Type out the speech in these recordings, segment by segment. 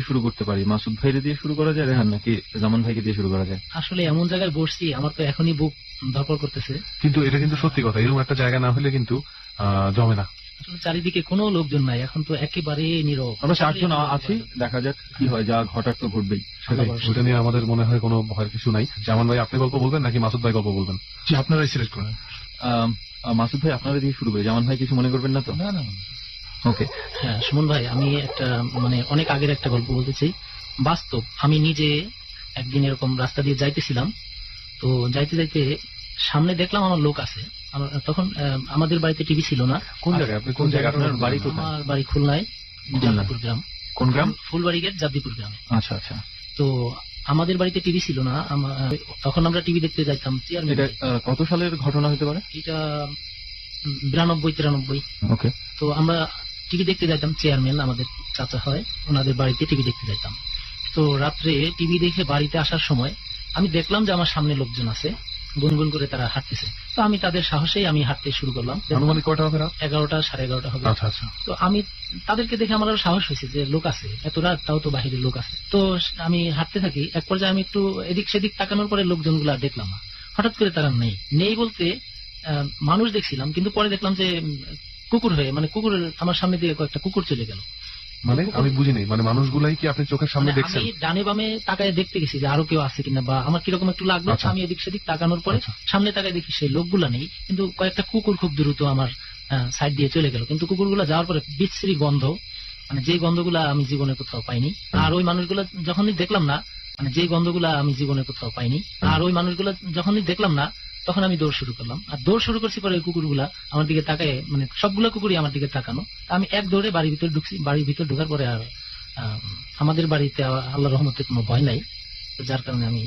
শুরু করতে পারি? মাসুদ ভাইরে দিয়ে শুরু করা যায়, রেহান, নাকি জামান ভাইকে দিয়ে শুরু করা যায়? আসলে এমন জায়গায় বসছি, আমার তো এখনই বুক ধরপড় করতেছে। কিন্তু এটা কিন্তু সত্যি কথা, এরকম একটা জায়গা না হলে কিন্তু জমে না। আসলে চারিদিকে কোনো লোকজন নাই, এখন তো একেবারে নীরব। আমরা 4 জন আছি, দেখা যাক কি হয়, যা ঘটার তো ঘটবেই। সেটা নিয়ে আমাদের মনে হয় কোনো ভয়ের কিছু নাই। জামান ভাই আপনি গল্প বলবেন নাকি মাসুদ ভাই গল্প বলবেন? জি, আপনারাই সিলেক্ট করেন। মাসুদ ভাই আপনারা দিয়ে শুরু করি, জামান ভাই কিছু মনে করবেন না তো? না না, ওকে। হ্যাঁ সুমন ভাই, আমি একটা অনেক আগের একটা গল্প বলতে চাই। বাস্তব, আমি নিজে একদিন এরকম রাস্তা দিয়ে যাইতেছিলাম, তো যাইতে যাইতে সামনে দেখলাম আমার লোক আছে। তখন আমাদের বাড়িতে টিভি ছিল না। কোন জায়গায় আপনি, কোন জায়গায় আপনার বাড়ি কোথায়? আমার বাড়ি খুলনায়, জাদ্দিপুর গ্রাম। কোন গ্রাম? ফুলবাড়ি গেট, জাদ্দিপুর গ্রামে। আচ্ছা আচ্ছা। তো আমাদের বাড়িতে টিভি ছিল না, তখন আমরা টিভি দেখতে যাইতাম। এটা কত সালের ঘটনা হতে পারে? এটা 92-93। ওকে। তো আমরা টিভি দেখতে যাইতাম, চেয়ারম্যান আমাদের চাচা হয়, ওনাদের বাড়িতে টিভি দেখতে যাইতাম। তো রাত্রে টিভি দেখে বাড়িতে আসার সময় আমি দেখলাম যে আমার সামনে লোকজন আছে, গুনগুন করে তারা হাঁটতেছে। তো আমি তাদের সাহসেই আমি হাঁটতে শুরু করলাম। আনুমানিক কয়টা হবে? 11টা, 11:30 হবে। আচ্ছা আচ্ছা। তো আমি তাদেরকে দেখে আমার আরো সাহস হয়েছে যে লোক আছে, এত রাত তাও তো বাহিরে লোক আছে। তো আমি হাঁটতে থাকি, এক পর্যায়ে আমি একটু এদিক সেদিক তাকানোর পরে লোকজন গুলা দেখলাম না। হঠাৎ করে তারা নেই বলতে মানুষ দেখছিলাম, কিন্তু পরে দেখলাম যে কুকুর হয়ে, কুকুর আমার সামনে দিয়ে কয়েকটা কুকুর চলে গেল। মানে আমি বুঝি নাই, মানে মানুষগুলাই কি আপনি চোখের সামনে দেখছেন? আমি ডানে বামে তাকায় দেখতে গেছি যে আরো কেউ আছে কিনা, বা আমার কিরকম একটু লাগলো। আমি এদিক সেদিক তাকানোর পরে সামনে তাকায় দেখি সেই লোকগুলা নেই, কিন্তু কয়েকটা কুকুর খুব দ্রুত আমার সাইড দিয়ে চলে গেল। কিন্তু কুকুরগুলা যাওয়ার পরে বিশ্রী গন্ধ, যে গন্ধগুলা আমি জীবনে কোথাও পাইনি। আর ওই মানুষগুলা যখনই দেখলাম না, যে গন্ধগুলা আমি জীবনে কোথাও পাইনি। আর ওই মানুষগুলা যখনই দেখলাম না, তখন আমি দৌড় শুরু করলাম। আর দৌড় শুরু করছি পরে ওই কুকুরগুলা আমার দিকে তাকায়, সবগুলা কুকুরই আমার দিকে তাকানো। আমি এক দৌড়ে বাড়ির ভিতরে ঢুকছি। বাড়ির ভিতরে ঢোকার পরে আর আমাদের বাড়িতে আল্লাহ রহমতে কোনো ভয় নাই, যার কারণে আমি।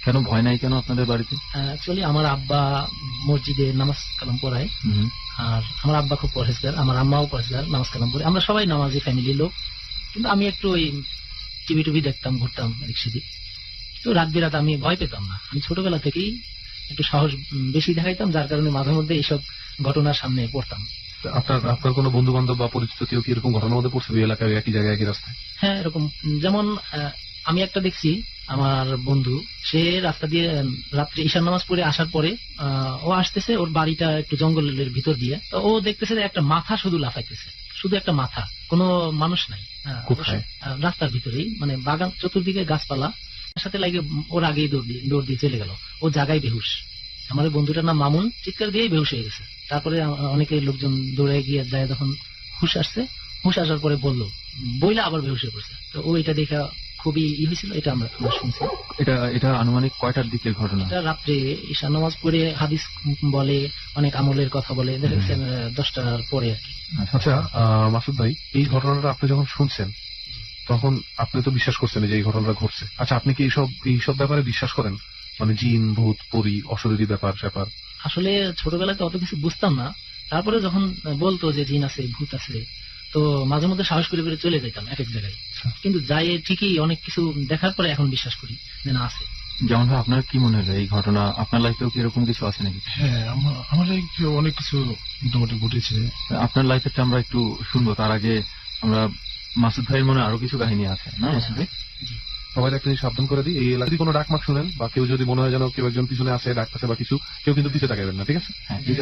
কেন ভয় নাই কেন আপনাদের বাড়িতে? অ্যাকচুয়ালি আমার আব্বা মসজিদে নামাজ কালাম পড়ায়, আর আমার আব্বা খুব পরহেজগার, আমার আম্মাও পরহেজগার, নামাজ কালাম পড়ে। আমরা সবাই নামাজি ফ্যামিলির লোক, কিন্তু আমি একটু ওই টিভি টুভি দেখতাম, ঘুরতাম এদিক সেদিক। তো রাত বিরাত আমি ভয় পেতাম না। আমি ছোটবেলা থেকেই একটু সাহস বেশি দেখাইতাম, যার কারণে মাঝে মধ্যে এইসব ঘটনার সামনে পড়তাম। আপনার কোনো বন্ধু বান্ধব বা পরিচিত কেউ কি এরকম ঘটনার মধ্যে পড়ছে এলাকায়, একই জায়গায় একই রাস্তায়? হ্যাঁ, এরকম যেমন আমি একটা দেখছি, আমার বন্ধু সে রাস্তা দিয়ে রাত্রে ঈশান নামাজ পড়ে আসার পরে ও আসতেছে, ওর বাড়িটা একটু জঙ্গলের ভিতর দিয়ে। তো ও দেখতেছে যে একটা মাথা শুধু লাফাইতেছে, শুধু একটা মাথা, কোনো মানুষ নাই। রাস্তার ভিতরেই, বাগান, চতুর্দিকে গাছপালা, সাথে লাগে ওর আগেই দৌড় দিয়ে চলে গেল। ও জায়গায় বেহুশ। আমার বন্ধুটার নাম মামুন, চিৎকার দিয়েই বেহুশ হয়ে গেছে। তারপরে অনেকে লোকজন দৌড়ে গিয়ে যায়, যখন হুশ আসছে, হুশ আসার পরে বইলা আবার বেহুশ হয়ে পড়ছে। তো ও এটা দেখা খুবই হয়েছিল, এটা আমরা শুনছি। এটা আনুমানিক কয়টার দিকের ঘটনা? এটা রাত্রে ঈশা নামাজ পড়ে, হাদিস বলে, অনেক আমলের কথা বলে, দেখেছে 10টার পরে আর কি। আচ্ছা মাসুদ ভাই, এই ঘটনাটা আপনি যখন শুনছেন তখন আপনি তো বিশ্বাস করছেন যে এই ঘটনাটা ঘটছে। আচ্ছা, আপনি কি এইসব ব্যাপারে বিশ্বাস করেন? জিন, ভূত, পরী, অশরীরী ব্যাপার? আসলে ছোটবেলায় তো অত কিছু বুঝতাম না, তারপরে যখন বলতো যে জিন আছে, ভূত আছে, তো মাঝে মধ্যে সাহস করে করে চলে যেতাম এক এক জায়গায়। কিন্তু যাই ঠিকই অনেক কিছু দেখার পরে এখন বিশ্বাস করি যে না, আছে। যেমন ভাই, আপনার কি মনে হয় এই ঘটনা আপনার লাইফেও কি এরকম কিছু আছে নাকি? হ্যাঁ, আমার অনেক কিছু মোটামুটি ঘটেছে। আপনার লাইফেরটা আমরা একটু শুনবো, তার আগে আমরা মাসুদ ভাইয়ের মনে আরো কিছু কাহিনী আছে না মাসুদ ভাই? সবাই একটা জিনিস সাবধান করে দিই, এই এলাকায় যদি কোনো ডাকমাক শুনেন বা কেউ যদি মনে হয় যেন কেউ একজন পিছনে আছে, ডাকতেছে বা কিছু, কেউ কিন্তু পিছিয়ে তাকাবেন না, ঠিক আছে?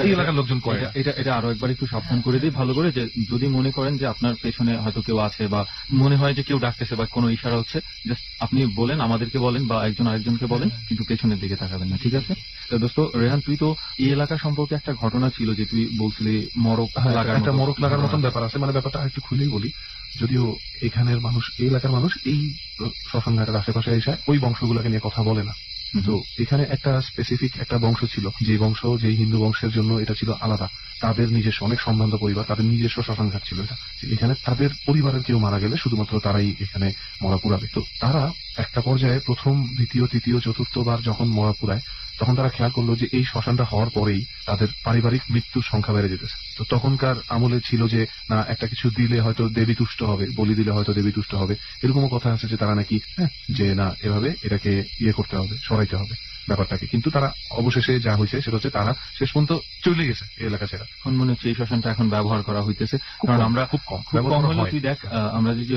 এই এলাকার লোকজন করে এটা আরো একবার একটু সাবধান করে দিই ভালো করে, যে যদি মনে করেন যে আপনার পেছনে হয়তো কেউ আছে বা মনে হয় যে কেউ ডাকতেছে বা কোনো ইশারা হচ্ছে, জাস্ট আপনি বলেন, আমাদেরকে বলেন বা একজন আরেকজনকে বলেন, কিন্তু পেছনের দিকে তাকাবেন না, ঠিক আছে? তো দোস্ত রেহান, তুই তো এই এলাকা সম্পর্কে একটা ঘটনা ছিল যে তুই বলছিলি মরক লাগার মতন ব্যাপার আছে। ব্যাপারটা একটু খুলেই বলি, যদিও এখানের মানুষ, এই এলাকার মানুষ এই শ্মশানঘাটের আশেপাশে এসে ওই বংশগুলোকে নিয়ে কথা বলে না। তো এখানে একটা স্পেসিফিক একটা বংশ ছিল, যে বংশ, যে হিন্দু বংশের জন্য এটা ছিল আলাদা। তাদের নিজস্ব অনেক সম্ভ্রান্ত পরিবার, তাদের নিজস্ব শ্মশানঘাট ছিল এটা। এখানে তাদের পরিবারের কেউ মারা গেলে শুধুমাত্র তারাই এখানে মরা পুরাবে। তো তারা একটা পর্যায়ে প্রথম, দ্বিতীয়, তৃতীয়, চতুর্থবার যখন মরা পুরায়, তখন তারা খেয়াল করলো যে এই শ্মশানটা হওয়ার পরেই তাদের পারিবারিক মৃত্যুর সংখ্যা বেড়ে যেতেছে। তো তখনকার আমলে ছিল যে না, একটা কিছু দিলে হয়তো দেবী তুষ্ট হবে, বলি দিলে হয়তো দেবী তুষ্ট হবে, এরকমও কথা আছে যে তারা নাকি যে না, এভাবে এটাকে করতে হবে, সরাইতে হবে। ব্যাপারটাকে, কিন্তু তারা অবশেষে যা হয়েছে সেটা হচ্ছে তারা শেষ পর্যন্ত চলে গেছে এই এলাকা ছেড়ে। এখন মনে হচ্ছে এই শ্মশানটা এখন ব্যবহার করা হইতেছে, খুব কারণ কম, আমরা খুব কম খুব ব্যবহার কম করা হলেও হয়। তুই দেখ আমরা যে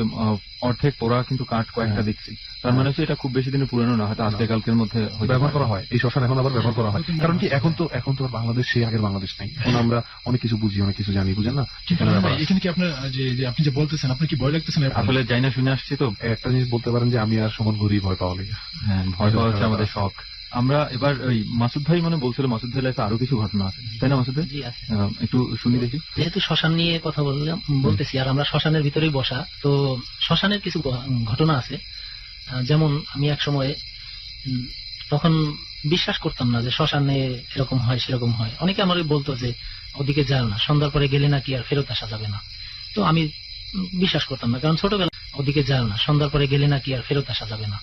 অর্ধেক পোড়া কিন্তু কাঠ কয়েকটা হ্যাঁ। দেখছি, তার মানে হচ্ছে এটা খুব বেশি দিনের পুরনো না, হয়তো আজকে কালকের মধ্যে হইতে ব্যবহার পারে। করা হয়, এই শ্মশান এখন আবার ব্যবহার করা হয়। কারণ কি এখন তো আর বাংলাদেশ সেই আগের বাংলাদেশ নাই, এখন আমরা অনেক কিছু বুঝি, অনেক কিছু জানি, বুঝেন না? এখানে ব্যাপার আছে। এখানে কি আপনার যে আপনি যে বলতেছেন, আপনার কি ভয় লাগতেছে না? আসলে যাই না শুনে আসছি তো, একটা জিনিস বলতে পারেন যে আমি আর সুমন ঘুরি ভয় পাওয়া লেগে। হ্যাঁ ভয় পাওয়া হচ্ছে আমাদের শখ। আমরা এবার ওই মাসুদ ভাই মানে বলছিল মাসুদ ভাই লাইফে আরো কিছু ঘটনা আছে, তাই না মাসুদ ভাই? জি আছে। একটু শুনি দেখি। যেহেতু শ্মশান নিয়ে কথা বলতেছি আর আমরা শ্মশানের ভিতরেই বসা, তো শ্মশানের কিছু ঘটনা আছে। যেমন আমি এক সময় তখন বিশ্বাস করতাম না যে শ্মশানে এরকম হয় সেরকম হয়। অনেকে আমাকে বলতো যে ওদিকে যাও না, সন্ধ্যার পরে গেলে নাকি আর ফেরত আসা যাবে না। তো আমি বিশ্বাস করতাম না, কারণ ছোটবেলা ওদিকে যাও না, সন্ধ্যার পরে গেলে নাকি আর ফেরত আসা যাবে না।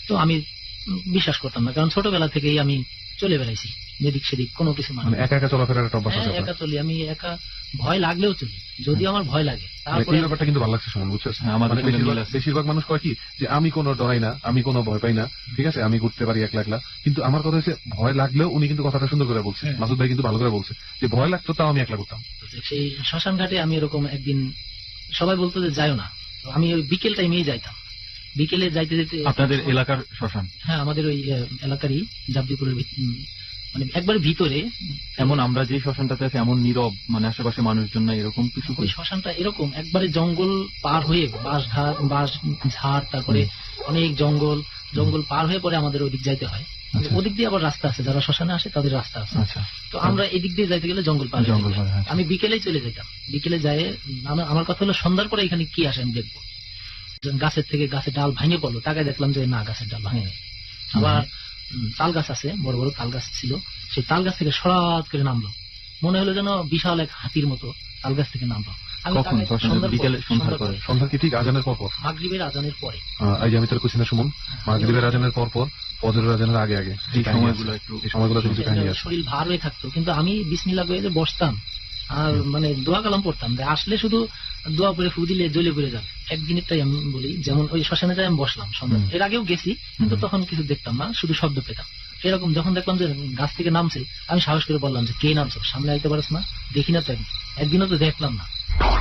তো আমি বিশ্বাস করতাম না, কারণ ছোটবেলা থেকেই আমি চলে বেড়াইছি যেদিক সেদিক, কোনো কিছু মানে একা একা চলাফেরার একটা অভ্যাস আছে আপনার। একা চলি, আমি একা ভয় লাগলেও চলি, যদিও আমার ভয় লাগে। মানে তারপরে এই ব্যাপারটা কিন্তু ভালো লাগছে সুমন, বুঝছিস? হ্যাঁ, আমাদের মানে সঙ্গে মিল আছে। বেশিরভাগ মানুষ কয় কি যে আমি কোনো ডরাই না, আমি কোনো ভয় পাই না, ঠিক আছে, আমি ঘুরতে পারি একলা একলা। কিন্তু আমার কথা হচ্ছে ভয় লাগলেও উনি কিন্তু কথাটা সুন্দর করে বলছে, হ্যাঁ। মাসুদ ভাই কিন্তু ভালো করে বলছে যে ভয় লাগতো তাও আমি একলা করতাম। সেই শ্মশান ঘাটে আমি এরকম একদিন, সবাই বলতো যে যাও না, তো আমি ওই বিকেল টাইমেই যাইতাম। বিকেলে যাইতে যেতে আপনাদের এলাকার শ্মশান? হ্যাঁ, আমাদের ওই এলাকারই জাবদিপুরের মানে একবারে ভিতরে। এমন আমরা যে শ্মশানটাতে আছি এমন নীরব, মানে আশেপাশে মানুষজন না, এরকম কিছু ওই শ্মশানটা এরকম একবারে জঙ্গল পার হয়ে, বাঁশ ঝাড়, তারপরে অনেক জঙ্গল পার হয়ে পরে আমাদের ওদিক যাইতে হয়। আচ্ছা। ওদিক দিয়ে আবার রাস্তা আছে, যারা শ্মশানে আসে তাদের রাস্তা আছে। আচ্ছা, তো আমরা এদিক দিয়ে যাইতে গেলে জঙ্গল পার হয়ে জঙ্গল যেতে হয়। পার, হ্যাঁ। আমি বিকেলে চলে যেতাম, বিকেলে যাই। আমার কথা হলো সন্ধ্যার পরে এখানে কি আসে আমি দেখবো। গাছের থেকে গাছের ডাল ভাঙে পড়লো, তাকায় দেখলাম যে না, গাছের ডাল ভাঙে নেই। আবার তাল গাছ আছে, বড় বড় তাল গাছ ছিল, সেই তাল গাছ থেকে সরাত করে নামলো, মনে হলো যেন বিশাল এক হাতির মতো তাল গাছ থেকে নামলো। আমি কখন? তাকাই, সন্ধ্যার বিকেলে, পরে, সন্ধ্যার পরে? সন্ধ্যা কি ঠিক আজানের পর পর? মাগরিবের আজানের পরে। এই যে আমি তোর কুচিনা সুমন, মাগরিবের আজানের পর পর, ফজরের আজানের আগে আগে, এই সময়গুলো একটু এই সময়গুলো কিছু কাহিনী আছে। শরীর ভার হয়ে থাকতো, কিন্তু আমি বিসমিল্লাহ করে যে বসতাম আর মানে দোয়া কালাম পড়তাম, যে আসলে শুধু দোয়া পরে ফু দিলে জ্বলে পড়ে যাবে। একদিনেরটাই আমি বলি, যেমন ওই শ্মশানে যাই আমি বসলাম সন্ধ্যা, এর আগেও গেছি কিন্তু তখন কিছু দেখতাম না, শুধু শব্দ পেতাম। এরকম যখন দেখলাম যে গাছ থেকে নামছে, আমি সাহস করে বললাম যে কে নামছো, সামনে আইতে পারছ না? দেখি না তো একদিনও তো দেখলাম না,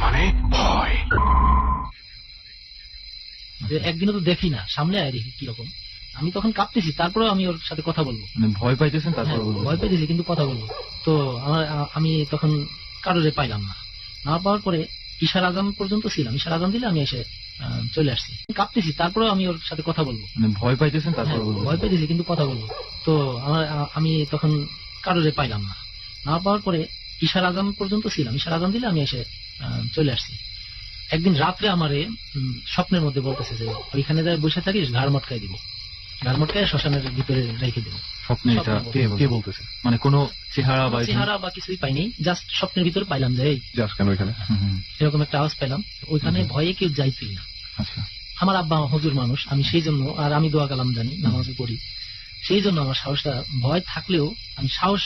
মানে ভয় যে একদিনও তো দেখি না, সামনে আয় দেখি কিরকম। আমি তখন কাঁপতেছি, তারপরেও আমি ওর সাথে কথা বলবো। মানে ভয় পাইতেছেন তারপর? হ্যাঁ, ভয় পেয়েছি কিন্তু কথা বলবো। তো আমি তখন কারোরে পাইলাম না, না পাওয়ার পরে ঈশার আজান পর্যন্ত ছিলাম, ঈশার আজান দিলে আমি এসে চলে আসছি। কাঁপতেছি, তারপরেও আমি ওর সাথে কথা বলবো। মানে ভয় পাইতেছেন তারপর? হ্যাঁ, ভয় পেয়েছি কিন্তু কথা বলবো। তো আমি তখন কারোরে পাইলাম না, না পাওয়ার পরে ঈশার আজান পর্যন্ত ছিলাম, ঈশার আজান দিলে আমি এসে চলে আসছি। একদিন রাত্রে আমারে স্বপ্নের মধ্যে বলতেছে যে ওইখানে যাই বসে থাকিস, ঘাড় মটকাই দিব, ঘাড় মটকায় শ্মশানের ভিতরে রেখে দেবো। স্বপ্নে? এটা কে বলতেছে? মানে কোনো চেহারা বা চেহারা বা কিছুই পাইনি, জাস্ট স্বপ্নের ভিতরে পাইলাম যে এই যাস কেন এখানে? এরকম একটা আওয়াজ পেলাম। ওইখানে ভয়ে কেউ যাইতেই না। আচ্ছা, আমার আব্বা হুজুর মানুষ, আমি সেই জন্য, আর আমি দোয়া কালাম জানি, নামাজও পড়ি, সেই জন্য আমার সাহসটা, ভয় থাকলেও আমি সাহস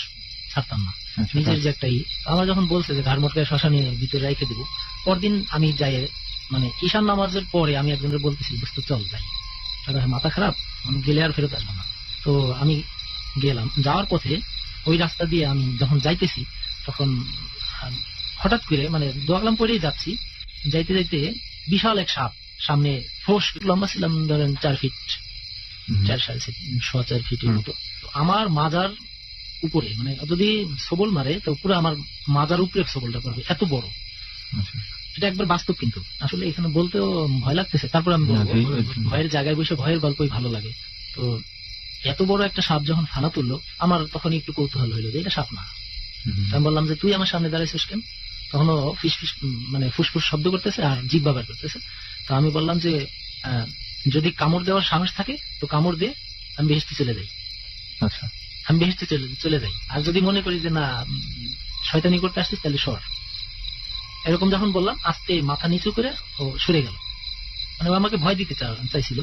ছাড়তাম না। আচ্ছা, নিজের যে একটাই, আমার যখন বলছে যে ঘাড় মটকায় শ্মশানে ভিতরে রেখে দেবো, পরদিন আমি যাই, মানে ঈশান নামাজের পরে আমি একজনের বলতেছি বুঝতে চল যাই, মাথা খারাপ, আমি গেলে আর ফেরত আসবো না। তো আমি গেলাম, যাওয়ার পথে ওই রাস্তা দিয়ে আমি যখন যাইতেছি, তখন হঠাৎ করে মানে দোয়া কালাম পরেই যাচ্ছি, যাইতে যাইতে বিশাল এক সাপ সামনে, ফোর্স লম্বা ছিলাম ধরেন 4 ফিট, 4.5 ফিটের মতো। তো আমার মাজার উপরে, মানে যদি সবল মারে তো পুরো আমার মাজার উপরে সবলটা করবে, এত বড়। আচ্ছা। এটা একবার বাস্তব, কিন্তু আসলে এখানে বলতেও ভয় লাগতেছে, তারপর আমি বলবো, ভয়ের জায়গায় বসে ভয়ের গল্পই ভালো লাগে। তো এত বড় একটা সাপ যখন ফানা তুললো, আমার তখন একটু কৌতূহল হইলো যে এটা সাপ না। আমি বললাম যে তুই আমার সামনে দাঁড়াইছিস কেন? তখন ও ফিস ফিস মানে ফুসফুস শব্দ করতেছে আর জিহ্বা বের করতেছে। তো আমি বললাম যে যদি কামড় দেওয়ার সাহস থাকে তো কামড় দিয়ে আমি বেহেশতে চলে যাই। আচ্ছা, আমি বেহেশতে চলে যাই, আর যদি মনে করি যে না শয়তানি করতে আসছিস তাহলে সর। এরকম যখন বললাম, আস্তে মাথা নিচু করে ও সরে গেল, মানে ও আমাকে ভয় দিতে চাইছিল।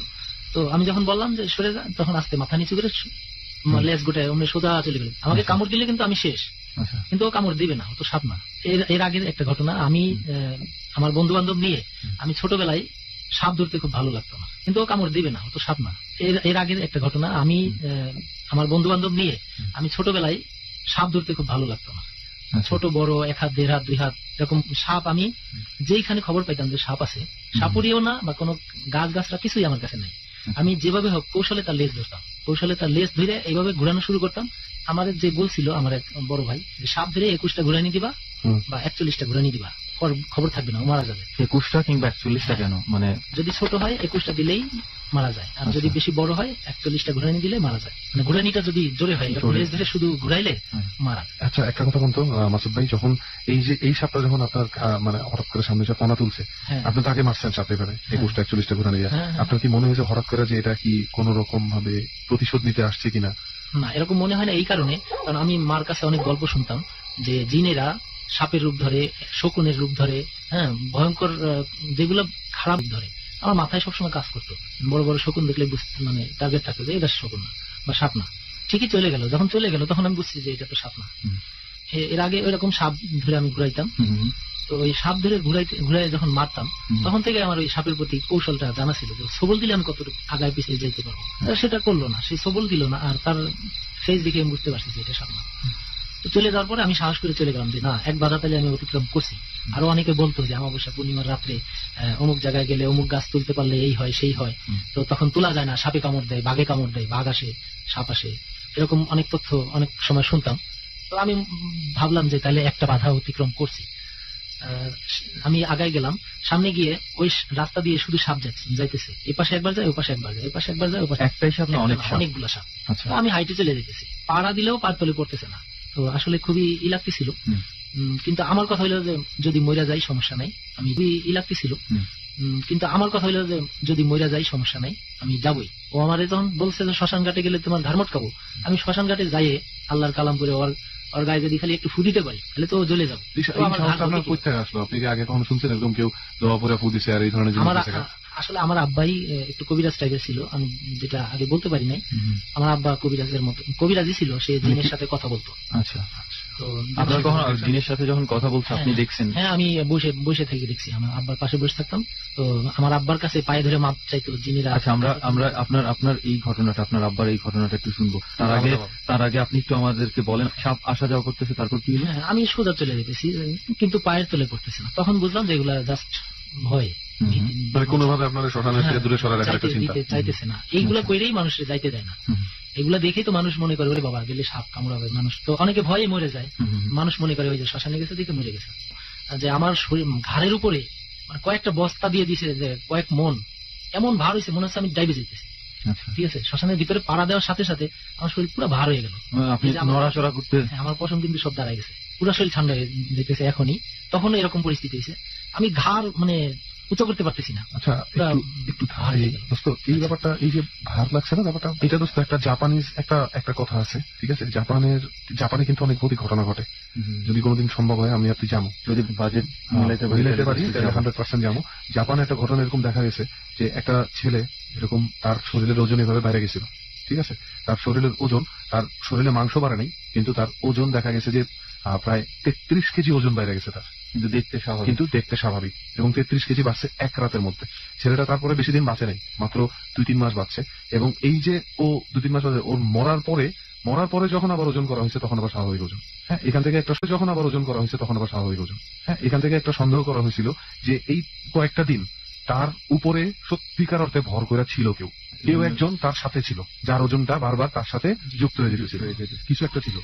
তো আমি যখন বললাম যে সরে যা, তখন আস্তে মাথা নিচু করে লেজ গোটায় অমনি সোজা চলে গেল। আমাকে কামড় দিলে কিন্তু আমি শেষ, আচ্ছা, কিন্তু ও কামড় দিবে না, ও তো সাপ না। এর আগের একটা ঘটনা, আমি আমার বন্ধু বান্ধব নিয়ে আমি ছোটবেলায় সাপ ধরতে খুব ভালো লাগতো না, কিন্তু ও কামড় দিবে না, ও তো সাপ না। এর আগে একটা ঘটনা, আমি আমার বন্ধু বান্ধব নিয়ে আমি ছোটবেলায় সাপ ধরতে খুব ভালো লাগতো না। ছোট বড় 1 হাত 1.5 হাত 2 হাত এরকম সাপ আমি যেইখানে খবর পাইতাম যে সাপ আছে, সাপুরিও না বা কোনো গাছ গাছরা কিছুই আমার কাছে নাই, আমি যেভাবে হোক কৌশলে তার লেজ ধরতাম, কৌশলে তার লেজ ধরে এইভাবে ঘুরানো শুরু করতাম। আমার যে বলছিল আমার এক বড় ভাই, সাপ ধরে 21টা ঘুরানি দিবা বা 41টা ঘুরানি দিবা, খবর থাকবে না, ও মারা যাবে। 21টা কিংবা 41টা কেন, মানে যদি ছোট হয় 21টা দিলেই মারা যায়, আর যদি বেশি বড় হয় 41টা ঘুরানি দিলে মারা যায়। মানে ঘুরানিটা যদি জোরে হয়, লেজ ধরে শুধু ঘুরাইলে মারা যায়। আচ্ছা, একটা কথা বলতো মাসুদ ভাই, যখন এই সাপটা যখন আপনার মানে হঠাৎ করে সামনে এসে পনা তুলছে, আপনি তাকে মারছেন সাপে ফেলে 21টা 41টা ঘুরানি দিয়ে, আপনার কি মনে হয়েছে হঠাৎ করে যে এটা কি কোন রকম ভাবে প্রতিশোধ নিতে আসছে কিনা? না, এরকম মনে হয় না এই কারণে, কারণ আমি মার কাছে অনেক গল্প শুনতাম যে জিনেরা সাপের রূপ ধরে, শকুনের রূপ ধরে, হ্যাঁ ভয়ঙ্কর যেগুলো খারাপ ধরে। আমার মাথায় সবসময় কাজ করতো, বড় বড় শকুন দেখলে মানে টার্গেট থাকতো যে এটা শকুন না বা সাপ না। ঠিকই চলে গেল, যখন চলে গেল তখন আমি বুঝছি যে এটা তো সাপ না। এর আগে ওইরকম সাপ ধরে আমি ঘুরাইতাম, তো ওই সাপ ধরে ঘুরাই যখন মারতাম তখন থেকে আমার ওই সাপের প্রতি কৌশলটা জানা ছিল যে সবল দিলে আমি কতটুকু আগায় পিছিয়ে যেতে পারবো। সেটা করলো না, সেই সবল দিল না, আর তার ফেস দেখে আমি বুঝতে পারছি যে এটা সাপ না। চলে যাওয়ার পরে আমি সাহস করে চলে গেলাম যে না, এক বাধা তালে আমি অতিক্রম করছি। আরো অনেকে বলতো যে অমাবস্যা পূর্ণিমার রাত্রে অমুক জায়গায় গেলে অমুক গাছ তুলতে পারলে এই হয় সেই হয়, তো তখন তোলা যায় না, সাপে কামড় দেয়, বাঘে কামড় দেয়, বাঘ আসে, সাপ আসে, এরকম অনেক তথ্য অনেক সময় শুনতাম। তো আমি ভাবলাম যে তাহলে একটা বাধা অতিক্রম করছি। আমি আগায় গেলাম, সামনে গিয়ে ওই রাস্তা দিয়ে শুধু সাপ যাইতেছে, এই পাশে একবার যায়, ওই পাশে একবার যায়, ওই পাশে একবার যায়, ওই পাশে একটাই সাপ না অনেকগুলো সাপ। আমি হাইটে চলে যেতেছি, পাড়া দিলেও পার তলে পড়তেছে না, তো আসলে খুবই লাগতেছিল। কিন্তু আমার কথা হইলো যে যদি মইরা যাই সমস্যা নাই, আমি খুবই লাগতেছিল। কিন্তু আমার কথা হইলো যে যদি মইরা যাই সমস্যা নাই, আমি যাবই। ও আমার যখন বলছে যে শ্মশান ঘাটে গেলে তোমার ঘাড় মটকাবো, আমি শ্মশান ঘাটে যাইয়ে আল্লাহর কালাম করে ওর গায়ে যদি খালি একটু ফু দিতে পারি তাহলে তো জ্বলে যাবে। আপনি কি আগে কখনো শুনছেন এরকম কেউ দোয়া পরে ফু দিছে আর এই ধরনের জিনিস? আসলে আমার আব্বাই একটু কবিরাজ টাইপের ছিল, আমি যেটা আগে বলতে পারি নাই। আমার আব্বা কবিরাজের মতো কবিরাজই ছিল, সে জিনের সাথে কথা বলতো। আচ্ছা, তো আপনার কখন জিনের সাথে যখন কথা বলছে আপনি দেখছেন? হ্যাঁ, আমি বসে থেকে দেখছি, আমার আব্বার পাশে বসে থাকতাম, তো আমার আব্বার কাছে পায়ে ধরে মাপ চাইতো জিনেরা। আচ্ছা, আমরা আপনার এই ঘটনাটা, আপনার আব্বার এই ঘটনাটা একটু শুনবো। তার আগে আপনি একটু আমাদেরকে বলেন, সাপ আসা যাওয়া করতেছে, তারপর কি হলো? আমি সোজা চলে যেতেছি, কিন্তু পায়ের তলে পড়তেছে না। তখন বুঝলাম যে এগুলা জাস্ট ভয়, কোনোভাবে আপনার শ্মশানের থেকে দূরে সরা রাখার একটা চিন্তা চাইতেছে না। এইগুলা কইরেই মানুষের যাইতে দেয় না। এগুলা দেখেই তো মানুষ মনে করে ওরে বাবা গেলে সাপ কামড়াবে, মানুষ তো অনেকে ভয়ে মরে যায়। মানুষ মনে করে ওই যে শ্মশানে গেছে দিকে মরে গেছে। যে আমার শরীর ঘাড়ের উপরে মানে কয়েকটা বস্তা দিয়ে দিছে, যে কয়েক মন, এমন ভার হয়েছে মনে হচ্ছে আমি ডাইবে যেতেছি। ঠিক আছে, শ্মশানের ভিতরে পাড়া দেওয়ার সাথে সাথে আমার শরীর পুরো ভার হয়ে গেল, নড়াচড়া করতে, আমার পশম কিন্তু সব দাঁড়ায় গেছে, পুরো শরীর ঠান্ডা হয়ে যেতেছে এখনই। তখন এরকম পরিস্থিতি হয়েছে, আমি ঘাড় মানে উঁচু করতে পারতেছি না। আচ্ছা, একটু দোস্ত, এই ব্যাপারটা, এই যে ভার লাগছে না ব্যাপারটা, এটা দোস্ত একটা জাপানিজ একটা কথা আছে, ঠিক আছে? জাপানে কিন্তু অনেক গতি ঘটনা ঘটে। যদি কোনোদিন সম্ভব হয় আমি আপনি যাবো, যদি বাজেট মিলাইতে পারি 100% যাবো। জাপানে একটা ঘটনা এরকম দেখা গেছে যে একটা ছেলে এরকম তার শরীরের ওজন এভাবে বাইরে গেছিল, ঠিক আছে? তার শরীরের ওজন, তার শরীরে মাংস বাড়ে নাই, কিন্তু তার ওজন দেখা গেছে যে প্রায় 33 কেজি ওজন বাইরে গেছে তার, কিন্তু দেখতে স্বাভাবিক, এবং 33 কেজি বাড়ছে এক রাতের মধ্যে। ছেলেটা তারপরে বেশি দিন বাঁচে নাই, মাত্র 2-3 মাস বাঁচছে। এবং এই যে ও 2-3 মাস বাঁচে, ওর মরার পরে যখন আবার ওজন করা হয়েছে তখন আবার স্বাভাবিক ওজন। হ্যাঁ, এখান থেকে একটা সন্দেহ করা হয়েছিল যে এই কয়েকটা দিন তার উপরে সত্যিকার অর্থে ভর করে ছিল কেউ একজন তার সাথে ছিল, যার ওজনটা বারবার তার সাথে যুক্ত হয়ে যেতেছিল, কিছু একটা ছিল।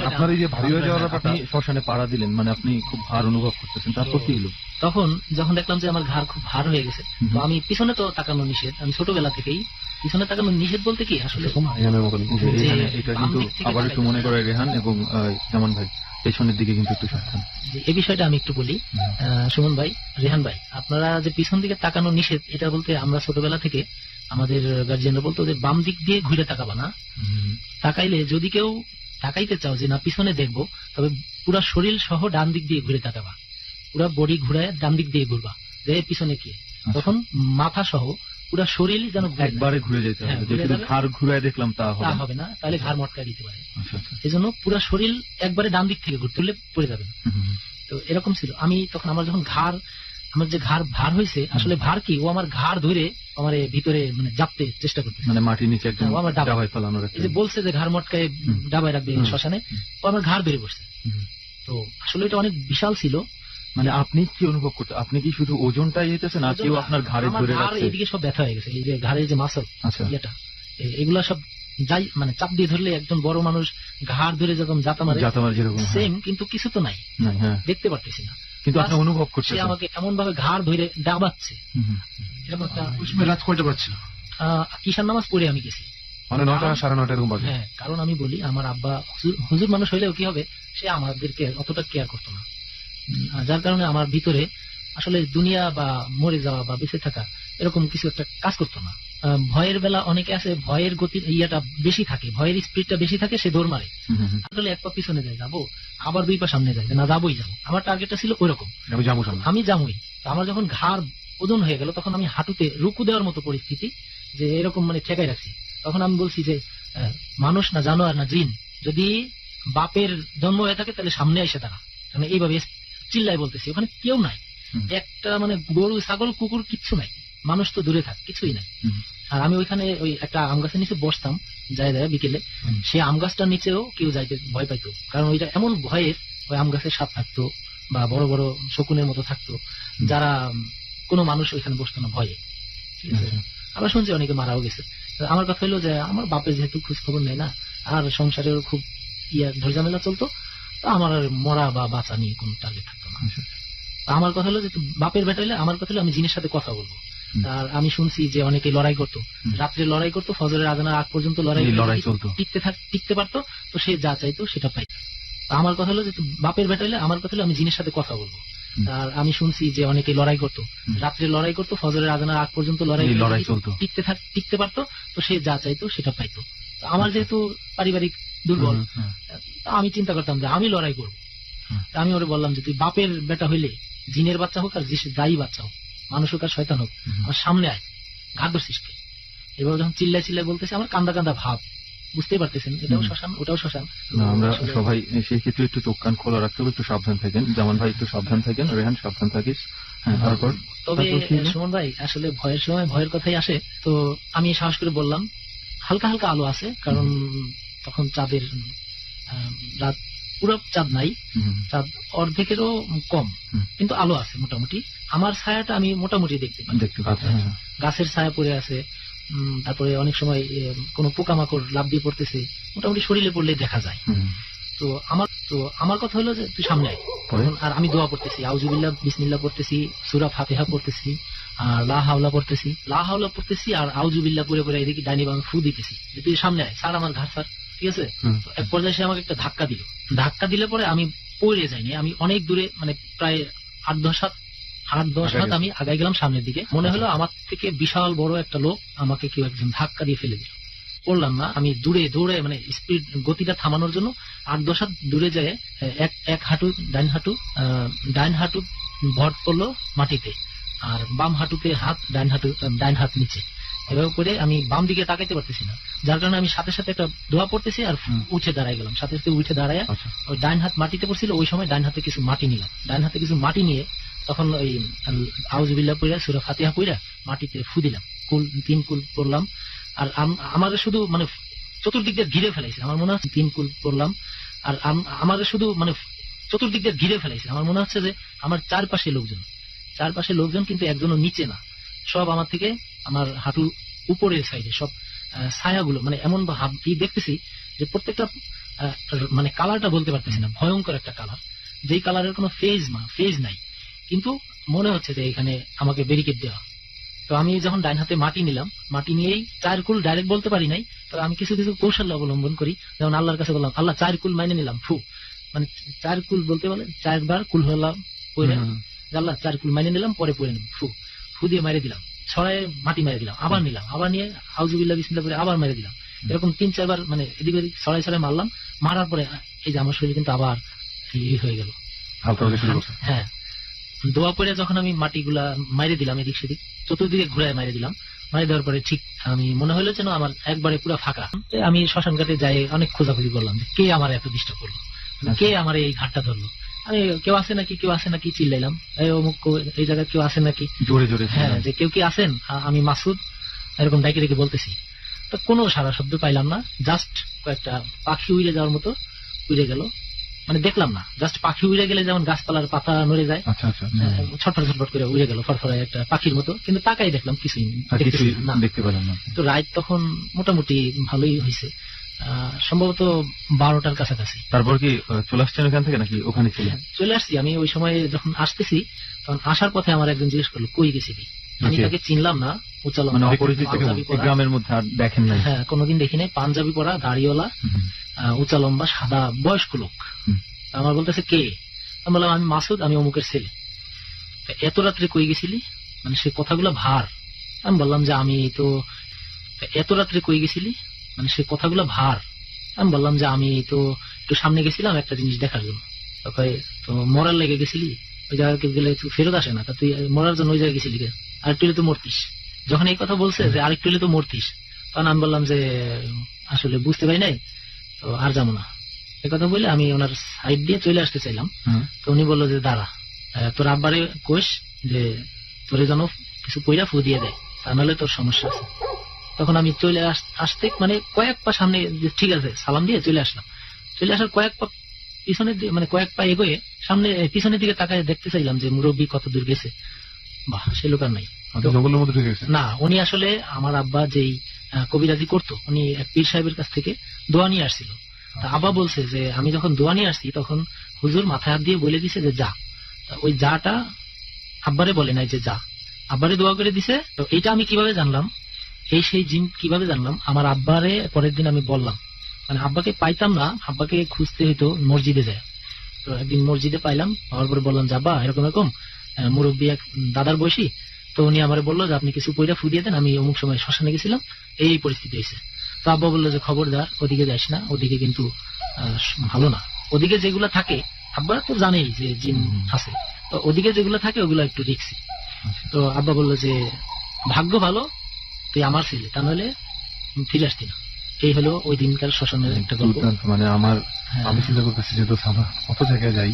আপনার এই যে ভারী হয়ে যাওয়ার ব্যাপারটা, শ্মশানে পাড়া দিলেন মানে আপনি খুব ভার অনুভব করতেছেন, তারপর কি হলো? তখন যখন দেখলাম যে আমার ঘাড় খুব ভার হয়ে গেছে, তো আমি পিছনে তো তাকানো নিষেধ, আমি ছোটবেলা থেকেই পিছনে তাকানো নিষেধ বলতে কি আসলে এটা কিন্তু আবার একটু মনে করে রেহান এবং জামান ভাই, পেছনের দিকে কিন্তু একটু সাবধান। এই বিষয়টা আমি একটু বলি, সুমন ভাই, রেহান ভাই, আপনারা যে পিছন দিকে তাকানো নিষেধ, এটা বলতে আমরা ছোটবেলা থেকে আমাদের গার্জিয়ানরা বলতো যে বাম দিক দিয়ে ঘুরে তাকাবা না, তাকাইলে যদি কেউ তাকাইতে চাও যে না পিছনে দেখবো, তবে পুরা শরীর সহ ডান দিক দিয়ে ঘুরে তাকাবা, পুরা বডি ঘুরে ডান দিক দিয়ে ঘুরবা, যে পিছনে কে, তখন মাথা সহ পুরা শরীর যেন একবারে ঘুরে যেতে হবে। যদি ঘাড় ঘুরায় দেখলাম তা হবে না, তাহলে ঘাড় মটকা দিতে পারে। এই জন্য পুরা শরীর একবারে ডান দিক থেকে ঘুরতে হলে পড়ে যাবেন। তো এরকম ছিল। আমি তখন আমার যখন ঘাড় আমার যে ঘাড় ভার হয়েছে, আসলে ভার কি, ও আমার ঘাড় ধরে আমার ভিতরে মানে জাপতে চেষ্টা করতেছে, মানে মাটির নিচে একদম ও আমার ডাবায় ফেলানোর একটা এই যে বলছে যে ঘাড় মটকায় ডাবায় রাখবে শ্মশানে, ও আমার ঘাড় ধরে বসছে। হুম। তো আসলে এটা অনেক বিশাল ছিল। মানে আপনি কি অনুভব করতে, আপনি কি শুধু ওজনটাই যেতেছেন আর কেউ আপনার ঘাড়ে আমার ধরে ঘাড় রাখছে? এদিকে সব ব্যথা হয়ে গেছে, এই যে ঘাড়ের যে মাসল আচ্ছা। ইয়েটা, এগুলা সব যাই মানে চাপ দিয়ে ধরলে একজন বড় মানুষ ঘাড় ধরে যখন জাতা মারে জাতামার যেরকম, হ্যাঁ। সেম, কিন্তু কিছু তো নাই, নাই, হ্যাঁ। দেখতে পারতেছি না, কিন্তু আপনি Plus, অনুভব সে করছেন। আমাকে এমন ভাবে ঘাড় ধরে ডাবাচ্ছে। হুম, হুম। এরকম একটা ওই সময় রাত কয়টা পাচ্ছিল? কিষান নামাজ পড়ে আমি গেছি। মানে 9টা 9:30 এরকম বাজে। হ্যাঁ, কারণ আমি বলি আমার আব্বা হুজুর মানুষ হইলেও কি হবে, সে আমাদেরকে অতটা কেয়ার করতো না, যার কারণে আমার ভিতরে আসলে দুনিয়া বা মরে যাওয়া বা বেঁচে থাকা এরকম কিছু একটা কাজ করতো না। ভয়ের বেলা অনেকে আছে, ভয়ের গতির ইয়াটা বেশি থাকে, ভয়ের স্পিডটা বেশি থাকে, সে দৌড় মারে, হুম, হুম, হুম। আসলে এক পা পিছনে যায় যাবো, আবার 2 পা সামনে যায় না যাবোই যাবো। আমার টার্গেটটা ছিল ওইরকম, আমি যাবো সামনে। আমি যাবোই। তো আমার যখন ঘাড় ওজন হয়ে গেল, তখন আমি হাঁটুতে রুকু দেওয়ার মতো পরিস্থিতি, যে এরকম মানে ঠেকাই রাখছি। তখন আমি বলছি যে মানুষ না জানোয়ার না জিন, যদি বাপের জন্ম হয়ে থাকে তাহলে সামনে এসে দাঁড়া। মানে এইভাবে চিল্লাই বলতেছি, ওখানে কেউ নাই, হুম। একটা মানে গরু ছাগল কুকুর কিচ্ছু নাই, মানুষ তো দূরে থাক, কিছুই নাই। হুম। আর আমি ওইখানে ওই একটা আম গাছের নিচে বসতাম যায় যায় বিকেলে, হুম। সে আম গাছটার নিচেও কেউ যাইতে ভয় পাইতো, কারণ ওইটা এমন ভয়ের, ওই আম গাছের সাপ থাকতো বা বড় বড় শকুনের মতো থাকতো, যারা কোনো মানুষ ওইখানে বসতো না ভয়ে, ঠিক আছে। আবার শুনছি অনেকে মারাও গেছে। তো আমার কথা হলো যে আমার বাপের যেহেতু খোঁজ খবর নেই না, আর সংসারের খুব ঝামেলা চলতো, তো আমার আর মরা বা বাঁচা নিয়ে কোনো টার্গেট থাকতো না। আচ্ছা। তো আমার কথা হলো যে বাপের বেটা হলে আমার কথা হলো আমি জিনের সাথে কথা বলবো। হুম। আর আমি শুনছি যে অনেকে লড়াই করতো, হুম। রাত্রে লড়াই করতো, ফজরের আজানের আগ পর্যন্ত এই লড়াই লড়াই চলতো। টিকতে পারতো, তো সে যা চাইতো সেটা পাইতো। তো আমার কথা হলো যে বাপের বেটা হলে আমার কথা হলো আমি জিনের সাথে কথা বলবো। হুম। আর আমি শুনছি যে অনেকে লড়াই করতো, হুম। রাত্রে লড়াই করতো, ফজরের আজানের আগ পর্যন্ত এই লড়াই চলতো। টিকতে পারতো, তো সে যা চাইতো সেটা পাইতো। তো আমার যেহেতু পারিবারিক দুর্বল, হুম, হুম, তা আমি চিন্তা করতাম যে আমি লড়াই করবো। হুম। তা আমি ওরে বললাম যে তুই বাপের বেটা হইলে, জিনের বাচ্চা হোক আর যাই বাচ্চা হোক, মানুষ হোক আর শয়তান হোক, হুম। আমার সামনে আয়, ঘাট ধরছিস কে? এবার যখন চিল্লাই চিল্লাই বলতেছে, আমার কান্দা কান্দা ভাব, বুঝতেই পারতেছেন এটাও হুম। শ্মশান ওটাও শ্মশান। না, আমরা আসলে- সবাই সেই ক্ষেত্রে একটু চোখ কান খোলা রাখতে হবে, একটু সাবধান থাকেন। যেমন ভাই একটু সাবধান থাকেন, রেহান সাবধান থাকিস। হ্যাঁ, তারপর তবে তারপর কি হলো? সুমন ভাই, আসলে ভয়ের সময় ভয়ের কথাই আসে। তো আমি সাহস করে বললাম, হালকা হালকা আলো আছে, কারণ তখন চাঁদের রাত, পুরো চাঁদ নাই, হুম, চাঁদ অর্ধেকেরও কম, হুম। কিন্তু আলো আছে মোটামুটি। আমার ছায়াটা আমি মোটামুটি দেখতে পাই, দেখতে পাচ্ছি। আচ্ছা, হ্যাঁ। গাছের ছায়া পড়ে আছে, তারপরে অনেক সময় কোনো পোকামাকড় লাফ দিয়ে পড়তেছে, মোটামুটি শরীরে পড়লে দেখা যায়। হুম। তো আমার কথা হলো যে তুই সামনে আয়। পরে? তখন আর আমি দোয়া পড়তেছি, আউযুবিল্লাহ বিসমিল্লাহ পড়তেছি, সূরা ফাতিহা পড়তেছি, আর লা হাওলা পড়তেছি, আর আউযুবিল্লাহ পড়ে পড়ে এদিকে ডাইনি বামে ফু দিতেছি যে তুই সামনে আয়, স্যার আমার ঘাট স্যার, ঠিক আছে। হুম। তো এক পর্যায়ে সে আমাকে একটা ধাক্কা দিলে পরে আমি পড়ে যাইনি, আমি অনেক দূরে মানে প্রায় 8-10 হাত আমি আগাই গেলাম সামনের দিকে। মনে হলো আমার থেকে বিশাল বড় একটা লোক আমাকে কেউ একজন ধাক্কা দিয়ে ফেলে দিল। পড়লাম না, আমি দৌড়ে মানে স্পিড গতিটা থামানোর জন্য 8-10 হাত দূরে যায়, এক হাঁটু ডাইন হাঁটু ভর করলো মাটিতে, আর বাম হাঁটুতে হাত, ডাইন হাত নিচে, এভাবে করে আমি বাম দিকে তাকাইতে পারতেছি না, যার কারণে আমি সাথে সাথে একটা দোয়া পড়তেছি আর উঠে দাঁড়াই গেলাম। সাথে সাথে উঠে দাঁড়ায় আচ্ছা। ওই ডাইন হাত মাটিতে পড়ছিল, ওই সময় ডাইন হাতে কিছু মাটি নিলাম, ডাইন হাতে কিছু মাটি নিয়ে তখন ওই আউযুবিল্লাহ পড়া সূরা ফাতিহা পড়া মাটিতে ফু দিলাম, 3 কুল পড়লাম। আর আমার শুধু মানে চতুর্দিক দিয়ে ঘিরে ফেলাইছে, আমার মনে হচ্ছে 3 কুল পড়লাম। আর আমার শুধু মানে চতুর্দিক দিয়ে ঘিরে ফেলাইছে, আমার মনে হচ্ছে যে আমার চারপাশে লোকজন, কিন্তু একজনও নিচে না, সব আমার থেকে আমার হাঁটু উপরের সাইডে সব ছায়াগুলো, মানে এমন ভাব দেখতেছি যে প্রত্যেকটা মানে কালারটা বলতে পারতেছি না, ভয়ঙ্কর একটা কালার, যেই কালারের কোনো ফেজ নাই, কিন্তু মনে হচ্ছে যে এখানে আমাকে ব্যারিকেড দেওয়া। তো আমি যখন ডাইন হাতে মাটি নিলাম, মাটি নিয়েই 4 কুল ডাইরেক্ট বলতে পারি নাই, তো আমি কিছু কিছু কৌশল অবলম্বন করি, যেমন আল্লাহর কাছে বললাম, আল্লাহ 4 কুল মাইনে নিলাম, ফু, মানে 4 কুল বলতে বলে 4 বার কুল হলাম পড়ে, আল্লাহ 4 কুল মাইনে নিলাম, পরে পড়ে নিলাম, ফু দিয়ে মেরে দিলাম, ছড়ায় মাটি মেরে দিলাম, আবার নিলাম, আবার নিয়ে আউযুবিল্লাহ বিসমিল্লাহ করে আবার মেরে দিলাম, এরকম 3-4 বার মানে এদিক ওদিক ছড়ায় মারলাম। মারার পরে এই যে আমার শরীর কিন্তু আবার হয়ে গেল, হালকা হতে শুরু করছে। হ্যাঁ। দোয়া পরে যখন আমি মাটিগুলা মাইরে দিলাম এদিক সেদিক, চতুর্দিকে ঘুরায় মাইরে দিলাম, মারি দেওয়ার পরে ঠিক আমি মনে হলো যেন আমার একবারে পুরো ফাঁকা। আমি শ্মশান ঘাটে যাই অনেক খোঁজাখুঁজি করলাম যে কে আমার এত ডিস্টার্ব করলো, কে আমার এই ঘাটটা ধরলো, আমি কেউ আছে নাকি, কেউ আছে নাকি চিল্লাইলাম, এই অমুক এই জায়গায় কেউ আছে নাকি, জোরে জোরে হ্যাঁ যে কেউ কি আছেন, আমি মাসুদ, এরকম ডাকি রেখে বলতেছি। তো কোনো সারা শব্দ পাইলাম না, জাস্ট কয়েকটা পাখি উড়ে যাওয়ার মতো উড়ে গেল, মানে দেখলাম না, জাস্ট পাখি উড়ে গেলে যেমন গাছপালার পাতা নড়ে যায়, আচ্ছা আচ্ছা ছটফট ছটফট করে উড়ে গেল ফরফরায় একটা পাখির মতো, কিন্তু তাকাই দেখলাম কিছুই আর দেখতেছি কিছুই না। দেখতে পেলাম না। তো রাত তখন মোটামুটি ভালোই হয়েছে, সম্ভবত 12টার কাছাকাছি। তারপর কি চলে আসছেন ওখান থেকে নাকি ওখানে ছিলেন? চলে আসছি আমি ওই সময় যখন আসতেছি, তখন আসার পথে আমার একজন জিজ্ঞেস করলো কই গেছিলি, আমি Okay. তাকে চিনলাম না, উচ্চালন মানে অপরিচিত পাঞ্জাবি এই পরা, গ্রামের মধ্যে আর দেখেন নাই? হ্যাঁ কোনোদিন দেখি নাই, পাঞ্জাবি পরা, দাড়িওয়ালা, হুম, উঁচা লম্বা সাদা বয়স্ক লোক। হুম। আমার বলতেছে কে, আমি বললাম আমি মাসুদ, আমি অমুকের ছেলে। তা এত রাত্রে কই গেছিলি, মানে সে কথাগুলো ভার। আমি বললাম যে আমি তো, এত রাত্রে কই গেছিলি, মানে সে কথাগুলো ভার। আমি বললাম যে আমি তো একটু সামনে গেছিলাম একটা জিনিস দেখার জন্য। তো কয়, তো মরার লেগে গেছিলি, ওই জায়গায় গেলে তুই ফেরত আসে না, তা তুই মরার জন্য ওই জায়গায় গেছিলি কে, আরেকটু হলে তো মরতিস। যখন এই কথা বলছে যে আরেকটু হলে তো মরতিস, তখন আমি বললাম যে আসলে বুঝতে পারি নাই, তো আর যাবো না। এই কথা বলে আমি ওনার সাইড দিয়ে চলে আসতে চাইলাম, হুম। তো উনি বললো যে দাঁড়া, তোর আব্বারে কোষ যে তোরে যেন কিছু পয়রা ফু দিয়ে দেয়, তা নাহলে তোর সমস্যা আছে। তখন আমি চলে আসতে মানে কয়েক পা সামনে, ঠিক আছে সালাম দিয়ে চলে আসলাম। চলে আসার কয়েক পা পিছনের দিকে, মানে কয়েক পা এগোয়ে সামনে পিছনের দিকে তাকায় দেখতে চাইলাম যে মুরব্বী কত দূর গেছে। বাহ, সে লোক আর নাই। জঙ্গলের মধ্যে ঢুকে গেছে? না, উনি আসলে আমার আব্বা যেই কবিরাজি করতো, উনি এক পীর সাহেবের কাছ থেকে দোয়া নিয়ে আসছিল। তা আব্বা বলছে যে আমি যখন দোয়া নিয়ে আসছি তখন হুজুর মাথায় হাত দিয়ে বলে দিছে যে যা। তা ওই যাটা আব্বারে বলে নাই যে যা, আব্বারে দোয়া করে দিছে। তো এইটা আমি কিভাবে জানলাম, এই সেই জিন কিভাবে জানলাম, আমার আব্বারে পরের দিন আমি বললাম, মানে আব্বাকে পাইতাম না, আব্বাকে খুঁজতে হইতো মসজিদে যায়। তো একদিন মসজিদে পাইলাম, পাওয়ার পরে বললাম যে আব্বা এরকম এরকম মুরব্বী এক দাদার বয়সী, তো উনি আমারে বললো যে আপনি কিছু পয়রা ফু দিয়ে দেন, আমি অমুক সময় শ্মশানে গেছিলাম, এই পরিস্থিতি হয়েছে। তো আব্বা বললো যে খবরদার ওদিকে যাস না, ওদিকে কিন্তু ভালো না, ওদিকে যেগুলো থাকে আব্বা তো জানেই যে জিন আছে, তো ওদিকে যেগুলো থাকে ওগুলো একটু রিস্কি। তো আব্বা বললো যে ভাগ্য ভালো তুই আমার ছেলে, তা নাহলে ফিরে আসতি না। এই হলো ওই দিনকার শ্মশানের একটা গল্প। দুর্দান্ত, মানে আমার হ্যাঁ। আমি চিন্তা করতেছি যে দোস্ত আমরা কত জায়গায় যাই,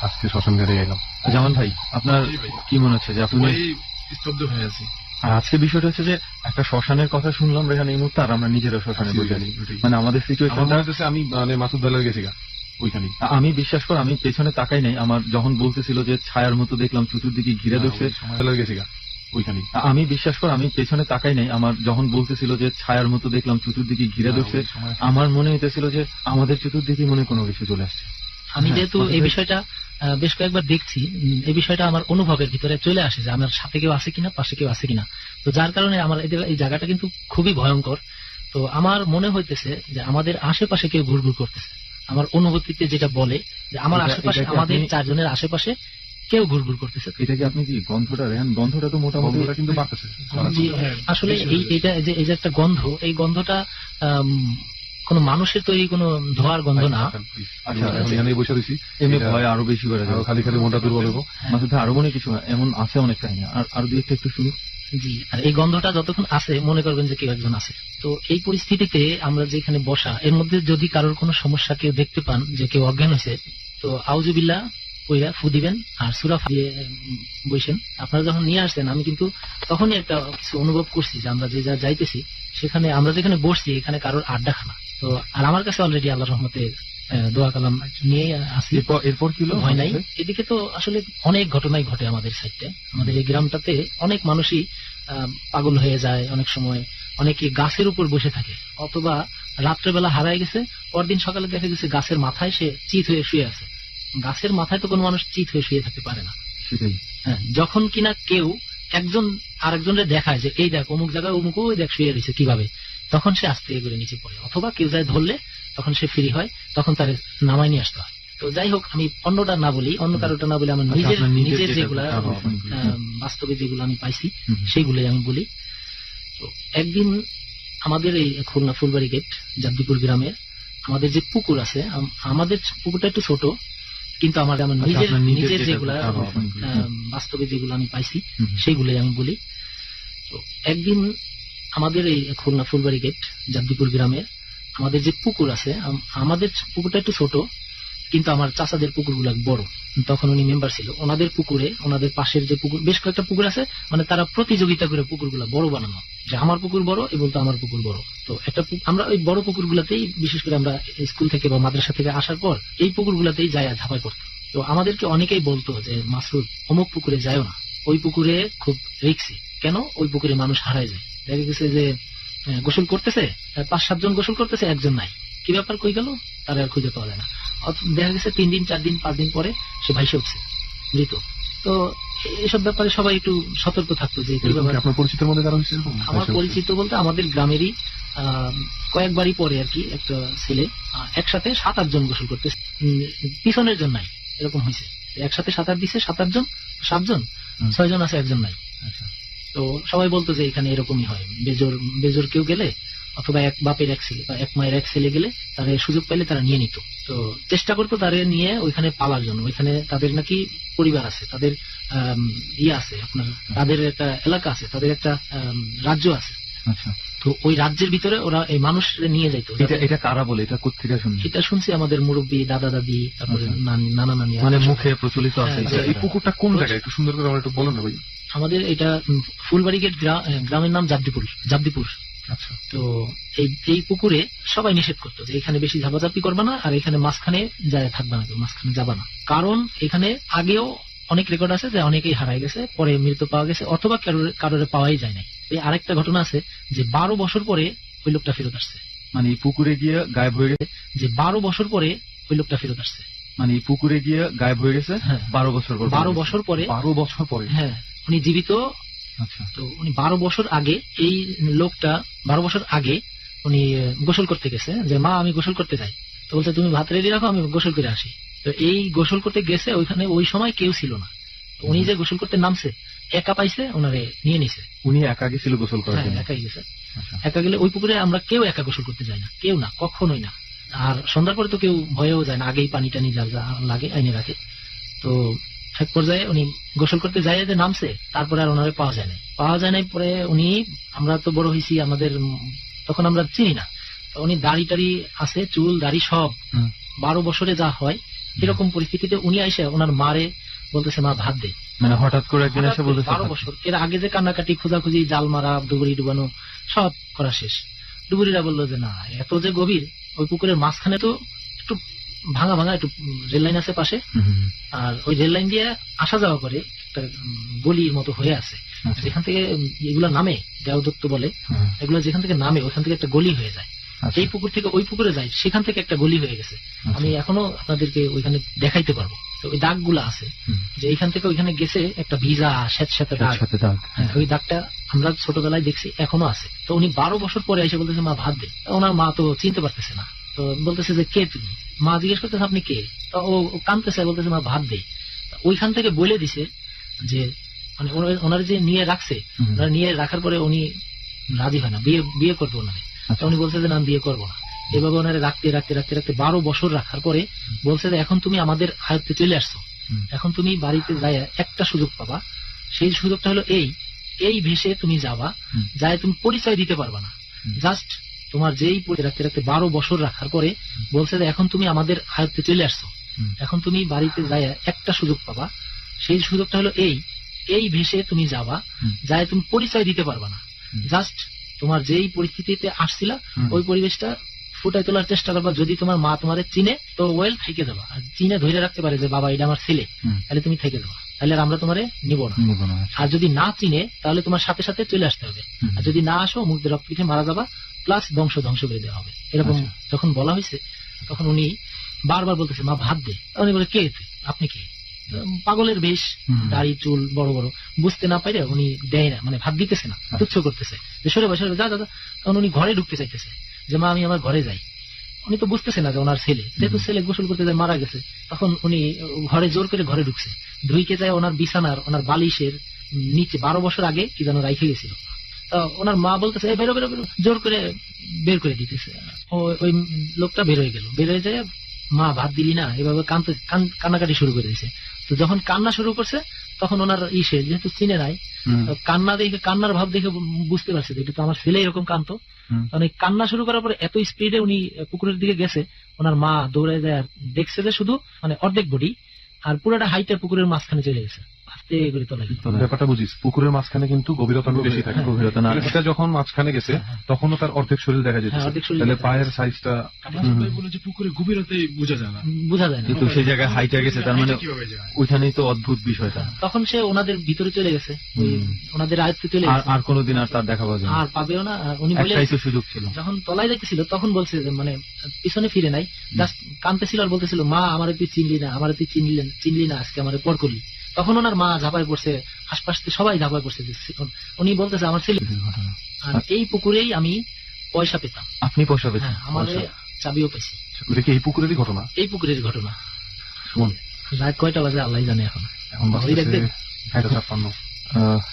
আজকে শ্মশান ঘাটে এলাম। জামান ভাই, আপনার জি ভাই। কি মনে হচ্ছে যে আপনি, খুবই স্তব্ধ হয়ে আছি। আর আজকে বিষয়টা হচ্ছে যে একটা শ্মশানের কথা শুনলাম এখানে এই মুহূর্তে, আর আমরা নিজেরা শ্মশানে বসে আছি। মানে আমাদের আমার সিচুয়েশনটা, মনে হচ্ছে আমি মানে মাসুদ বেলার গেছি গা ওইখানে। আমি বিশ্বাস কর আমি পেছনে তাকাই নাই, আমার যখন বলতেছিল যে ছায়ার মতো দেখলাম চতুর্দিকে ঘিরে ধরছে, বেলার গেছি গা ওইখানে। আমি বিশ্বাস কর আমি পেছনে তাকাই নাই, আমার যখন বলতেছিল যে ছায়ার মতো দেখলাম চতুর্দিকে ঘিরে ধরছে, আমার মনে হইতেছিল যে আমাদের চতুর্দিকে মনে কোনো কিছু চলে আসছে। আমি হ্যাঁ, যেহেতু এই বিষয়টা বেশ কয়েকবার দেখছি, এই বিষয়টা আমার অনুভবের ভিতরে চলে আসে যে আমার সাথে কেউ আছে কিনা, পাশে কেউ আছে কিনা। তো যার কারণে আমার এই জায়গাটা কিন্তু খুবই ভয়ঙ্কর। তো আমার মনে হইতেছে যে আমাদের আশেপাশে কেউ ঘুরঘুর করতেছে, আমার অনুভূতিতে যেটা বলে যে আমার আশেপাশে, আমাদের চারজনের আশেপাশে কেউ ঘুরঘুর করতেছে। এটা কি আপনি কি গন্ধটা রেহান, গন্ধটা তো মোটামুটি বন্ধুরা কিন্তু বাড়তেছে। জি, আসলে এই যে একটা গন্ধ, এই গন্ধটা কোন মানুষের তৈরি কোন ধোয়ার গন্ধ না। আচ্ছা, এখন এখানে বসে রয়েছি, এমনি ভয় আরো বেশি করে যাবে। খালি খালি মনটা দুর্বল হবো। মাসুদ ভাই, আরো মনে কিছু এমন আছে অনেক কাহিনী, আর দুই একটা একটু শুনি। জি, আর এই গন্ধটা যতক্ষণ আছে মনে করবেন যে কেউ একজন আছে। তো এই পরিস্থিতিতে আমরা যেখানে বসা, এর মধ্যে যদি কারোর কোনো সমস্যা কেউ দেখতে পান যে কেউ অজ্ঞান হয়েছে, তো আউযুবিল্লাহ কইরা ফু দিবেন আর সূরা দিয়ে বসেন। আপনারা যখন নিয়ে আসছেন আমি কিন্তু তখনই একটা কিছু অনুভব করছি যে আমরা যে যা যাইতেছি সেখানে, আমরা যেখানে বসছি এখানে কারোর আড্ডাখানা। তো আর আমার কাছে অলরেডি আল্লাহর রহমতে দোয়া কালাম নিয়ে আসি, এরপর কি হলো? ভয় নাই। এদিকে তো আসলে অনেক ঘটনাই ঘটে আমাদের সাইডে, আমাদের এই গ্রামটাতে অনেক মানুষই পাগল হয়ে যায় অনেক সময়, অনেকে গাছের উপর বসে থাকে, অথবা রাত্রেবেলা হারায় গেছে, পরদিন সকালে দেখা গেছে গাছের মাথায় সে চিত হয়ে শুয়ে আছে। গাছের মাথায় তো কোনো মানুষ চিত হয়ে শুয়ে থাকতে পারে না। সেটাই। হ্যাঁ, যখন কিনা কেউ একজন আরেকজনের দেখায় যে এই দেখ অমুক জায়গায় অমুক, ওই দেখ শুয়ে রয়েছে কিভাবে, তখন সে আস্তে করে নিচে পড়ে, অথবা কেউ যায় ধরলে তখন সে ফ্রি হয়, তখন তার নামায় নিয়ে আসতে হয়। তো যাই হোক, আমি অন্যটা না বলি, অন্য কারোটা না বলি, আমার নিজের যেগুলা বাস্তবে যেগুলো আমি পাইছি সেইগুলোই আমি বলি। তো একদিন আমাদের এই খুলনা ফুলবাড়ি গেট জাদ্দিপুর গ্রামে আমাদের যে পুকুর আছে, আমাদের পুকুরটা একটু ছোট, কিন্তু আমার নিজের যেগুলা বাস্তবে যেগুলো আমি পাইছি সেইগুলোই আমি বলি। তো একদিন আমাদের এই খুলনা ফুলবাড়ি গেট জাদ্দিপুর গ্রামে আমাদের যে পুকুর আছে, আমাদের পুকুরটা একটু ছোট, কিন্তু আমার চাচাদের পুকুরগুলো বড়। তখন উনি মেম্বার ছিল, ওনাদের পুকুরে, ওনাদের পাশের যে পুকুর, বেশ কয়েকটা পুকুর আছে, মানে তারা প্রতিযোগিতা করে পুকুরগুলো বড় বানানো, যে আমার পুকুর বড় এবং তো আমার পুকুর বড়। তো আমরা ওই বড় পুকুরগুলোতেই, বিশেষ করে আমরা স্কুল থেকে বা মাদ্রাসা থেকে আসার পর এই পুকুরগুলোতেই যায় ঝাঁপাই করতাম। তো আমাদেরকে অনেকেই বলতো যে মাসুদ অমুক পুকুরে যায়ও না, ওই পুকুরে খুব রিস্কি, কেন ওই পুকুরে মানুষ হারায় যায়। দেখা গেছে যে গোসল করতেছে 5-7 জন গোসল করতেছে, একজন নাই, কি ব্যাপার, কই গেল, তার আর খুঁজে পাওয়া যায় না। দেখা গেছে 3 দিন 4 দিন 5 দিন পরে সে ভাইসে উঠছে মৃত। তো এসব ব্যাপারে সবাই একটু সতর্ক থাকতো। যে আপনার পরিচিতের মধ্যে কারো হয়েছে? আমার পরিচিত বলতে আমাদের গ্রামেরই কয়েকবারই পরে আর কি, একটা ছেলে একসাথে 7-8 জন গোসল করতেছে, পিছনের জন নাই, এরকম হয়েছে। একসাথে 7-8 দিছে, 7-8 জন, 7 জন, 6 জন আছে, একজন নাই। তো সবাই বলতো যে এখানে এরকমই হয়, বেজোর কেউ গেলে অথবা এক বাপের এক ছেলে বা এক মায়ের এক ছেলে গেলে তারা সুযোগ পাইলে তারা নিয়ে নিত। তো চেষ্টা করতো তারা নিয়ে ওইখানে পালার জন্য। ওইখানে তাদের নাকি পরিবার আছে, তাদের আছে, আপনার তাদের একটা এলাকা আছে, তাদের একটা রাজ্য আছে। আচ্ছা, তো ওই রাজ্যের ভিতরে ওরা এই মানুষ নিয়ে যাইতো। এটা কারা বলে, এটা কোথেকে শুনছি? এটা শুনছি আমাদের মুরব্বী, দাদা দাদি, তারপরে নানা নানি, মানে মুখে প্রচলিত আছে। এই পুকুরটা কোন জায়গায় একটু সুন্দর করে আমার একটু বলুন না ভাই। আমাদের এটা ফুলবাড়ি গেট গ্রামের নাম জাবদিপুর। আচ্ছা, তো এই পুকুরে সবাই নিষেধ করতো যে এখানে বেশি ঝাপাঝাপি করবা না, আর এখানে মাঝখানে যায় থাকবা না, মাঝখানে যাবা না। কারণ এখানে আগেও অনেক রেকর্ড আছে যে অনেকেই হারাই গেছে, পরে মৃত পাওয়া গেছে, অথবা কারোর পাওয়াই যায় নাই। এই আরেকটা ঘটনা আছে যে 12 বছর পরে ওই লোকটা ফেরত আসছে। মানে এই পুকুরে গিয়ে গায়েব হয়ে গেছে, যে 12 বছর পরে ওই লোকটা ফেরত আসছে। মানে এই পুকুরে গিয়ে গায়েব হয়ে গেছে 12 বছর পরে। 12 বছর পরে। 12 বছর পরে? হ্যাঁ, উনি জীবিত। আচ্ছা, তো উনি 12 বছর আগে, এই লোকটা 12 বছর আগে উনি গোসল করতে গেছে, যে মা আমি গোসল করতে যাই। তো বলছে তুমি ভাত রেডি রাখো, আমি গোসল করে আসি। তো এই গোসল করতে গেছে, ওইখানে ওই সময় কেউ ছিল না। উনি যে গোসল করতে নামছে, একা পাইছে, ওনারে নিয়ে নিছে। উনি একা গেছিল গোসল করার জন্য? একাই গেছে। আচ্ছা, একা গেলে ওই পুকুরে আমরা কেউ একা গোসল করতে যাই না, কেউ না, কখনোই না। আর সন্ধ্যার পরে তো কেউ ভয়েও যায় না, আগেই পানি টানি যা যা লাগে আইনে রাখে। তো এক পর্যায়ে উনি গোসল করতে যাই যে নামছে, তারপরে আর ওনারে পাওয়া যায় নাই। পরে উনি, আমরা তো বড় হয়েছি, আমাদের তখন আমরা চিনি না, উনি দাড়ি টাড়ি আছে, চুল দাড়ি সব, 12 বছরে যা হয় এরকম পরিস্থিতিতে উনি আইসে ওনার মারে বলতেছে মা ভাত দে। মানে হঠাৎ করে একদিন এসে বলতেছে 12 বছর। এর আগে যে কান্নাকাটি, খোঁজাখুঁজি, জাল মারা, ডুবুরি ডুবানো সব করা শেষ। ডুবুরিরা বললো যে না, এত যে গভীর, ওই পুকুরের মাঝখানে তো একটু ভাঙা একটু রেল লাইন আছে পাশে, আর ওই রেল লাইন দিয়ে আসা যাওয়া করে একটা গলির মতো হয়ে আছে, যেখান থেকে এগুলো নামে, দেওদত্ত বলে, এগুলো যেখান থেকে নামে ওইখান থেকে একটা গলি হয়ে যায়। এই পুকুর থেকে ওই পুকুরে যায়, সেখান থেকে একটা গলি হয়ে গেছে। আমি এখনো আপনাদেরকে ওইখানে দেখাইতে পারবো। তো ওই দাগগুলো আছে, যে এইখান থেকে ওইখানে গেছে একটা ভিজা স্যাঁতস্যাঁতে দাগ। ওই দাগটা আমরা ছোটবেলায় দেখছি, এখনো আছে। তো উনি 12 বছর পরে এসে বলতেছে মা ভাত দে। ওনার মা তো চিনতে পারতেছে না, তো বলতেছে যে কে তুমি? মা জিজ্ঞেস করতেছে আপনি কে? তো ও কাঁদতেছে, বলতেছে মা ভাত দে। ওইখান থেকে বলে দিছে যে, মানে ওনার যে নিয়ে রাখছে, নিয়ে রাখার পরে উনি রাজি হয় না, বিয়ে করবো ওনারে। উনি বলছে যে না, বিয়ে করবো না। এভাবে ওনারে রাখতে 12 বছর রাখার পরে বলছে যে এখন তুমি আমাদের আয়ত্তে চলে আসছো, এখন তুমি বাড়িতে যাই একটা সুযোগ পাবা। সেই সুযোগটা হলো এই ভেসে তুমি যাবা, যাই তুমি পরিচয় দিতে পারবা না, জাস্ট তোমার যেই রাখতে 12 বছর রাখার পরে বলছে যে এখন তুমি আমাদের আয়ত্তে চলে আসছো, এখন তুমি বাড়িতে যাই একটা সুযোগ পাবা। সেই সুযোগটা হলো এই ভেসে তুমি যাবা, যাই তুমি পরিচয় দিতে পারবা না, জাস্ট তোমার যেই পরিস্থিতিতে আসছিলা ওই পরিবেশটা ফুটাই তোলার চেষ্টা করবা। যদি তোমার মা তোমাদের চিনে তো ওয়েল থেকে যাবা, আর চিনে ধরে রাখতে পারে যে বাবা এটা আমার ছেলে, তাহলে তুমি থেকে যাবা, তাহলে আমরা তোমারে নিব না। আর যদি না চিনে তাহলে তোমার সাথে সাথে চলে আসতে হবে, আর যদি না আসো মুখ দিয়ে রক্ত পিঠে মারা যাবা, প্লাস বংশ ধ্বংস করে দেওয়া হবে। এরকম যখন বলা হয়েছে তখন উনি বারবার বলতেছে মা ভাত দে। উনি বলে কে তুই, আপনি কে? পাগলের বেশ, দাড়ি চুল বড় বড়, বুঝতে না পারে উনি দেয় না, মানে ভাত দিতেছে না, তুচ্ছ করতেছে যে সরে বসে যা দাদা। তখন উনি ঘরে ঢুকতে চাইতেছে যে মা আমি আমার ঘরে যাই। উনি তো বুঝতেছে না যে ওনার ছেলে, যেহেতু ছেলে গোসল করতে যায় মারা গেছে, তখন উনি ঘরে জোর করে ঘরে ঢুকছে, ঢুকে যায় ওনার বিছানার, ওনার বালিশের নিচে 12 বছর আগে কি যেন রাইখে গেছিল। ওনার মা বলতেছে বেরো বেরো বেরো, জোর করে বের করে দিতেছে। ওই লোকটা বের হয়ে গেল, বের হয়ে যায়, মা ভাত দিলি না, এভাবে কান্নাকাটি শুরু করে দিয়েছে। তো যখন কান্না শুরু করছে তখন ওনার যেহেতু চিনে নাই, কান্নার ভাব দেখে বুঝতে পারছে এটা তো আমার ছেলে এরকম কান্ত। হুম। অনেক কান্না শুরু করার পরে এত স্পিডে উনি পুকুরের দিকে গেছে, ওনার মা দৌড়ে যায় আর দেখছে যে শুধু মানে অর্ধেক বডি আর পুরোটা হাইটে পুকুরের মাঝখানে চলে গেছে, আস্তে করে তলায়। ব্যাপারটা বুঝিস, পুকুরের মাঝখানে কিন্তু গভীরতা বেশি থাকে। হ্যাঁ, গভীরতা না এটা যখন মাঝখানে গেছে তখনও তার অর্ধেক শরীর দেখা যেত, হ্যাঁ, অর্ধেক শরীর তাহলে দেখা পায়ের সাইজটা মাসুদ ভাই বলে যে পুকুরে গভীরতাই বোঝা যায় না, বোঝা যায় না। কিন্তু সেই জায়গায় হাইটে গেছে, তার মানে কিভাবে যায়? ওইখানেই তো অদ্ভুত বিষয়টা। তখন সে ওনাদের ভিতরে চলে গেছে, ওই হুম। ওনাদের আয়ত্তে চলে আর গেছে, আর কোনোদিন আর তার দেখা পাওয়া যায় না। আর পাবেও না। আর উনি বলে একটাই তো সুযোগ ছিল। যখন তলায় দেখতেছিল তখন বলছে যে মানে পিছনে ফিরে নাই, জাস্ট কাঁদতেছিল আর বলতেছিল, মা আমারে তুই চিনলি না, আমারে তুই চিনলি না, আজকে আমারে পর করলি। তখন ওনার মা ঝাঁপায় পড়ছে, আশপাশ থেকে সবাই ঝাঁপায় পড়ছে যে উনি বলতেছে আমার ছেলে। আর এই পুকুরেই আমি পয়সা পেতাম। আপনি পয়সা পেতেন? হ্যাঁ, আমার চাবিও পাইছি। এটা কি এই পুকুরেরই ঘটনা? এই পুকুরের ঘটনা। সুমন, রাত কয়টা বাজে আল্লাহ জানে এখন। এখন ওই বাজতেছে দেখবেন? 6:56।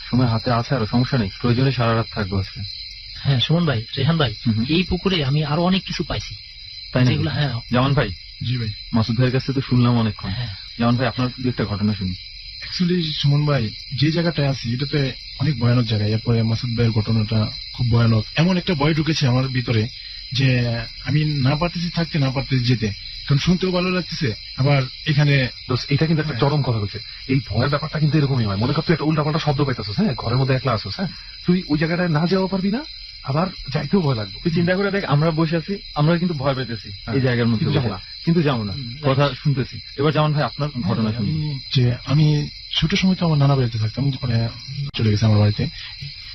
সময় হাতে আছে, আরো সমস্যা নেই, প্রয়োজনে সারা রাত থাকবো আজকে। হ্যাঁ সুমন ভাই, রেহান ভাই, হুম হুম। এই পুকুরে আমি আরো অনেক কিছু পাইছি, তাই না? যেগুলো হ্যাঁ জামান ভাই, জি ভাই, মাসুদ ভাইয়ের কাছে তো শুনলাম অনেকক্ষণ। হ্যাঁ জামান ভাই, আপনার দু একটা ঘটনা শুনি। অ্যাকচুয়ালি সুমন ভাই যে জায়গাটায় আছি এটাতে অনেক ভয়ানক জায়গা। এরপরে মাসুদ ভাইয়ের ঘটনাটা খুব ভয়ানক। এমন একটা ভয় ঢুকেছে আমার ভিতরে যে আমি না পারতেছি থাকতে, না পারতেছি যেতে, কারণ শুনতেও ভালো লাগতেছে, আবার এখানে তো এটা কিন্তু একটা চরম কথা বলছে। এই ভয়ের ব্যাপারটা কিন্তু এরকমই হয়। মনে কর তুই একটা উল্টাপাল্টা শব্দ পাইতেছিস, হ্যাঁ, ঘরের মধ্যে একলা আসছিস, হ্যাঁ, তুই ওই জায়গাটায় না যাওয়া পারবি না, আবার যাইতেও ভয় লাগবে। তুই চিন্তা করে দেখ, আমরা বসে আছি, আমরা কিন্তু ভয় পেতেছি এই জায়গার মধ্যে কিন্তু যাবো বসে। না। কিন্তু যাবো না, কথা শুনতেছি। এবার জামান ভাই, আপনার ঘটনা শুনি। আমি ছোট সময় তো আমার নানা বাড়িতে থাকতাম, মানে চলে গেছে আমার বাড়িতে।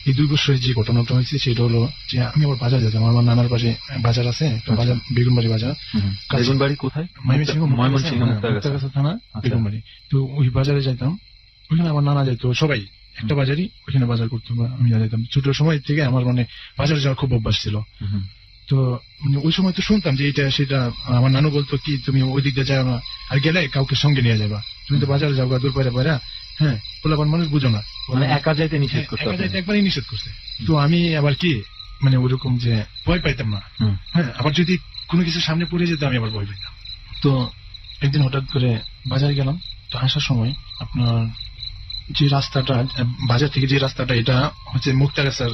এই 2 বছরে যে ঘটনাটা হয়েছে সেটা হলো যে আমি আবার বাজার যেতাম। আমার নানার পাশে বাজার আছে, একটা বাজার, বেগুনবাড়ি বাজার। বেগুন বাড়ি কোথায়? ময়মনসিংহ মুক্তাগাছা মুক্তাগাছা থানা, আচ্ছা। বেগুনবাড়ি। তো ওই বাজারে যাইতাম, ওইখানে আমার নানা যেত, সবাই একটা বাজারই, ওইখানে বাজার করতো, বা আমি যেতাম। ছোট সময় থেকে আমার মানে বাজারে যাওয়ার খুব অভ্যাস ছিল। হুম। তো মানে ওই সময় তো শুনতাম যে এটা সেটা, আমার নানু বলতো কি তুমি ওই দিক দিয়ে যাও না, আর গেলে কাউকে সঙ্গে নিয়ে যাবা, তুমি তো বাজারে যাও দূর পায়রা পায়রা, হ্যাঁ, পোলাপান মানুষ বুঝো না, মানে একা যাইতে নিষেধ হ্যাঁ, করতে একা হবে। যাইতে একবারই নিষেধ করছে। তো আমি আবার কি মানে ওরকম যে ভয় পাইতাম না, হুম। হ্যাঁ, আবার যদি কোনো কিছু সামনে পড়ে যেত আমি আবার ভয় পেতাম। তো একদিন হঠাৎ করে বাজারে গেলাম, তো আসার সময় আপনার যে রাস্তাটা, বাজার থেকে যে রাস্তাটা, এটা হচ্ছে মুক্তাগাছার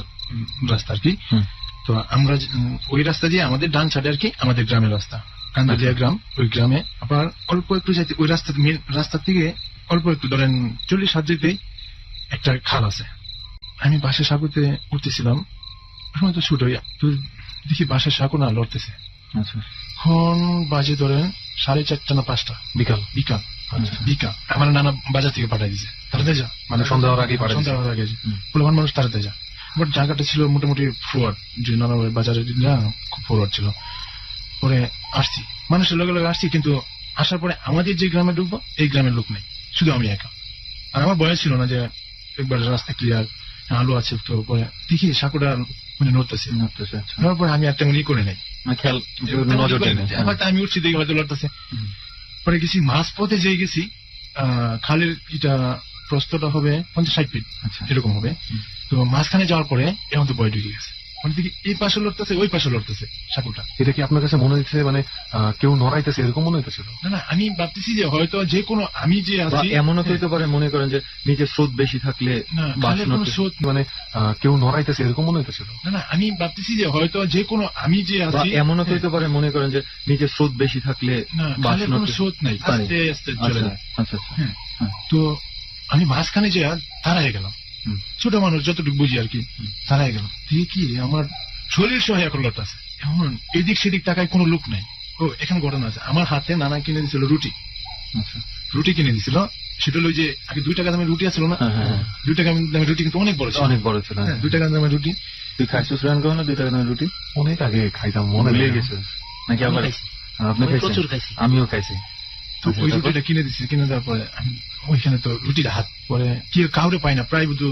রাস্তা আর কি। হুম। তো আমরা ওই রাস্তা দিয়ে আমাদের ডান সাইডে আর কি আমাদের গ্রামের রাস্তা, কান্দালিয়া গ্রাম। ওই গ্রামে আবার অল্প একটু যাইতে ওই রাস্তা থেকে অল্প একটু ধরেন 40 হাত যেতেই একটা খাল আছে। আমি বাসের সাঁকুতে উঠতেছিলাম, ওই সময় তো ছুট হইয়া, তো দেখি বাসের সাঁকু না লড়তেছে। আচ্ছা। এখন বাজে ধরেন 4:30 না 5টা বিকাল। বিকাল। আচ্ছা। বিকাল আমার নানা বাজার থেকে পাঠাই দিছে, তাড়াতাড়ি যা, মানে সন্ধ্যা হওয়ার আগেই পাঠাই দিছে। সন্ধ্যা হওয়ার আগে হুম। পোলাপান মানুষ তাড়াতাড়ি যা। বাট জায়গাটা ছিল মোটামুটি ফরওয়ার্ড, যে নানা বাজারে খুব ফরওয়ার্ড ছিল। পরে আসছি, মানুষের লগে লগে আসছি, কিন্তু আসার পরে আমাদের যে গ্রামে ঢুকবো এই গ্রামের লোক নেই, শুধু আমি একা। আর আমার বয়স ছিল না যে একবার রাস্তা ক্লিয়ার, আলো আছে। তো পরে দেখি সাঁকুটা মানে নড়তেছে। নড়তেছে, আচ্ছা। নড়ার পরে আমি একটা উনি করে নেই, মানে খেয়াল, নজর দেয় না। হয়তো আমি উঠছি দেখি হয়তো লড়তেছে। হুম। পরে গেছি, মাঝ পথে যেয়ে গেছি, খালের এটা প্রস্তটা হবে 50-60 ফিট আচ্ছা। এরকম হবে। হুম। তো মাঝখানে যাওয়ার পরে এখন তো ভয় ঢুকে গেছে, মানে দেখি এই পাশে লড়তেছে, ওই পাশে লড়তেছে সাঁকুটা। এটা কি আপনার কাছে মনে হচ্ছে মানে কেউ নড়াইতেছে এরকম মনে হইতেছিল? না না, আমি ভাবতেছি যে হয়তো যে কোনো আমি যে বা আছি, এমনও তো হতে পারে, মনে করেন যে নিচে স্রোত বেশি থাকলে না বাস খালের কোনো নড়তে- স্রোত, মানে কেউ নড়াইতেছে এরকম মনে হইতেছিল? না না, আমি ভাবতেছি যে হয়তো যে কোনো আমি যে বা আছি, এমনও তো হতে পারে, মনে করেন যে নিচে স্রোত বেশি থাকলে না বাস খালের কোনো নড়তে- স্রোত নাই, পানি। আস্তে আস্তে চলে আচ্ছা যায়। আচ্ছা আচ্ছা। হ্যাঁ। হ্যাঁ। তো আমি মাঝখানে যে দাঁড়ায় গেলাম, হুম। ছোট মানুষ যতটুকু বুঝি আর কি, হুম। দাঁড়ায় গেলাম, দেখি কি আমার শরীর সহায় এখন লড়তেছে। এখন এদিক সেদিক তাকায় কোনো লোক নাই। ও এখানে ঘটনা আছে, আমার হাতে নানা কিনে দিছিল রুটি, আচ্ছা। রুটি কিনে দিছিল। সেটা হলো যে আগে 2 টাকা দামের রুটি আছিল না, হ্যাঁ, হ্যাঁ, হ্যাঁ। 2 টাকা দামের রুটি কিন্তু অনেক বড় ছিল, অনেক বড় ছিল। হ্যাঁ, 2 টাকা দামের রুটি। তুই খাইছিস রান কখনো 2 টাকা দামের রুটি? অনেক আগে খাইতাম, মনে ভুলে লেগে গেছিস নাকি? আমি আবার খাইছি, আপনি আমি খাইছেন? প্রচুর খাইছি। আমিও খাইছি। তো আচ্ছা, ওই তারপর? রুটিটা কিনে দিচ্ছি, কিনে দেওয়ার পরে আমি ওইখানে তো রুটিটা হাত পরে কি কাউরে পাই না, প্রায় তো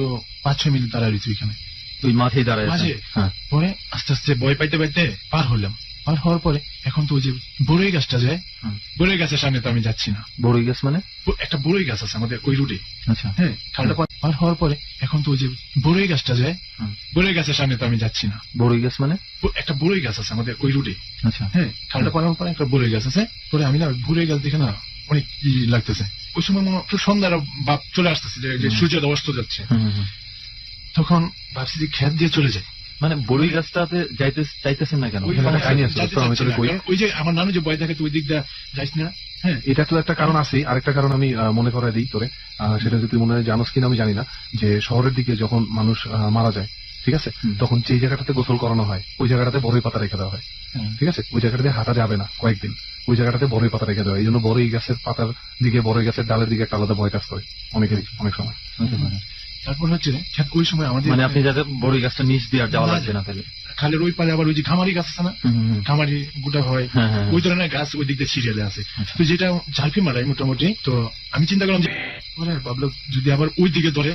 5-6 মিনিট দাঁড়ায় রয়েছে ওইখানে। তুই মাঠেই দাঁড়ায় মাঝে? হ্যাঁ। পরে আস্তে আস্তে ভয় পাইতে পাইতে পার হলাম। পার হওয়ার পরে এখন তো ওই যে বড়ই গাছটা যায়, হুম। বড়ই গাছের সামনে তো আমি যাচ্ছি না। বড়ই গাছ মানে? একটা বড়ই গাছ আছে আমাদের ওই রুটে, আচ্ছা। হ্যাঁ, খালটা পার হওয়ার পরে এখন তো ওই যে বড়ই গাছটা যায়, হুম। বড়ই গাছের সামনে তো আমি যাচ্ছি না। বড়ই গাছ মানে? একটা বড়ই গাছ আছে আমাদের ওই রুটে, আচ্ছা। হ্যাঁ, খালটা পার হওয়ার পরে একটা বড়ই গাছ আছে। পরে আমি না বড়ই গাছ দেখে না অনেক ই লাগতেছে। ওই সময় মনে হয় একটু সন্ধ্যার ভাব চলে আসতেছে, যে হুম। সূর্য অস্ত যাচ্ছে। হুম, হুম, হুম। তখন ভাবছি যে খেত দিয়ে চলে যায়, মানে বড়ই গাছটাতে যাইতে চাইতেছেন না কেন? ওই এখানে একটা কাহিনী আছে, যাইতে দোস্ত, আমি চাচ্ছি তোকে না, কই। কারণ ওই যে আমার নানু যে ভয় দেখে তুই ওই দিক দিয়ে যাইস না। হ্যাঁ, এটা তো একটা কারণ আছে, আরেকটা কারণ আমি মনে করাই দিই তোরে। সেটা যদি তুই মনে হয় জানোস কিনা আমি জানি না, যে শহরের দিকে যখন মানুষ মারা যায়, ঠিক আছে, তখন যে জায়গাটাতে গোসল করানো হয় ওই জায়গাটাতে বড়ই পাতা রেখে দেওয়া হয়। ঠিক আছে, ওই জায়গাটাতে হাঁটা যাবে না কয়েকদিন, ওই জায়গাটাতে বড়ই পাতা রেখে দেওয়া হয়। এই জন্য বড়ই গাছের পাতার দিকে, বড়ই গাছের ডালের দিকে একটা আলাদা ভয় কাজ করে অনেকেরই, অনেক সময়। তারপর হচ্ছে ওই সময় আমাদের মানে আপনি যাতে বড়ই গাছটা নিচ দিয়ে আর যাওয়া না, লাগবে না তাহলে। খালের ওই পারে আবার ওই যে খামারি গাছ আছে না, খামারি গোটা হয়, হ্যাঁ, হ্যাঁ, ওই ধরনের গাছ ওই দিক দিয়ে সিরিয়ালে আছে। আচ্ছা। তো যেটা ঝালপি মারাই মোটামুটি, তো আমি চিন্তা করলাম যে ভাবলাম যদি আবার ওই দিকে ধরে,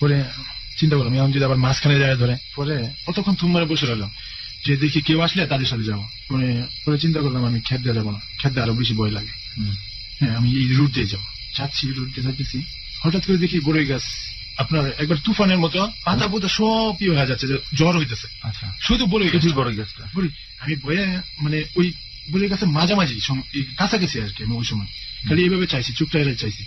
পরে চিন্তা করলাম এখন যদি আবার মাঝখানে যায় ধরে, পরে কতক্ষণ থুম মারে বসে রইলাম যে দেখি কেউ আসলে তাদের সাথে যাবো। পরে চিন্তা করলাম আমি খেত দিয়ে যাবো না, খেত দিয়ে আরো বেশি ভয় লাগে। হ্যাঁ, আমি এই রুট দিয়ে যাবো, যাচ্ছি রুট দিয়ে যাচ্ছি, হঠাৎ করে দেখি বড়ই গাছ আপনার একবার তুফানের মতো পাতা পোতা সব হয়ে যাচ্ছে, যে জ্বর হইতেছে। আচ্ছা, শুধু বড়ই গাছ, বড়ই গাছটা আমি ভয়ে মানে ওই বড়ই গাছের মাঝামাঝি কাছাকাছি আর কি। আমি ওই সময় খালি এইভাবে চাইছি, চুপটা চাইছি।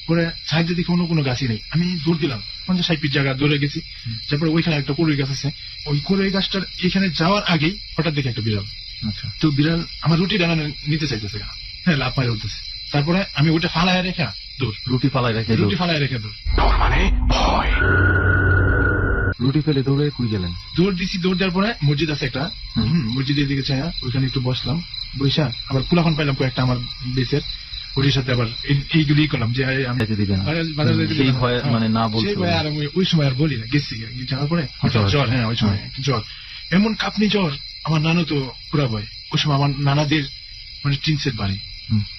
পরে সাইডে দেখি অন্য কোনো গাছই নেই, আমি দৌড় দিলাম 50-60 ফিট জায়গা দৌড়ে গেছি। তারপরে ওইখানে একটা কড়ই গাছ আছে, ওই কড়ই গাছটার এখানে যাওয়ার আগেই হঠাৎ দেখি একটা বিড়াল। আচ্ছা, তো বিড়াল আমার রুটি ডানা নিতে চাইতেছে, হ্যাঁ, লাভ মারে উঠতেছে। তারপরে আমি ওইটা ফালায় রেখা দৌড়, রুটি ফালাই রেখে রুটি ফালায় রেখে দৌড়, রুটি ফেলে দৌড়ে কুই গেলেন। দৌড় দিছি। দৌড় দেওয়ার পরে মসজিদ আছে একটা, মসজিদের দিকে চাই, ওইখানে একটু বসলাম, বৈশা আবার কুলাফান পাইলাম কয়েকটা আমার বেসের, ওটির সাথে আবার এইগুলি করলাম যে আমি যেতে দিবেন না। বাজারে যেতে সেই দিলাম না। ভয়ে মানে না সেই বলতে ভয়ে আর আমি ওই সময় আর বলি না, গেছি যাওয়ার পরে হঠাৎ জ্বর। হ্যাঁ, ওই সময় জ্বর, এমন কাঁপনি জ্বর। আমার নানু তো পুরা ভয়। ওই সময় আমার নানাদের মানে টিন সেট বাড়ি,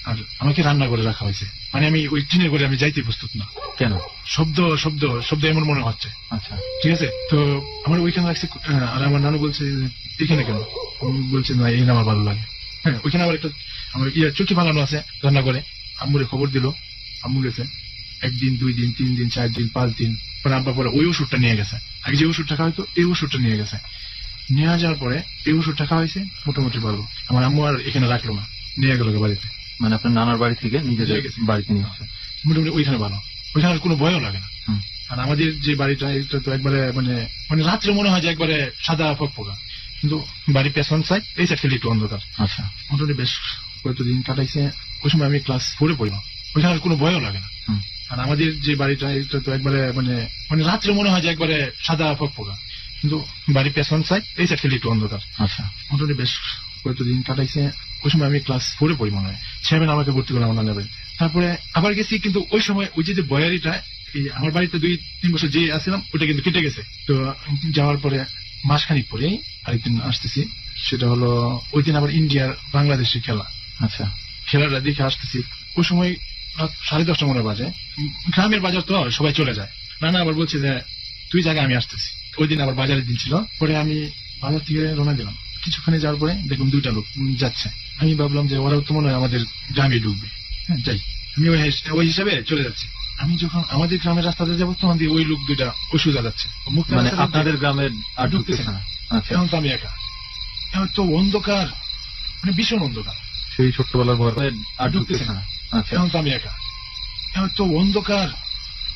আর আমাকে রান্না করে রাখা হয়েছে, মানে আমি ওই টিনের করে আমি যাইতে প্রস্তুত না। কেন? শব্দ শব্দ শব্দ এমন মনে হচ্ছে। আচ্ছা, ঠিক আছে, তো আমার ওইখানে রাখছে, আর আমার নানু বলছে এখানে কেন? আমি বলছে না, এই আমার ভালো লাগে। হ্যাঁ, ওইখানে আবার একটা আমার চুকি বানানো আছে রান্না করে। আম্মুরে খবর দিল, আম্মু গেছে 1 দিন 2 দিন 3 দিন 4 দিন 5 দিন পরে আব্বা পরে ওই ওষুধটা নিয়ে গেছে। আগে যে ওষুধটা খাওয়া হয়তো এই ওষুধটা নিয়ে গেছে। নিয়ে যাওয়ার পরে এই ওষুধটা খাওয়া হয়েছে মোটামুটি ভালো। আমার আম্মু আর এখানে রাখলো না, নিয়ে গেল বাড়িতে। মানে আপনার নানার বাড়ি থেকে নিজেদের বাড়িতে নিয়ে আসছে। মোটামুটি ওইখানে ভালো, ওইখানে আর কোনো ভয়ও লাগে না। আর আমাদের যে বাড়িটা, এটা তো একবারে মানে মানে রাত্রে মনে হয় যে একবারে সাদা ফকফকা, কিন্তু বাড়ির পেছন সাইড, এই সাইড খেলে একটু অন্ধকার। আচ্ছা, মোটামুটি বেশ কয়েকদিন কাটাইছে। ওই সময় আমি ক্লাস 4-এ পড়লাম, ওইখানে আর কোনো ভয়ও লাগে না। আর আমাদের যে বাড়িটা, এটা তো একবারে মানে মানে রাত্রে মনে হয় যে একবারে সাদা ফকফকা, কিন্তু বাড়ির পেছন সাইড, এই সাইড খেলে একটু অন্ধকার। আচ্ছা, মোটামুটি বেশ কয়েকদিন কাটাইছে। ওই সময় আমি ক্লাস 4-এ পড়ি মনে হয়, 7 আমাকে ভর্তি করলাম আমার নানার বাড়িতে। তারপরে আবার গেছি, কিন্তু ওই সময় ওই যে বয়ারিটা আমার বাড়িতে 2-3 বছর যে আসছিলাম ওটা কিন্তু কেটে গেছে। তো যাওয়ার পরে মাসখানিক পরে আরেকদিন আসতেছি, সেটা হলো ওই দিন আবার ইন্ডিয়ার বাংলাদেশের খেলা। আচ্ছা, খেলাটা দেখে আসতেছি। ওই সময় রাত 10:30 মনে বাজে। গ্রামের বাজার তো সবাই চলে যায়। নানা আবার বলছে যে তুই জায়গা, আমি আসতেছি। ওই দিন আবার বাজারের দিন ছিল। পরে আমি বাজার থেকে রওনা দিলাম। কিছুখানি যাওয়ার পরে দেখলাম 2টা লোক যাচ্ছে। আমি ভাবলাম যে ওরাও তো মনে হয় আমাদের গ্রামে ঢুকবে, হ্যাঁ যাই। আমি ওই হিসাবে চলে যাচ্ছি। আমি যখন আমাদের গ্রামের রাস্তাতে যাবো তখন দিয়ে ওই লোক 2টা ওই সোজা যাচ্ছে। মানে আপনাদের গ্রামের আর ঢুকতেছে না। আচ্ছা, এখন তো আমি একা, এখন তো অন্ধকার, মানে ভীষণ অন্ধকার। সেই ছোট্টবেলার ভয় আর ঢুকতেছে না। আচ্ছা, এখন তো আমি একা, এখন তো অন্ধকার,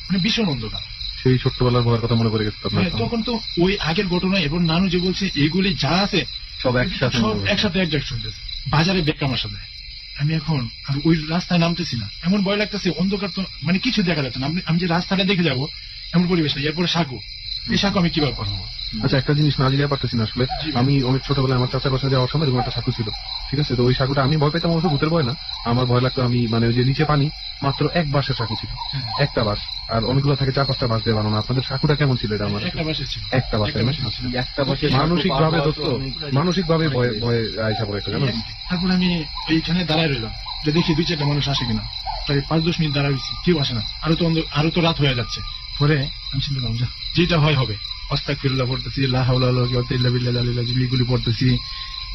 মানে ভীষণ অন্ধকার। সেই ছোট্টবেলার ভয়ের কথা মনে পড়ে গেছে আপনার? তখন তো ওই আগের ঘটনা এবং নানু যে বলছে এগুলি যা আছে সব একসাথে একসাথে শুনতেছে। বাজারে বেক আমার সাথে আমি এখন আর ওই রাস্তায় নামতেছি না, এমন ভয় লাগতেছে। অন্ধকার তো মানে কিছু দেখা যাচ্ছে না। আমি যে রাস্তাটা দেখে যাবো এমন পরিবেশ না। এরপরে সাঁকো, এই সাঁকো আমি কিভাবে করবো? আচ্ছা, একটা জিনিস না জিজ্ঞাসা পারতেছি না আসলে। আমি অনেক ছোটবেলায় আমার চাচার বাসায় যাওয়ার সময় এরকম একটা সাঁকো ছিল, ঠিক আছে। তো ওই সাঁকোটা আমি ভয় পেতাম, অবশ্য ভূতের ভয় না, আমার ভয় লাগতো। আমি মানে ওই যে নিচে পানি, মাত্র 1 বাঁশের সাঁকো ছিল, একটা বাঁশ, আর অনেকগুলো থাকে 4-5টা বাঁশ দিয়ে বানানো। আপনাদের সাঁকোটা কেমন ছিল? এটা আমার একটা বাসে ছিল, একটা বাঁশের। একটা বছর মানসিক ভাবে মানসিক ভাবে ভয় আইসা পড়ে একটা, জানো। তারপরে আমি এইখানে দাঁড়ায় রইলাম যে দেখি 2-4টা মানুষ আসে কিনা। প্রায় 5-10 মিনিট দাঁড়ায় রয়েছি, কেউ আসে না। আরো তো রাত হয়ে যাচ্ছে। পরে আমি চিন্তা করলাম যেটা হয় হবে। আস্তাগফিরুল্লাহ পড়তেছি, লা হাওলা ওয়ালা কুওয়াতা ইল্লা বিল্লাহ এগুলি পড়তেছি,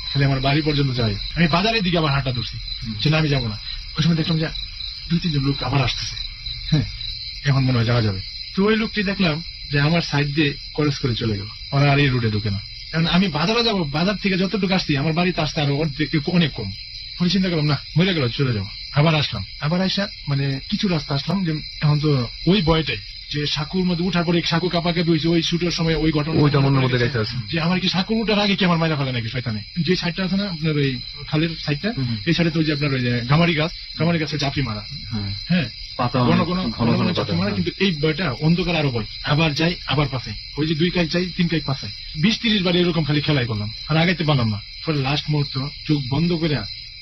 খালি আমার বাড়ি পর্যন্ত যাই। আমি বাজারের দিকে আবার হাঁটা ধরছি, যে না আমি যাবো না। ওই সময় দেখলাম যে 2-3 লোক আবার আসতেছে। হ্যাঁ, এখন মনে হয় যাওয়া যাবে। তো ওই লোকটি দেখলাম যে আমার সাইড দিয়ে ক্রস করে চলে গেল, ওরা আর এই রুটে ঢুকে না। কারণ আমি বাজারে যাবো, বাজার থেকে যতটুকু আসছি আমার বাড়িতে আসতে আরো অনেক কম। পরে চিন্তা করলাম না, মরে গেল, চলে যাবো। আবার আসলাম, আবার আসা মানে কিছু রাস্তা আসলাম, যে এখন তো ওই ভয়টাই যে সাকুর মধ্যে উঠার পরে সাকু কাপাকাপি হয়েছে ওই শুটের সময় ওই ঘটনা ওইটা মনের মধ্যে গাইতে আছে। যে আমার কি সাকুর উঠার আগে কি আমার মাইরা ফেলে নাকি শয়তানে। যে সাইডটা আছে না আপনার ওই খালের সাইডটা, এই সাইডে তো ওই যে আপনার ওই যে গামারি গাছে চাপড়ি মারা, হ্যাঁ পাতা ঘন অনেক ঘন ঘন ঘন ঘন ঘন পাতা, চাপড়ি মারা। হ্যাঁ। কিন্তু এই বইটা অন্ধকার আরো বই, আবার যাই আবার পাশে, ওই যে 2 কাজ যাই 3 কাজ পাশে, 20-30 বার এরকম খালি খেলাই করলাম আর আগাইতে পারলাম না। পরে লাস্ট মুহূর্ত চোখ বন্ধ করে,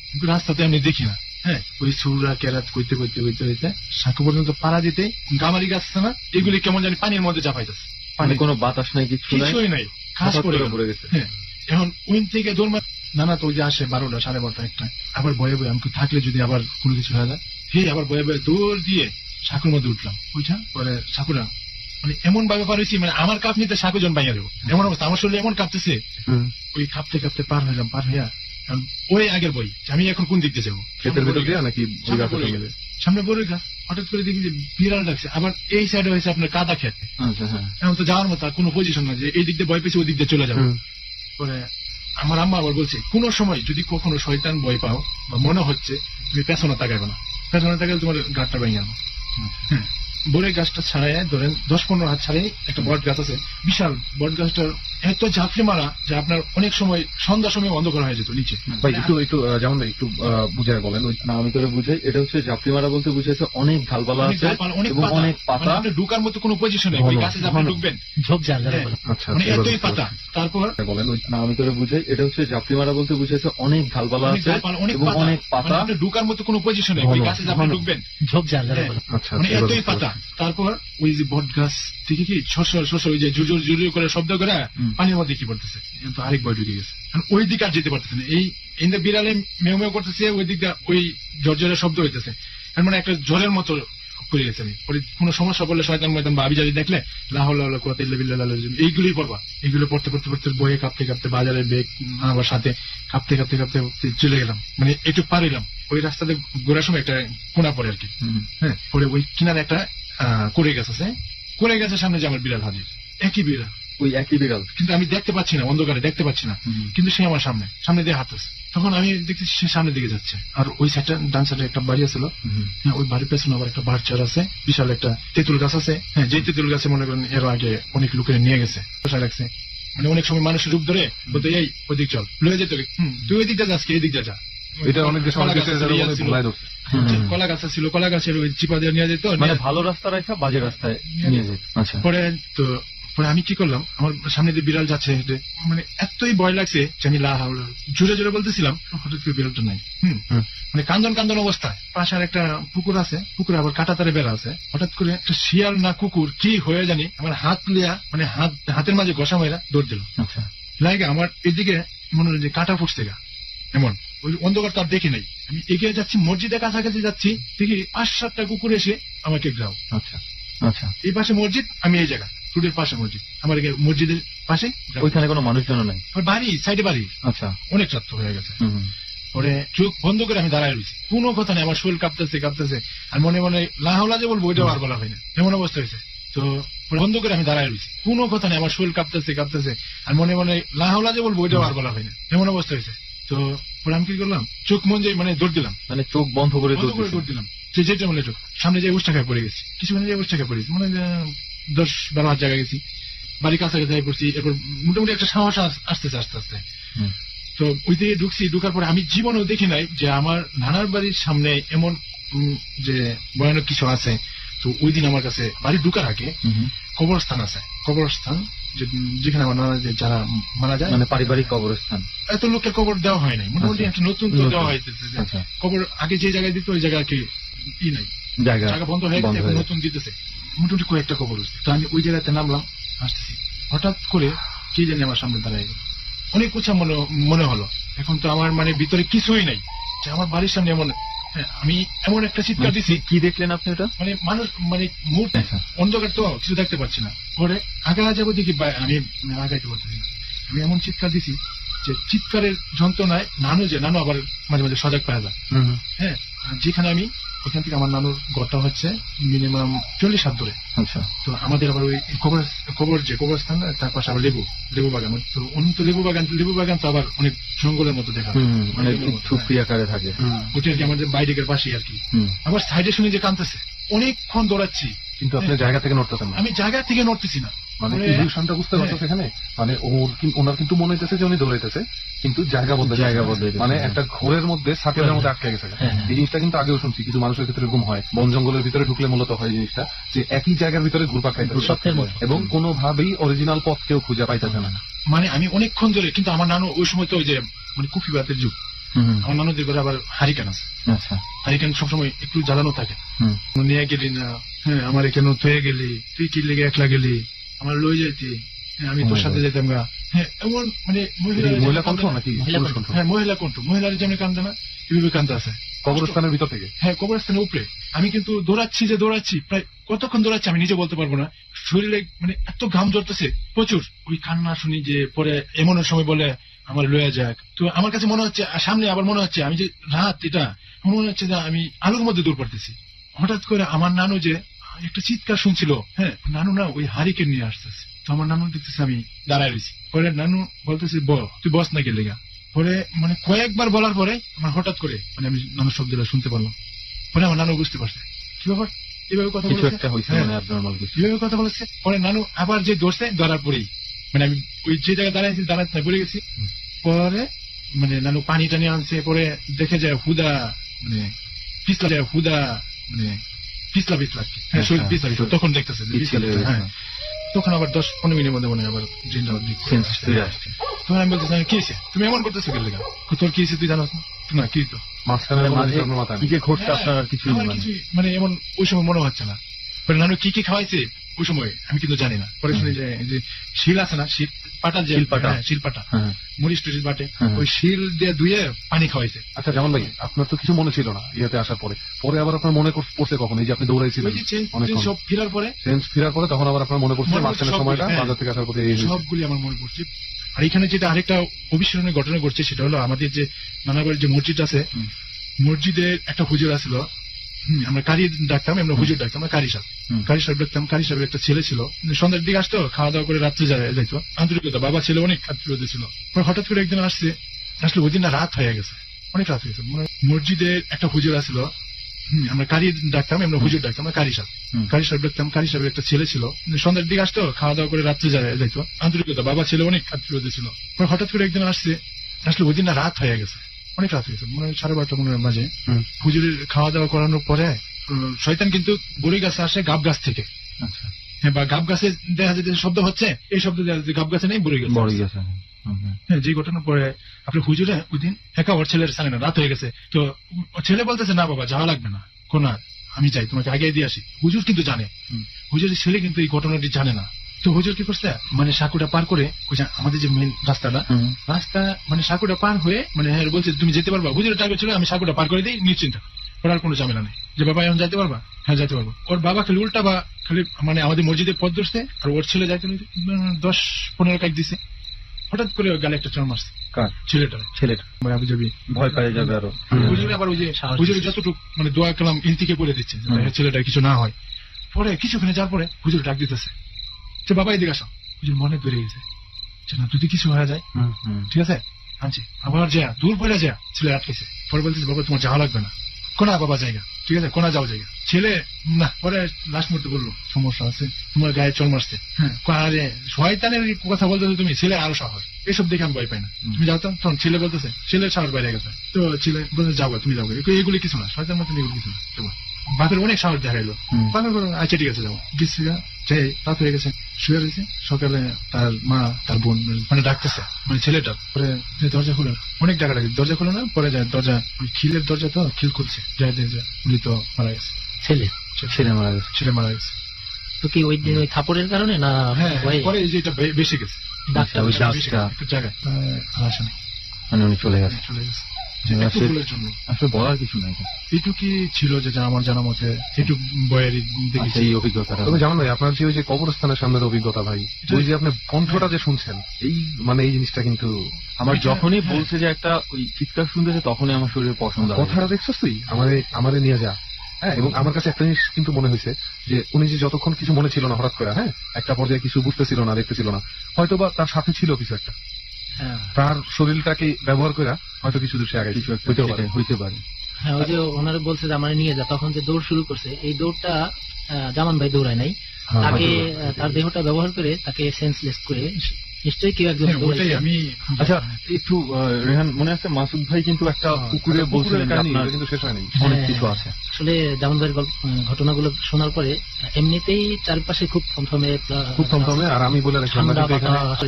কিন্তু রাস্তাতে আমি দেখি না, হ্যাঁ ওই সুরা কেরাত করতে করতে করতে করতে সাঁকু পর্যন্ত পাড়া দিতে গামারি গাছ আছে না, এগুলি কেমন জানি পানির মধ্যে চাপাইতেছে, মানে কোনো বাতাস নাই, কিছু নাই, কিছুই নাই, খাস হঠাৎ করে করে গেল। পড়ে গেছে। হ্যাঁ এখন ওই থেকে দৌড় মার নানা তো ওই যে আসে 12টা 12:30 একটা, আবার বয়ে বয়ে আমি থাকলে যদি আবার কোনো কিছু হয়ে যায়, হে আবার বয়ে বয়ে দৌড় দিয়ে সাঁকুর মধ্যে উঠলাম। ওইটা পরে সাঁকুরা মানে এমন ভাবে পার হয়েছি, মানে আমার কাপ নিতে সাঁকু জন বাইয়া দেবো এমন অবস্থা, আমার শরীরে এমন কাঁপতেছে। ওই কাঁপতে কাঁপতে পার হইলাম, পার হইয়া ওই আগের বই আমি এখন কোন দিক দিয়ে যাবো, ক্ষেতের ভিতর দিয়ে নাকি ওই গাছের সামনে সঙ্গে? সামনে বড় গাছ, হঠাৎ করে দেখি যে বিড়াল ডাকছে, আবার এই সাইডে হয়েছে আপনার কাদা খেত, আচ্ছা, হ্যাঁ। এখন তো যাওয়ার মতো আর কোনো পজিশন না যে এই দিক দিয়ে ভয় পেয়েছে ওই দিক দিয়ে চলে যাবো। পরে আমার আম্মা আবার বলছে কোন সময় যদি কখনো শয়তান ভয় পাও বা মনে হচ্ছে তুমি পেছনে তাকাইবে না, পেছনে তাকালে তোমার গাছটা ভেঙে যাবে। বড়ই গাছটা ছাড়াই ধরেন 10-15 হাত ছাড়াই একটা বট গাছ আছে, বিশাল বট গাছটার এত ঝাঁপড়ি মারা যে আপনার অনেক সময় সন্ধ্যার সময় অন্ধকার হয়ে যেত নিচে। ভাই একটু একটু যেমন একটু বুঝায় বলেন। ওই না, আমি তোরে বুঝাই, এটা হচ্ছে জাপড়ি মারা বলতে বুঝাইছে অনেক ঢালপালা অনেক আছে গাছপালা, অনেক এবং পাতা, অনেক পাতা, মানে আপনি ঢুকার মতো কোনো পজিশন নেই, ওই ঘন, গাছে যে আপনি ঘন। ঢুকবেন ঝোপ ঝাড় যারা হ্যাঁ, বলে। আচ্ছা মানে এবার এতই বুঝতে পাতা। পারছি। তারপর বলেন ওই না, আমি তোরে বুঝাই, এটা হচ্ছে জাপড়ি মারা বলতে বুঝাইছে অনেক ঢালপালা অনেক আছে গাছপালা, অনেক এবং পাতা, অনেক মানে পাতা, আপনি ঢুকার মতো কোনো পজিশন নেই, ওই ঘন, গাছে যে আপনি ঘন। ঢুকবেন ঝোপ ঝাড় যারা হ্যাঁ। বলে। আচ্ছা মানে এবার এতই বুঝতে পাতা। পারছি। তারপর ওই যে বট গাছ থেকে কি শস্য ওই যে জুজুর জুজুর করে শব্দ করে পানির মধ্যে কি পড়তেছে, কিন্তু আরেক বই ঢুকে গেছে, ওই দিকে আর যেতে পারতেছে না, এই ইন্দা বিড়ালে মেউ মেউ করতেছে, ওই দিকটা ওই ঝরঝরে শব্দ হইতেছে, মানে একটা জ্বরের মতো করে গেছে। আমি পরে কোনো সমস্যা পড়লে শয়তান ময়তান বা আবিজাবি দেখলে লাহলা কুয়াতে এইগুলোই পড়বা, এইগুলো পড়তে পড়তে পড়তে বইয়ে কাঁপতে কাঁপতে বাজারের বেগ আবার সাথে কাঁপতে কাঁপতে কাঁপতে চলে গেলাম, মানে একটু পারিলাম। ওই রাস্তাতে ঘোরার সময় একটা কোনা পড়ে আর কি, হ্যাঁ পরে ওই কিনারে একটা করে গাছ আছে, করে গাছের সামনে যে আমার বিড়াল হাজির, একই বিড়াল, ওই একই বিড়াল, কিন্তু আমি দেখতে পাচ্ছি না, অন্ধকারে দেখতে পাচ্ছি না, কিন্তু সে আমার সামনে দিয়ে হাঁটতেছে। তখন আমি দেখছি সে সামনের দিকে যাচ্ছে, আর ওই সাইডটা ডান সাইডে একটা বাড়ি আছিল, হ্যাঁ ওই বাড়ির পেছনে আবার একটা বাড় চার আছে, বিশাল একটা তেঁতুল গাছ আছে, হ্যাঁ যে তেঁতুল গাছে মনে করেন এর আগে অনেক লোকের নিয়ে গেছে, বসায় রাখছে, মানে অনেক সময় মানুষের রূপ ধরে বলতে এই ওদিক চল লয়ে যেত, তুই ওই দিকটা যাস কি এই দিকটা যা। এটা অনেক দেশে অনেক দেশে কলা গাছ অনেক ছিল, ভুলাই ধরছে। কলা গাছ ছিল, কলা গাছের ওই চিপা দিয়ে নিয়ে যেত, মানে ভালো রাস্তা রাখা বাজে রাস্তায় নিয়ে যায়। আচ্ছা, পরে তো পরে আমি কি করলাম, আমার সামনে দিয়ে বিড়াল যাচ্ছে হেঁটে, মানে এতই ভয় লাগছে যে আমি জোরে জোরে বলতেছিলাম, হঠাৎ করে বিড়ালটা নাই, মানে কান্দন কান্দন অবস্থায়। পাশে আর একটা পুকুর আছে, পুকুরে আবার কাটা তারে বেড়া আছে, হঠাৎ করে একটা শিয়াল না কুকুর কি হয়ে জানি আমার হাত লিয়া, মানে হাতের মাঝে ঘষা মেয়েরা দৌড় দিল। আচ্ছা, লাগে আমার এদিকে মনে হলো যে কাটা ফুটছে গা, এমন ওই অন্ধকার তো আর দেখি নাই, আমি এগিয়ে যাচ্ছি, মসজিদের কাছাকাছি যাচ্ছি, দেখি 5-7টা কুকুর এসে আমাকে গ্রাও। আচ্ছা, আচ্ছা, এই পাশে মসজিদ, আমি এই জায়গা রোডের পাশে মসজিদ, আমার মসজিদের পাশে ওইখানে কোনো মানুষজন নাই? আমার বাড়ি সাইডে বাড়ি, আচ্ছা, অনেক রাত হয়ে গেছে। পরে চোখ বন্ধ করে আমি দাঁড়ায় রয়েছি, কোনো কথা নেই, আমার শরীর কাঁপতেছে, আর মনে মনে লাহলা যে বলবো ওইটাও আর বলা হয় না, এমন অবস্থা হয়েছে। তো বন্ধ করে আমি দাঁড়ায় রয়েছি, কোনো কথা নেই, আমার শরীর কাঁপতেছে, আর মনে মনে লাহলা যে বলবো ওইটাও আর বলা হয় না, এমন অবস্থা হয়েছে। তো পরে আমি কি করলাম, চোখ মন যে মানে দৌড় দিলাম, মানে চোখ বন্ধ করে দৌড় দিলাম, যেটা মানে চোখ সামনে যে উষ্টা খায় পড়ে গেছি, কিছুক্ষণ যে উষ্টা খায় পড়ে গেছি, মানে 10-12 হাত জায়গা গেছি, বাড়ি কাছাকাছি পড়ছি, এরপর মোটামুটি একটা সাহস আসতেছে আস্তে আস্তে। তো ওই দিকে ঢুকছি, ঢুকার পরে আমি জীবনেও দেখি নাই যে আমার নানার বাড়ির সামনে এমন যে ভয়ানক কিছু আছে। তো ওই দিন আমার কাছে বাড়ি ঢুকার আগে কবরস্থান আছে, কবরস্থান যেখানে আমার নানা যারা মারা যায়, মানে পারিবারিক কবরস্থান, এত লোকের কবর দেওয়া হয় নাই, মোটামুটি একটা নতুন তো দেওয়া হয়েছে। কবর আগে যে জায়গায় দিত ওই জায়গায় কি নাই, জায়গা বন্ধ হয়ে গেছে, এখন নতুন দিতেছে, মোটামুটি কয়েকটা কবর হচ্ছে। তো আমি ওই জায়গাতে নামলাম, আসতেছি, হঠাৎ করে কি জানি আমার সামনে দাঁড়ায় গেল, অনেক উঁচা মনে হলো। এখন তো আমার মানে ভিতরে কিছুই নাই, যে আমার বাড়ির সামনে এমন, আমি এমন একটা চিৎকার দিছি। কি দেখলেন আপনি ওটা? মানে মানুষ, মানে মুহূর্তে অন্ধকার তো কিছু দেখতে পাচ্ছি না। পরে আগা যাবো দেখি আমি আগাইতে পারতেছি না, আমি এমন চিৎকার দিছি যে চিৎকারের যন্ত্রণায় নানু আবার মাঝে মাঝে সজাগ পাওয়া যায়। হ্যাঁ, যেখানে আমি ওখান থেকে আমার নানুর ঘরটা হচ্ছে মিনিমাম 40 হাত দূরে। আচ্ছা, তো আমাদের আবার ওই কবরস্থান, তার পাশে আবার লেবু বাগান। তো অন্য তো লেবু বাগান তো আবার অনেক জঙ্গলের মতো দেখা, মানে ঝুপড়ি আকারে থাকে, ওটা আর কি আমাদের বাইরের পাশে আর কি। আবার সাইডে শুনে যে কাঁদতেছে, অনেকক্ষণ দৌড়াচ্ছি, কিন্তু আপনি জায়গা থেকে নড়তেছেন না, আমি জায়গা থেকে নড়তেছি না। মানে মানে- ইলিউশনটা বুঝতে পারছো সেখানে, মানে ওনার কিন্তু মনে হইতেছে যে উনি দৌড়াইতেছে, কিন্তু জায়গা বদলে মানে একটা ঘোরের মধ্যে সার্কেলের মধ্যে আটকে গেছে। এই জিনিসটা কিন্তু আগেও শুনছি, কিছু মানুষের ক্ষেত্রে এরকম হয়, বন জঙ্গলের ভিতরে ঢুকলে মূলত হয় জিনিসটা, যে একই জায়গার ভিতরে ঘুরপাক খাইতে স্বপ্নের মতো। এবং কোনোভাবেই অরিজিনাল পথ কেউ খুঁজে পাইতেছে না। মানে আমি অনেকক্ষণ ধরে, কিন্তু আমার নানু ওই সময় তো ওই যে মানে কুফি বাতের যুগ, আমার নানুদের ঘরে আবার হারিকেন আছে, আচ্ছা হারিকেন সবসময় একটু জ্বালানো থাকে। নিয়ে গেলি না, হ্যাঁ আমার এখানে থয়ে গেলি, তুই কি লেগে একলা গেলি, আমার লই যাইতি, হ্যাঁ আমি তোর সাথে যেতাম গা, হ্যাঁ এমন মানে মহিলা কণ্ঠ নাকি পুরুষ কণ্ঠ? হ্যাঁ মহিলা কণ্ঠ, মহিলার যেমন কান্দে না এভাবে কান্দে আছে কবরস্থানের ভিতর থেকে। হ্যাঁ কবরস্থানের উপরে। আমি কিন্তু দৌড়াচ্ছি প্রায় কতক্ষণ দৌড়াচ্ছি আমি নিজে বলতে পারবো না, শরীরে মানে এত ঘাম ঝরতেছে প্রচুর। ওই কান্না শুনি যে পরে এমন সময় বলে আমার লয়া যাক, তো আমার কাছে মনে হচ্ছে সামনে আবার মনে হচ্ছে আমি যে রাত, এটা মনে হচ্ছে যে আমি আলোর মধ্যে দৌড় পড়তেছি। হঠাৎ করে আমার নানু যে একটা চিৎকার শুনছিল, হ্যাঁ নানু না ওই হারিকেন নিয়ে আসতেছে, তো আমার নানু দেখতেছে আমি দাঁড়ায় রয়েছি, পরে নানু বলতেছে তুই বস না গেলে গা। পরে মানে কয়েকবার বলার পরে আমার হঠাৎ করে মানে আমি নানুর শব্দটা শুনতে পারলাম, পরে আমার নানু বুঝতে পারছে কি ব্যাপার, এভাবে কথা কিছু বলেছে, একটা হয়েছে, হ্যাঁ, মানে abnormal কিছু। এভাবে কথা বলেছে। পরে নানু আবার যে দৌড়ছে, ধরার পরেই মানে আমি ওই যে জায়গায় দাঁড়াতে না পড়ে গেছি। পরে মানে নানু পানি টানি আনছে, পরে দেখে যায় হুদা মানে পিছলা মানে পিছলা আর কি, হ্যাঁ শরীর পিছলা, তখন দেখতেছে যে পিছলে পিছলা, হ্যাঁ। তখন আবার 10-15 মিনিটের মধ্যে মনে হয় আবার জিনটা সেন্স ফিরে আসছে। তখন আমি বলতেছি কি হয়েছে, তুমি এমন করতেছো গেলে তোর কি হয়েছে তুই জানোস না? না কি তো মাঝখানে মাঝে মাথায় কি যে ঘটছে আপনার আর কিছুই আমার মানে কিছুই মানে এমন ওই সময় মনে হচ্ছে না। পরে নানু কি খাওয়াইছে ওই সময় আমি কিন্তু জানি না। পরে শুনি যে এই যে শিল আছে না, শিল পাটা, যে শিলপাটা। হ্যাঁ, শিলপাটা হ্যাঁ মরিচ টরিচ বাটে, হ্যাঁ। ওই শিল দিয়ে ধুয়ে পানি খাওয়াইছে। আচ্ছা জামান ভাই, আপনার তো কিছু মনে ছিল না ইয়াতে আসার পরে, পরে আবার আপনার মনে পড়ছে কখন এই যে আপনি দৌড়াইছিলেন ওই যে চেঞ্জ অনেকক্ষণ সব ফেরার পরে চেঞ্জ ফেরার পরে, তখন আবার আপনার মনে পড়ছে মনে পড়ছে মাঝখানের সবগুলো, সময়টা হ্যাঁ। বাজার থেকে আসার পরে এই হয়েছে। সবগুলি আমার মনে পড়ছে। আর এখানে যেটা আরেকটা অবিস্মরণীয় ঘটনা ঘটছে সেটা হলো আমাদের যে নানাবাড়ির যে মসজিদ আছে, মসজিদের একটা হুজুর আসলো, আমরা কারি ডাকতাম, আমরা হুজুর ডাকতাম, আমরা কারি সাহেব ডাকতাম। কারি সাহেবের একটা ছেলে ছিল, সন্ধ্যার দিকে আসতো, খাওয়া দাওয়া করে রাত্রে যাইতো, আন্তরিকতা, বাবা ছেলে অনেক আন্তরিকতা ছিল। হঠাৎ করে একদিন আসলে ওই দিন না রাত হয়ে গেছে, অনেক রাত হয়ে গেছে। মসজিদের একটা হুজুর আসলো, আমরা কারি ডাকতাম, আমরা হুজুর ডাকতাম, আমরা কারি সাহেব ডাকতাম। কারি সাহেবের একটা ছেলে ছিল, সন্ধ্যার দিকে আসতো, খাওয়া দাওয়া করে রাত্রে যাইতো, আন্তরিকতা, বাবা ছেলে অনেক আন্তরিকতা ছিল। হঠাৎ করে একদিন আসলে ওই দিন না রাত হয়ে গেছে, অনেক রাত হয়ে গেছে, মনে হয় 12:30 মনে হয় বাজে। হুজুরের খাওয়া দাওয়া করানোর পরে শয়তান কিন্তু বড়ি গাছে আসে গাব গাছ থেকে, আচ্ছা হ্যাঁ, বা গাব গাছে দেখা যায় যে শব্দ হচ্ছে, এই শব্দ দেখা যায় গাব গাছে নেই, বড়ি গাছে। বড় গেছে। হ্যাঁ, যে ঘটনার পরে আপনার হুজুরে ওই দিন একা ওর ছেলের সামনে না, রাত হয়ে গেছে, তো ওর ছেলে বলতেছে না বাবা যাওয়া লাগবে না, কোনা আমি যাই, তোমাকে আগে দিয়ে আসি। হুজুর কিন্তু জানে, হুজুরের ছেলে কিন্তু এই ঘটনাটি জানে না। তো হুজুর কি করছে, মানে সাঁকুটা পার করে ওই যে আমাদের যে মেন রাস্তা মানে সাঁকুটা পার হয়ে মানে বলছে তুমি যেতে পারবা। হুজুরের টার্গেট ছিল আমি সাঁকুটা পার করে দিই নিশ্চিন্ত, ওর আর কোনো ঝামেলা নেই, যে বাবা এখন যাইতে পারবা, হ্যাঁ যাইতে পারবো। ওর বাবা খালি উল্টা বা খালি মানে আমাদের মসজিদের পথ ধরছে, আর ওর ছেলে যাইতে 10-15 কাজ দিছে। হঠাৎ করে ওর গালে একটা চড় মারছে, কার? ছেলেটা মানে আবু যাবি ভয় পেয়ে যাবে আরো। হুজুরে আবার ওই যে হুজুরে যতটুকু মানে দোয়া কালাম ইন্তিকে করে দিচ্ছে ছেলেটা কিছু না হয়। পরে কিছুক্ষণে যাওয়ার পরে হুজুর ডাক দিতেছে যে বাবা এদিকে আসো। হুজুর মনে বেড়ে গেছে যে না যদি কিছু হয়ে যায়, ঠিক আছে আনছি, আবার যা দূর পড়ে যা, ছেলে আটকেছে। পরে বলতেছে বাবা তোমার যাওয়া লাগবে না, কোনা বাবা জায়গা, ঠিক আছে কোনা যাও জায়গা। ছেলে না, পরে লাস্ট মুহূর্তে বললো সমস্যা আছে, তোমার গায়ে চল মারছে। হ্যাঁ, আরে শয়তানের কথা বলতেছে তুমি, ছেলে আরো সাহস, এসব দেখে আমি ভয় পাই না, তুমি যাও তো। তখন ছেলে বলতেছে, ছেলের সাহস বাইরে গেছে, তো ছেলে বলতে যাবো, তুমি যাবো, এগুলি কিছু না, শয়তান মতন এগুলি কিছু না। বাপের অনেক সাহস দেখাইলো, বাপের বললো আচ্ছা ঠিক আছে যাবো। গেছি যাই, রাত হয়ে গেছে, শুয়ে রয়েছে। সকালে তার মা তার বোন মানে ডাকতেছে, মানে ছেলেটা। পরে দরজা খুলে না, অনেক ডাকা ডাকি, দরজা খুলে না। পরে যায় দরজা, ওই খিলের দরজা, তো খিল খুলছে, যাই দেখে উনি তো মারা গেছে, ছেলে মারা গেছে। ছেলে মারা গেছে। তো কি ওই দিন ওই থাপড়ের কারণে না হ্যাঁ, ভয়ে? পরে এই যে এটা বেশি গেছে ডাক্তার ওই বেশি ডাক্তার গেছে, একটা জায়গায় আর আসে না, মানে উনি চলে গেছে। চলে গেছে আসলে- ভুলের জন্য। আসলে বলার কিছু নাই। এইটুকুই ছিল যে যা আমার জানা মতে, একটু বয়েরই দেখেছি। আচ্ছা, এই অভিজ্ঞতাটা তবে জামান ভাই, আপনার যে ওই যে কবরস্থানের সামনের অভিজ্ঞতা ভাই, ওই যে আপনি কণ্ঠটা যে শুনছেন, এই মানে এই জিনিসটা কিন্তু আমার যখনই বলছে যে একটা ওই চিৎকার শুনতেছে, তখনই আমার শরীরে পছন্দ হয়। কথাটা দেখছিস তুই, আমারে নিয়ে যা। হ্যাঁ, এবং আমার কাছে একটা জিনিস কিন্তু মনে হয়েছে যে উনি যে যতক্ষণ কিছু মনে ছিল না, হঠাৎ করে হ্যাঁ একটা পর্যায়ে কিছু বুঝতেছিল না, দেখতেছিল না, হয়তোবা তার সাথে ছিল কিছু একটা, হ্যাঁ, তার শরীরটাকে ব্যবহার করে হয়তো কিছু দূর সে আগে কিছু একটা হইতেও পারে। হইতে পারে। হ্যাঁ, ওই যে ওনারা বলছে যে আমার নিয়ে যা, তখন যে দৌড় শুরু করছে, এই দৌড়টা জামান ভাই দৌড়ায় নাই, হ্যাঁ, তাকে হয়তো। তার দেহটা ব্যবহার করে তাকে সেন্সলেস করে নিশ্চয়ই কেউ একজন হ্যাঁ, ওটাই দৌড়াইছে। আমি আচ্ছা একটু রেহান, মনে আছে মাসুদ ভাই কিন্তু একটা পুকুরে বলছিলেন যে কাহিনী, আপনার এটা কিন্তু শেষ হয়নি। অনেক হ্যাঁ, কিছু আছে। আসলে জামান ভাইয়ের ঘটনাগুলো শোনার পরে এমনিতেই চারপাশে খুব থমথমে খুব থমথমে, আর আমি বলে রাখলাম ঠান্ডা কিন্তু এখানে বাতাস,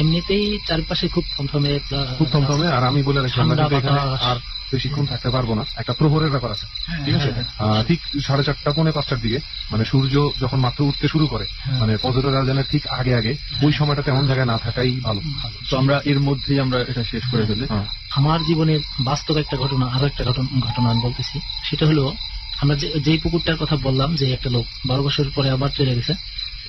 এমনিতেই চারপাশে খুব থমথমে খুব থমথমে, আর আমি বলে রাখলাম ঠান্ডা কিন্তু এখানে বাতাস। আর বেশিক্ষণ থাকতে পারবো না, একটা প্রহরের ব্যাপার আছে। ঠিক আছে, ঠিক 4:30 পৌনে 5টার দিকে, মানে সূর্য যখন মাত্র উঠতে শুরু করে, মানে ফজরের আজানের ঠিক আগে আগে, ওই সময়টা তেমন জায়গায় না থাকাই ভালো। তো আমরা এর মধ্যেই আমরা এটা শেষ করে ফেলি। হ্যাঁ। আমার জীবনের বাস্তব একটা ঘটনা, আরো একটা ঘটনা আমি বলতেছি। সেটা হলো, আমরা যেই পুকুরটার কথা বললাম যে একটা লোক 12 বছর পরে আবার চলে গেছে,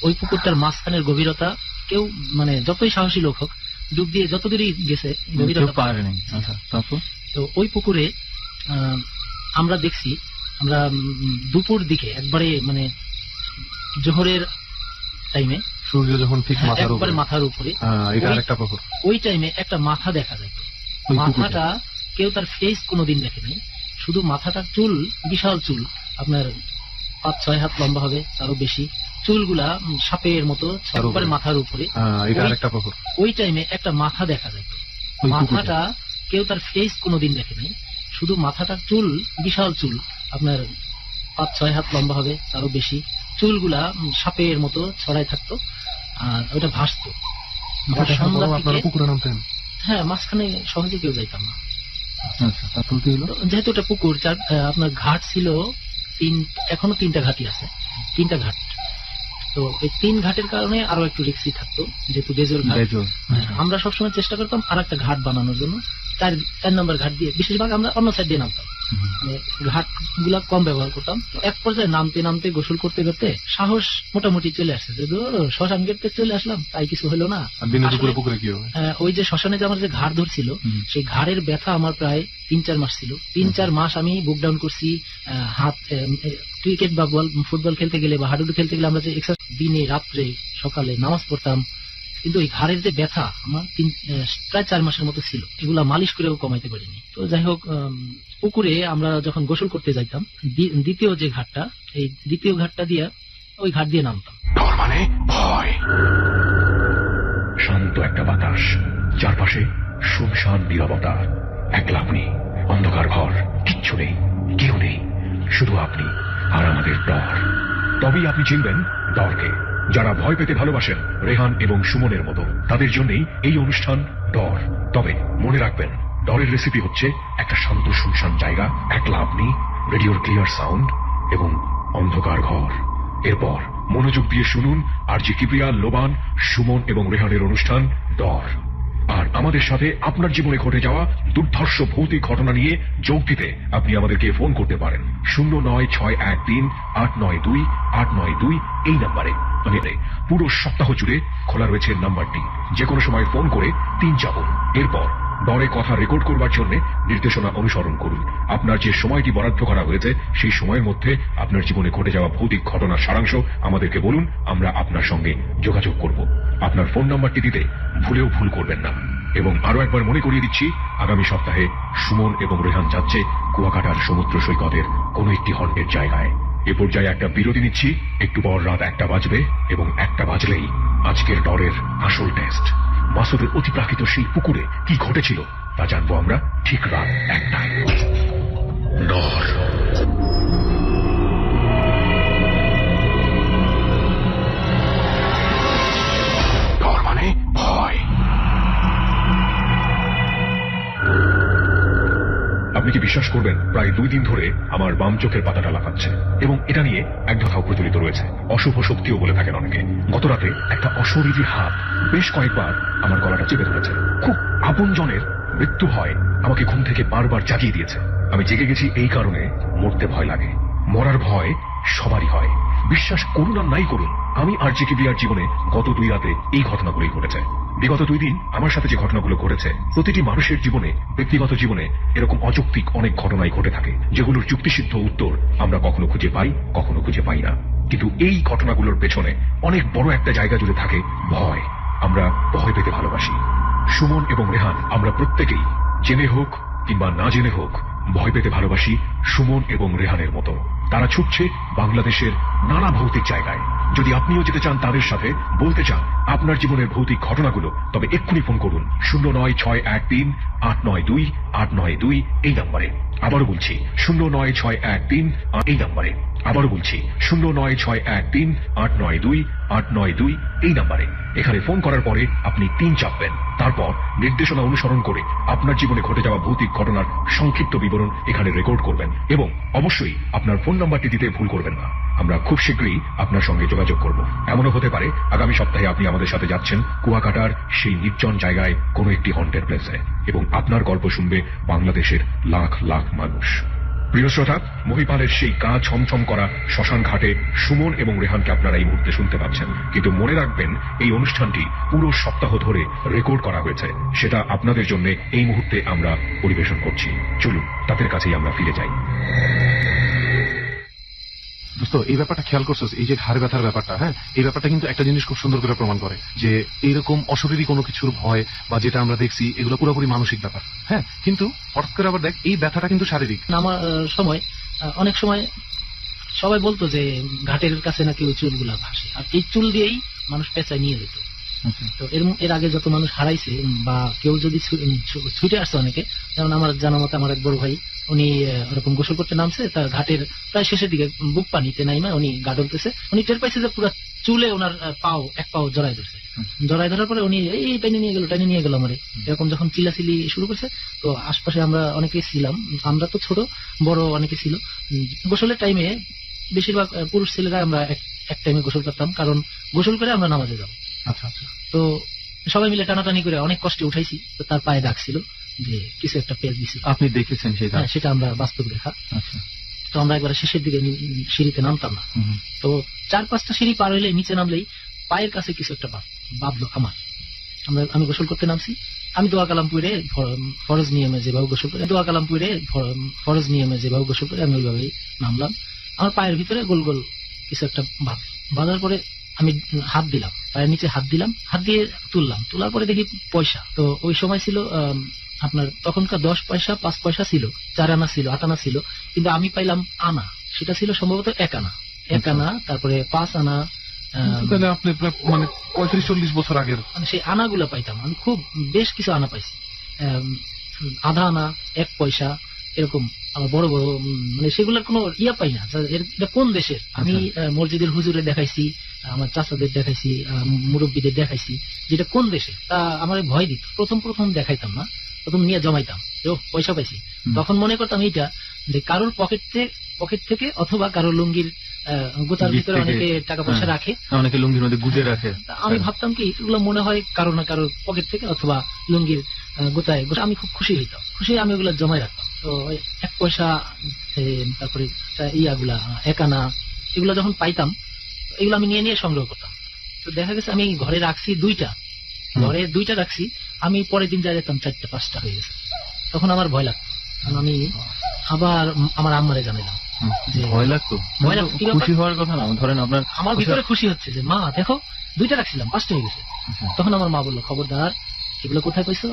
ওই পুকুরটার মাঝখানের গভীরতা কেউ, মানে যতই সাহসী লোক হোক, ডুব দিয়ে যত দূরই গেছে কেউ গভীরতা পারেনি। আচ্ছা, তারপর তো ওই পুকুরে আমরা দেখছি, আমরা দুপুর দিকে একবারে মানে জোহরের টাইমে, সূর্য যখন ঠিক মাথার একবারে উপরে, মাথার উপরে, এটা ওই- আরেকটা প্রহর। ওই টাইমে একটা মাথা দেখা যায়। ওই পুকুরে? মাথাটা কেউ তার ফেস কোনোদিন দেখেনি, শুধু মাথাটার চুল, বিশাল চুল, আপনার 5-6 হাত লম্বা হবে, তারও বেশি। চুলগুলা সাপের মতো তার একবারে উপরে। মাথার উপরে। এটা ওই- আরেকটা প্রহর। ওই টাইমে একটা মাথা দেখা যায়। ওই পুকুরে? মাথাটা কেউ তার ফেস কোনোদিন দেখেনি, শুধু মাথাটার চুল, বিশাল চুল, আপনার 5-6 হাত লম্বা হবে, তারও বেশি। চুলগুলা সাপের মতো ছড়াই থাকতো, আর ওটা ভাসতো। এটা দেখার সন্ধ্যার পরেও আপনারা দিকে- পুকুরে নামতেন? হ্যাঁ, মাঝখানে সহজে কেউ যাইতাম না। আচ্ছা, তারপর কি হলো? তো যেহেতু এটা পুকুর, আপনার ঘাট ছিল এখনো 3টা ঘাটই আছে, 3টা ঘাট। তো এই 3 ঘাটের কারণে আরো একটু রিক্সি থাকতো, যেহেতু বেজোর ঘাট। বেজোর। আমরা সবসময় চেষ্টা করতাম আর একটা ঘাট বানানোর জন্য, 4 নম্বর ঘাট দিয়ে, বেশিরভাগ আমরা অন্য সাইড দিয়ে নামতাম, মানে ঘাট গুলা কম ব্যবহার করতাম। তো এক পর্যায়ে নামতে নামতে গোসল করতে করতে সাহস মোটামুটি চলে আসছে, যে শ্মশান গেটে চলে আসলাম, তাই কিছু হলো না। আর দিনে আসলে- দুপুরে পুকুরে কি হবে? ওই যে শ্মশানে যে আমার যে ঘাড় ধরছিল, সেই ঘাড়ের ব্যথা আমার প্রায় 3-4 মাস ছিল। 3-4 মাস আমি বুক ডাউন করছি। হাত ক্রিকেট বা ফুটবল খেলতে গেলে বা হাডুডু খেলতে গেলে আমরা যে এক্সারসাইজ দিনে রাত্রে সকালে নামাজ পড়তাম, কিন্তু ওই ঘাড়ের যে ব্যথা আমার প্রায় 4 মাসের মতো ছিল, এগুলা মালিশ করেও কমাইতে পারিনি। তো যাই হোক, পুকুরে আমরা যখন গোসল করতে যাইতাম, দ্বিতীয় যে ঘাটটা, এই দ্বিতীয় ঘাটটা দিয়ে, ওই ঘাট দিয়ে নামতাম। ডর মানে ভয়। শান্ত একটা বাতাস, চারপাশে শুনশান নীরবতা, একলা আপনি, অন্ধকার ঘর, কিচ্ছু নেই, কেউ নেই, শুধু আপনি আর আমাদের ডর। তবেই আপনি চিনবেন ডরকে। যারা ভয় পেতে ভালোবাসেন রেহান এবং সুমনের মতো, তাদের জন্যই এই অনুষ্ঠান ডর। তবে মনে রাখবেন, ডরের রেসিপি হচ্ছে একটা শান্ত শুনশান জায়গা, একলা আপনি, রেডিওর ক্লিয়ার সাউন্ড এবং অন্ধকার ঘর। এরপর মনোযোগ দিয়ে শুনুন আরজি কিবরিয়া, লোবান, সুমন এবং রেহানের অনুষ্ঠান ডর। আর আমাদের সাথে আপনার জীবনে ঘটে যাওয়া দুর্ধর্ষ ভৌতিক ঘটনা নিয়ে যোগ দিতে আপনি আমাদেরকে ফোন করতে পারেন 09613892 এই নাম্বারে। পুরো সপ্তাহ জুড়ে খোলা রয়েছে নাম্বারটি, যে কোনো সময় ফোন করে 3 চাপুন। এরপর ডরে কথা রেকর্ড করবার জন্য নির্দেশনা অনুসরণ করুন। আপনার যে সময়টি বরাদ্দ করা হয়েছে সেই সময়ের মধ্যে আপনার জীবনে ঘটে যাওয়া ভৌতিক ঘটনার সারাংশ আমাদেরকে বলুন, আমরা আপনার সঙ্গে যোগাযোগ করব। আপনার ফোন নাম্বারটি দিতে ভুলেও ভুল করবেন না। এবং আরো একবার মনে করিয়ে দিচ্ছি, আগামী সপ্তাহে সুমন এবং রেহান যাচ্ছে কুয়াকাটার সমুদ্র সৈকতের কোন একটি হন্টের জায়গায়। এ পর্যায়ে একটা বিরতি নিচ্ছি, একটু পর রাত 1টা বাজবে এবং 1টা বাজলেই আজকের ডরের আসল টেস্ট। মাসুদের অতিপ্রাকৃত সেই পুকুরে কি ঘটেছিল তা জানবো আমরা ঠিক রাত 1টায়। ডর। ডর মানে ভয়। আপনি কি বিশ্বাস করবেন, প্রায় 2 দিন ধরে আমার বাম চোখের পাতাটা লাফাচ্ছে এবং এটা নিয়ে এক ধাথাও প্রচলিত রয়েছে, অশুভ শক্তিও বলে থাকেন অনেকে। গত রাতে একটা অশরীরী হাত বেশ কয়েকবার আমার গলাটা চেপে ধরেছে। খুব আপনজনের মৃত্যু হয় আমাকে ঘুম থেকে বারবার জাগিয়ে দিয়েছে। আমি জেগে গেছি এই কারণে, মরতে ভয় লাগে। মরার ভয় সবারই হয়, বিশ্বাস করুন আর নাই করুন। আমি আর জিকিবিয়ার জীবনে গত 2 রাতে এই ঘটনাগুলোই ঘটেছে। বিগত 2 দিন আমার সাথে যে ঘটনাগুলো ঘটেছে, প্রতিটি মানুষের জীবনে, ব্যক্তিগত জীবনে এরকম অযৌক্তিক অনেক ঘটনাই ঘটে থাকে, যেগুলোর যুক্তিসিদ্ধ উত্তর আমরা কখনো খুঁজে পাই, কখনো খুঁজে পাই না। কিন্তু এই ঘটনাগুলোর পেছনে অনেক বড় একটা জায়গা জুড়ে থাকে ভয়। আমরা ভয় পেতে ভালোবাসি। সুমন এবং রেহান আমরা প্রত্যেকেই জেনে হোক কিংবা না জেনে হোক ভয় পেতে ভালোবাসি সুমন এবং রেহানের মতো। তারা ছুটছে বাংলাদেশের নানা ভৌতিক জায়গায়। যদি আপনিও যেতে চান তাদের সাথে, বলতে চান আপনার জীবনের ভৌতিক ঘটনাগুলো, তবে এক্ষুনি ফোন করুন 09613892 এই নাম্বারে। আবারও বলছি 096138 এই নাম্বারে। আবারও বলছি 09613892 এই নাম্বারে। এখানে ফোন করার পরে আপনি 3 চাপবেন। তারপর নির্দেশনা অনুসরণ করে আপনার জীবনে ঘটে যাওয়া ভৌতিক ঘটনার সংক্ষিপ্ত বিবরণ এখানে রেকর্ড করবেন এবং অবশ্যই আপনার ফোন নাম্বারটি দিতে ভুল করবেন না। আমরা খুব শীঘ্রই আপনার সঙ্গে যোগাযোগ করব। এমনও হতে পারে আগামী সপ্তাহে আপনি আমাদের সাথে যাচ্ছেন কুয়াকাটার সেই নির্জন জায়গায় কোনো একটি হন্টেড প্লেসে, এবং আপনার গল্প শুনবে বাংলাদেশের লাখ লাখ মানুষ। প্রিয় শ্রোতা, মহিপালের সেই গা ছমছম করা শ্মশান ঘাটে সুমন এবং রেহানকে আপনারা এই মুহূর্তে শুনতে পাচ্ছেন। কিন্তু মনে রাখবেন, এই অনুষ্ঠানটি পুরো সপ্তাহ ধরে রেকর্ড করা হয়েছে, সেটা আপনাদের জন্য এই মুহূর্তে আমরা পরিবেশন করছি। চলুন তাদের কাছেই আমরা ফিরে যাই। দোস্ত, এই ব্যাপারটা খেয়াল করছো? এই যে ঘাড় ব্যথার ব্যাপারটা, হ্যাঁ, এই ব্যাপারটা কিন্তু একটা জিনিস খুব সুন্দর করে প্রমাণ করে যে এইরকম অশরীরী কোনো কিছুর ভয় বা যেটা আমরা দেখছি এগুলো পুরোপুরি মানসিক ব্যাপার। হ্যাঁ, কিন্তু হঠাৎ করে আবার দেখ এই ব্যথাটা কিন্তু শারীরিক। আমার সময় অনেক সময় সবাই বলতো যে ঘাটের কাছে নাকি ওই চুলগুলা ভাসে, আর এই চুল দিয়েই মানুষ পেঁচায় নিয়ে যেত। তো এর আগে যত মানুষ হারাইছে বা কেউ যদি ছুটে আসছে অনেকে, যেমন আমার জানা মতে আমার এক বড় ভাই, উনি ওরকম গোসল করতে নামছে, তার ঘাটের প্রায় শেষের দিকে বুক পানিতে নাইমা উনি গা ডলতেছে, উনি টের পাইছে যে পুরো চুলে ওনার এক পাও জড়াই ধরছে। জড়াই ধরার পরে উনি এই টাইনে নিয়ে গেল আমারে, এরকম যখন চিলাচিলি শুরু করছে। তো আশপাশে আমরা অনেকেই ছিলাম, আমরা তো ছোট, বড় অনেকে ছিল। গোসলের টাইমে বেশিরভাগ পুরুষ ছেলেরা আমরা এক টাইমে গোসল করতাম, কারণ গোসল করে আমরা নামাজে যাবো। আচ্ছা আচ্ছা। তো সবাই মিলে টানাটানি করে অনেক কষ্টে উঠাইছি। তো তার পায়ে দাগ ছিল, যে কিছু একটা পেজ দিছিল। আপনি দেখেছেন সেটা? হ্যাঁ, সেটা আমরা বাস্তব দেখা। আচ্ছা। তো আমরা একবার শেষের দিকে সিঁড়িতে নামতাম না, তো 4-5টা সিঁড়ি পার হইলে নিচে নামলেই পায়ের কাছে কিছু একটা ভাবলো আমার। আমি গোসল করতে নামছি, আমি দোয়া কালাম পড়ে ফরজ নিয়মে যেভাবে গোসল করে আমি ওইভাবেই নামলাম। আমার পায়ের ভিতরে গোল গোল কিছু একটা বাঁধার পরে আমি হাত দিলাম, পায়ের নিচে হাত দিলাম, হাত দিয়ে তোলার পরে দেখি পয়সা। তো ওই সময় ছিল আপনার তখনকার 10 পয়সা, 5 পয়সা ছিল, 4 আনা ছিল, 8 আনা ছিল, কিন্তু আমি পাইলাম আনা। সেটা ছিল সম্ভবত 1 আনা, তারপরে 5 আনা। তাহলে আপনি মানে 35-40 বছর আগের মানে সেই আনাগুলো পাইতাম আমি, খুব বেশ কিছু আনা পাইছি, আধা আনা, 1 পয়সা, এরকম। আমার বড় বড় মানে সেগুলোর কোনো ইয়া পাই না, এটা কোন দেশের। আমি মসজিদের হুজুরে দেখাইছি, আমার চাচাদের দেখাইছি, মুরব্বীদের দেখাইছি, যেটা কোন দেশে। তা আমার ভয় দিত, প্রথম দেখাইতাম না, প্রথম নিয়ে জমাইতাম, পয়সা পাইছি। তখন মনে করতাম এইটা যে কারোর পকেট থেকে অথবা কারোর লুঙ্গির গোতার ভিতরে অনেকে টাকা পয়সা রাখে, অনেকে লুঙ্গির মধ্যে গুজে রাখে। আমি ভাবতাম কি এগুলো মনে হয় কারো না কারোর পকেট থেকে অথবা লুঙ্গির গোতায়। আমি খুব খুশি হইতাম, আমি ওগুলো জমাই রাখতাম। তো 1 পয়সা, তারপরে ইয়াগুলা 1 আনা, এগুলো যখন পাইতাম এগুলো আমি নিয়ে সংগ্রহ করতাম। তো দেখা গেছে আমি ঘরে রাখছি 2টা রাখছি, আমি পরের দিন যা দেখতাম 4-5টা হয়ে গেছে। তখন আমার ভয় লাগতো, কারণ আমি আবার আমার আম্মারে জানাইলাম। ভয় লাগতো? খুশি হওয়ার কথা না, ধরেন আপনার আমার ভিতরে খুশি হচ্ছে যে মা দেখো 2টা রাখছিলাম, 5টা হয়ে গেছে। তখন আমার মা বললো, খবরদার, এগুলো কোথায় পাইছো,